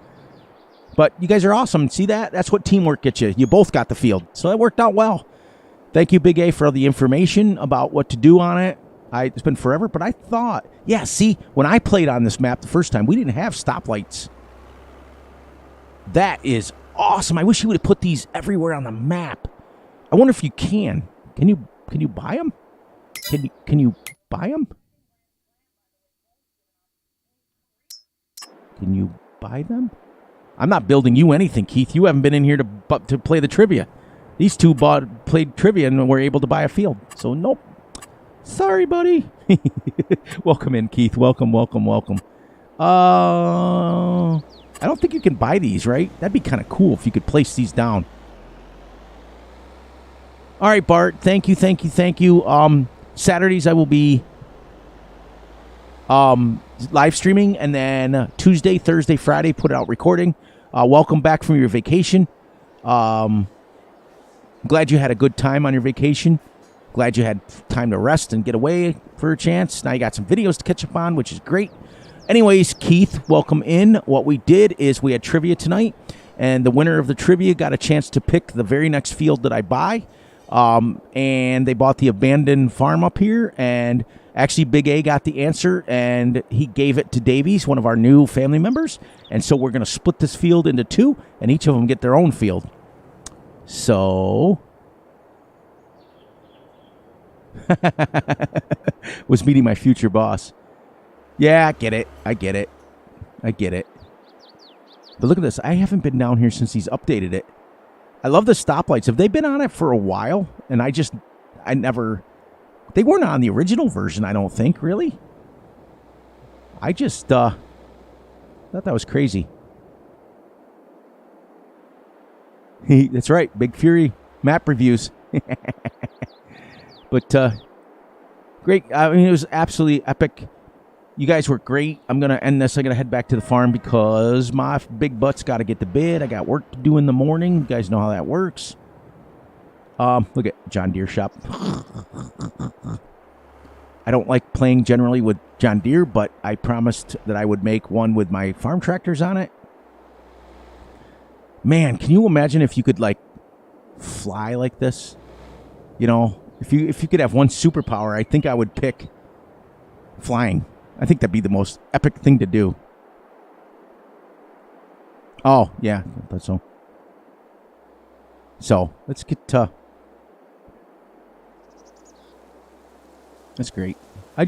But you guys are awesome. See that? That's what teamwork gets you. You both got the field. So that worked out well. Thank you, Big A, for all the information about what to do on it. It's been forever, but I thought, yeah, see, when I played on this map the first time, we didn't have stoplights. That is awesome. I wish you would have put these everywhere on the map. I wonder if you can. Can you buy them? Can you buy them? Can you buy them? I'm not building you anything, Keith. You haven't been in here to play the trivia. These two played trivia and were able to buy a field. So, nope. Sorry, buddy. Welcome in, Keith. Welcome. I don't think you can buy these, right? That'd be kind of cool if you could place these down. All right, Bart. Thank you. Saturdays I will be live streaming, and then Tuesday, Thursday, Friday, put out recording. Welcome back from your vacation. Glad you had a good time on your vacation. Glad you had time to rest and get away for a chance. Now you got some videos to catch up on, which is great. Anyways, Keith, welcome in. What we did is we had trivia tonight, and the winner of the trivia got a chance to pick the very next field that I buy. And they bought the abandoned farm up here, and actually Big A got the answer, and he gave it to Davies, one of our new family members. And so we're going to split this field into two, and each of them get their own field. So... was meeting my future boss. Yeah, I get it. But look at this. I haven't been down here since he's updated it. I love the stoplights. Have they been on it for a while? And they weren't on the original version, I don't think, really. I just thought that was crazy. That's right. Big Fury map reviews. But great. I mean, it was absolutely epic. You guys were great. I'm going to end this. I'm going to head back to the farm because my big butt's got to get to bed. I got work to do in the morning. You guys know how that works. Look at John Deere shop. I don't like playing generally with John Deere, but I promised that I would make one with my farm tractors on it. Man, can you imagine if you could, like, fly like this? You know, if you could have one superpower, I think I would pick flying. I think that'd be the most epic thing to do. Oh, yeah, I thought so. So, let's get to... That's great. I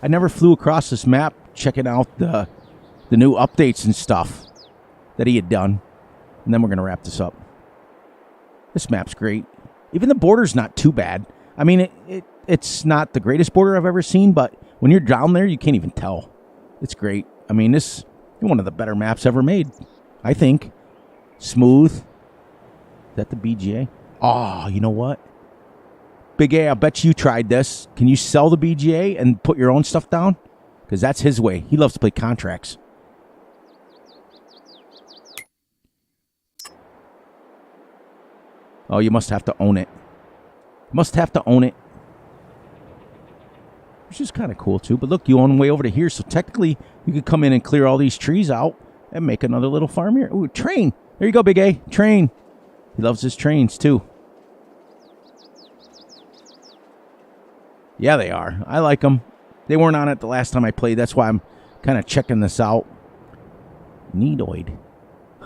never flew across this map checking out the new updates and stuff that he had done. And then we're going to wrap this up. This map's great. Even the border's not too bad. I mean, it's not the greatest border I've ever seen, but when you're down there, you can't even tell. It's great. I mean, this is one of the better maps ever made, I think. Smooth. Is that the BGA? Oh, you know what? Big A, I bet you tried this. Can you sell the BGA and put your own stuff down? Because that's his way. He loves to play contracts. Oh, you must have to own it. Must have to own it. Which is kind of cool, too. But look, you own way over to here. So technically, you could come in and clear all these trees out and make another little farm here. Ooh, train. There you go, Big A. Train. He loves his trains, too. Yeah, they are. I like them. They weren't on it the last time I played. That's why I'm kind of checking this out. Needoid.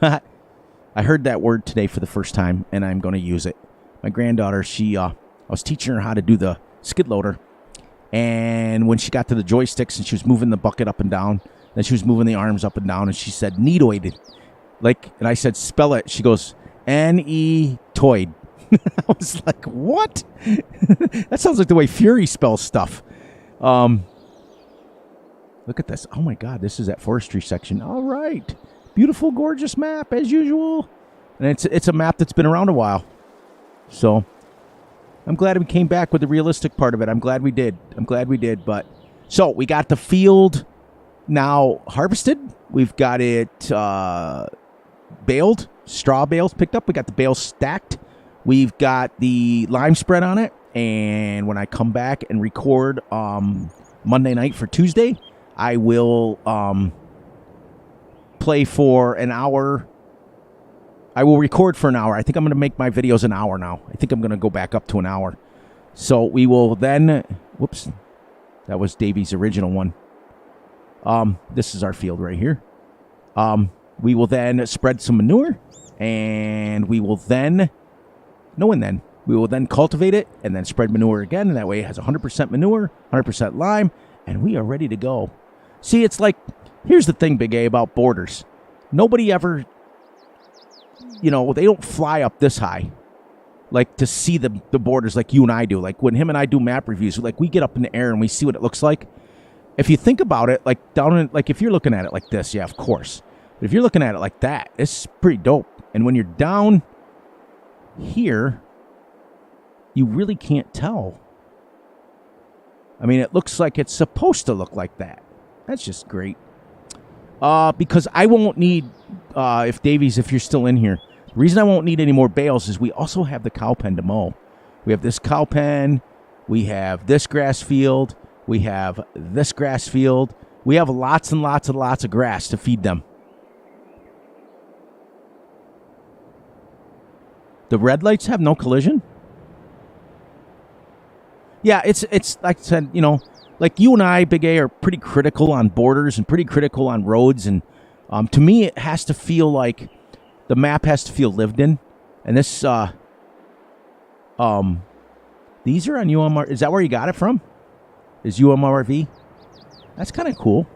I heard that word today for the first time, and I'm going to use it. My granddaughter, I was teaching her how to do the skid loader, And when she got to the joysticks and she was moving the bucket up and down, then she was moving the arms up and down, and she said, "Neatoid." And I said, "Spell it." She goes, "N-E-toid." I was like, what? That sounds like the way Fury spells stuff. Look at this. Oh, my God. This is that forestry section. All right. Beautiful, gorgeous map, as usual. And it's a map that's been around a while. So I'm glad we came back with the realistic part of it. I'm glad we did. But so we got the field now harvested. We've got it baled, straw bales picked up. We got the bales stacked. We've got the lime spread on it. And when I come back and record Monday night for Tuesday, I will play for an hour. I will record for an hour. I think I'm going to make my videos an hour now. I think I'm going to go back up to an hour. So we will then... Whoops. That was Davy's original one. This is our field right here. We will then spread some manure. And we will then... We will then cultivate it and then spread manure again. And that way it has 100% manure, 100% lime. And we are ready to go. See, it's like... Here's the thing, Big A, about borders. Nobody ever... they don't fly up this high, like to see the borders like you and I do. Like when him and I do map reviews, like we get up in the air and we see what it looks like. If you think about it, like down in, like if you're looking at it like this, yeah, of course. But if you're looking at it like that, it's pretty dope. And when you're down here, you really can't tell. I mean, it looks like it's supposed to look like that. That's just great. Because I won't need, if you're still in here, the reason I won't need any more bales is we also have the cow pen to mow. We have this cow pen. We have this grass field. We have this grass field. We have lots and lots and lots of grass to feed them. The red lights have no collision? Yeah, it's like I said, like you and I, Big A, are pretty critical on borders and pretty critical on roads. And to me, it has to feel like the map has to feel lived in. And this, these are on UMR. Is that where you got it from? Is UMRV? That's kind of cool.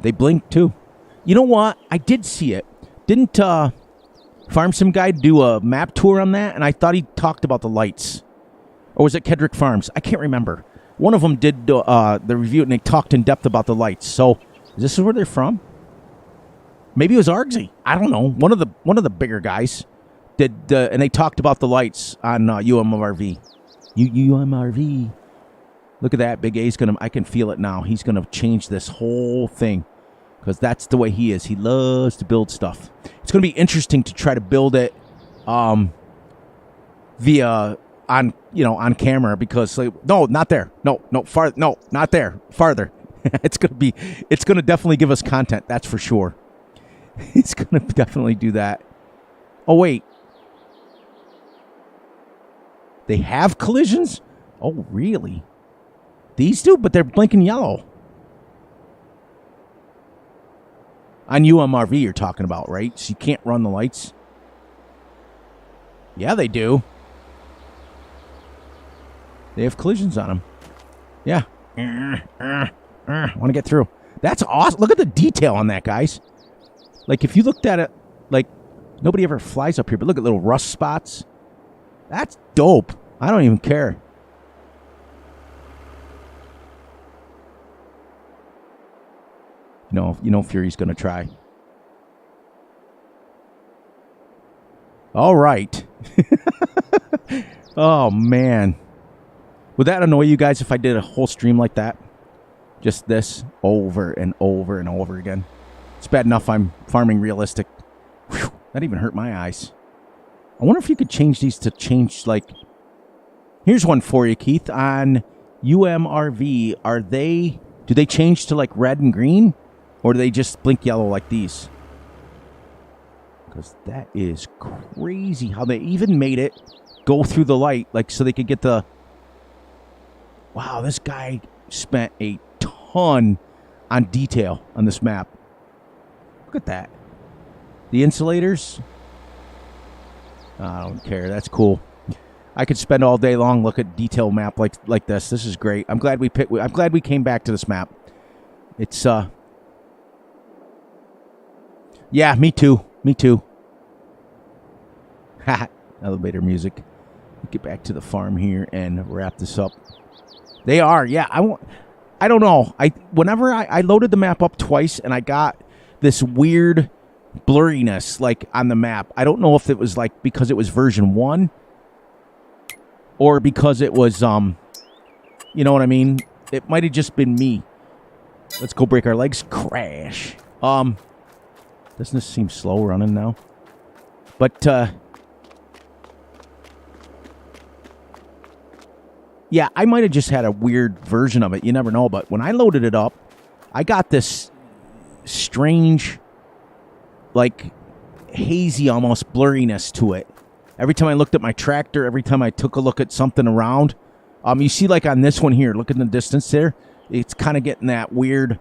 They blink too. You know what? I did see it. Didn't Farm Sim Guy do a map tour on that? And I thought he talked about the lights. Or was it Kedrick Farms? I can't remember. One of them did the review, and they talked in depth about the lights. So, is this where they're from? Maybe it was Argsy. I don't know. One of the bigger guys did, and they talked about the lights on UMRV. UMRV. Look at that. Big A's gonna. I can feel it now. He's gonna change this whole thing because that's the way he is. He loves to build stuff. It's gonna be interesting to try to build it via. On camera because no, not there. No, far. No, not there. Farther. It's gonna definitely give us content. That's for sure. It's gonna definitely do that. Oh wait, they have collisions? Oh really? These do, but they're blinking yellow. On UMRV, you're talking about, right? So you can't run the lights. Yeah, they do. They have collisions on them. Yeah. Want to get through. That's awesome. Look at the detail on that, guys. Like, if you looked at it, like, nobody ever flies up here, but look at little rust spots. That's dope. I don't even care. Fury's going to try. All right. Oh, man. Would that annoy you guys if I did a whole stream like that? Just this over and over and over again. It's bad enough I'm farming realistic. Whew, that even hurt my eyes. I wonder if you could change these to change, like... Here's one for you, Keith. On UMRV, do they change to, like, red and green? Or do they just blink yellow like these? Because that is crazy how they even made it go through the light, like, so they could get the... Wow, this guy spent a ton on detail on this map. Look at that. The insulators. I don't care. That's cool. I could spend all day long look at detail map like this. This is great. I'm glad we came back to this map. It's yeah, me too. Me too. Ha! Elevator music. Get back to the farm here and wrap this up. They are, yeah. I don't know. Whenever I loaded the map up twice and I got this weird blurriness like on the map. I don't know if it was like because it was version 1 or because it was you know what I mean? It might have just been me. Let's go break our legs. Crash. Doesn't this seem slow running now? But yeah, I might have just had a weird version of it. You never know. But when I loaded it up, I got this strange, like, hazy almost blurriness to it. Every time I looked at my tractor, every time I took a look at something around, you see like on this one here, look in the distance there, it's kind of getting that weird,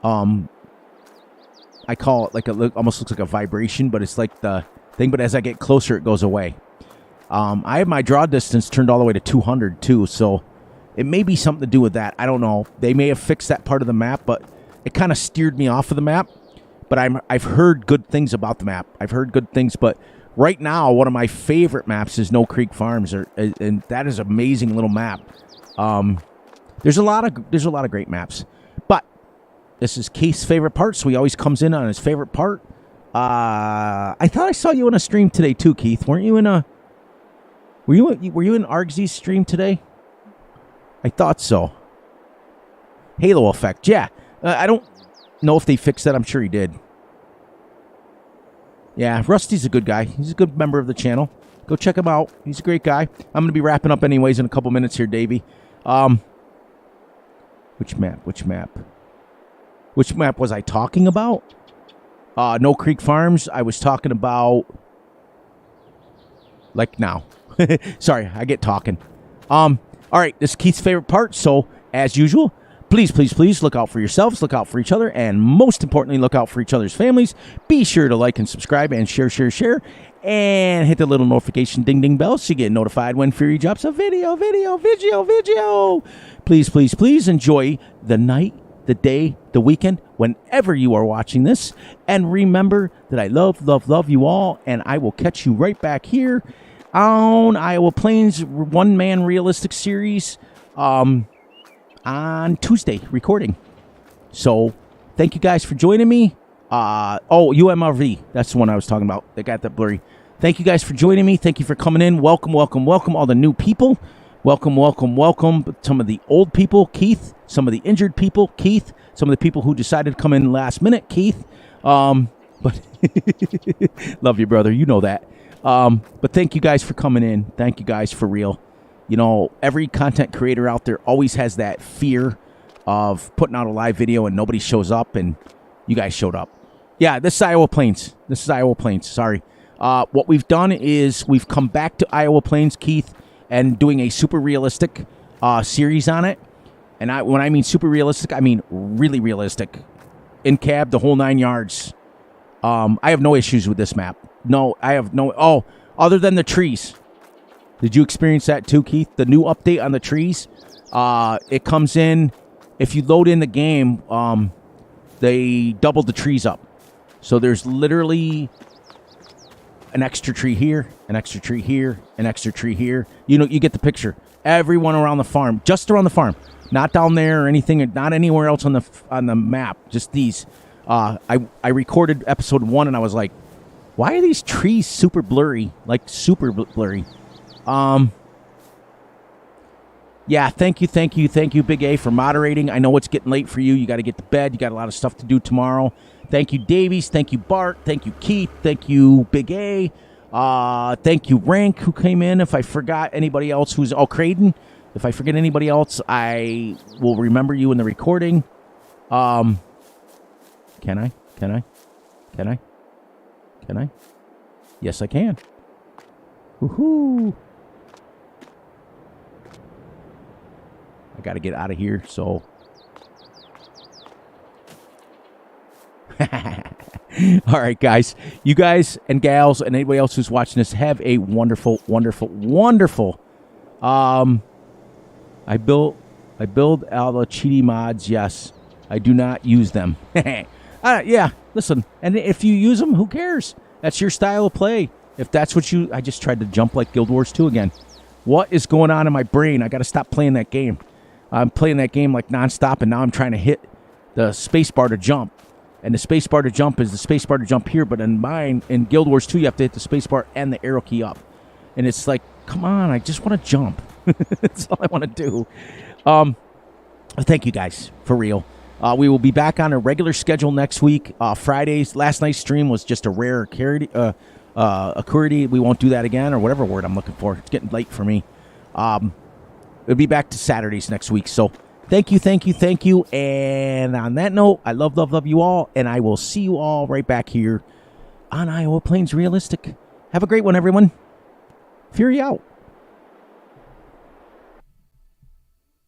I call it like almost looks like a vibration, but it's like the thing. But as I get closer, it goes away. I have my draw distance turned all the way to 200 too, so it may be something to do with that. I don't know. They may have fixed that part of the map, but it kind of steered me off of the map. But I've heard good things about the map. I've heard good things, but right now one of my favorite maps is No Creek Farms, and that is an amazing little map. There's a lot of great maps, but this is Keith's favorite part, so he always comes in on his favorite part. I thought I saw you on a stream today too, Keith. Weren't you in a? Were you in Argsy's stream today? I thought so. Halo effect, yeah. I don't know if they fixed that. I'm sure he did. Yeah, Rusty's a good guy. He's a good member of the channel. Go check him out. He's a great guy. I'm going to be wrapping up anyways in a couple minutes here, Davey. Which map? Which map was I talking about? No Creek Farms. I was talking about... like now. Sorry, I get talking. All right, this is Keith's favorite part. So, as usual, please, please, please look out for yourselves, look out for each other, and most importantly, look out for each other's families. Be sure to like and subscribe and share, and hit the little notification ding bell so you get notified when Fury drops a video. Please, please, please enjoy the night, the day, the weekend, whenever you are watching this. And remember that I love you all, and I will catch you right back here on Iowa Plains one-man realistic series on Tuesday recording. So thank you guys for joining me. UMRV, that's the one I was talking about. They got that blurry. Thank you guys for joining me. Thank you for coming in. Welcome all the new people. Welcome some of the old people, Keith. Some of the injured people, Keith. Some of the people who decided to come in last minute, Keith. But love you, brother. You know that. But thank you guys for coming in. Thank you guys for real. You know, every content creator out there always has that fear of putting out a live video and nobody shows up, and you guys showed up. Yeah, this is Iowa Plains. Sorry. What we've done is we've come back to Iowa Plains, Keith, and doing a super realistic series on it. And when I mean super realistic, I mean really realistic. In cab, the whole 9 yards. I have no issues with this map. No, I have no... Oh, other than the trees. Did you experience that too, Keith? The new update on the trees? It comes in... If you load in the game, they doubled the trees up. So there's literally an extra tree here, an extra tree here, an extra tree here. You know, you get the picture. Everyone around the farm, just around the farm. Not down there or anything, not anywhere else on the map. Just these. I recorded episode 1 and I was like, why are these trees super blurry? Like super blurry. Yeah, thank you, Big A, for moderating. I know it's getting late for you. You got to get to bed. You got a lot of stuff to do tomorrow. Thank you, Davies. Thank you, Bart. Thank you, Keith. Thank you, Big A. Thank you, Rank, who came in. If I forgot anybody else who's... Oh, Creighton. If I forget anybody else, I will remember you in the recording. Can I? Yes, I can. Woohoo! I got to get out of here, so... All right, guys. You guys and gals and anybody else who's watching this, have a wonderful, wonderful, wonderful I build all the cheaty mods. Yes, I do not use them. Yeah, listen, and if you use them, who cares? That's your style of play. If that's what you... I just tried to jump like Guild Wars 2 again. What is going on in my brain? I got to stop playing that game. I'm playing that game like nonstop, and now I'm trying to hit the spacebar to jump. And the spacebar to jump is the spacebar to jump here, but in mine, in Guild Wars 2, you have to hit the spacebar and the arrow key up. And it's like, come on, I just want to jump. That's all I want to do. Thank you guys, for real. We will be back on a regular schedule next week. Fridays, last night's stream was just a rare occurrence. We won't do that again, or whatever word I'm looking for. It's getting late for me. We'll be back to Saturdays next week. So thank you. And on that note, I love you all. And I will see you all right back here on Iowa Plains Realistic. Have a great one, everyone. Fury out.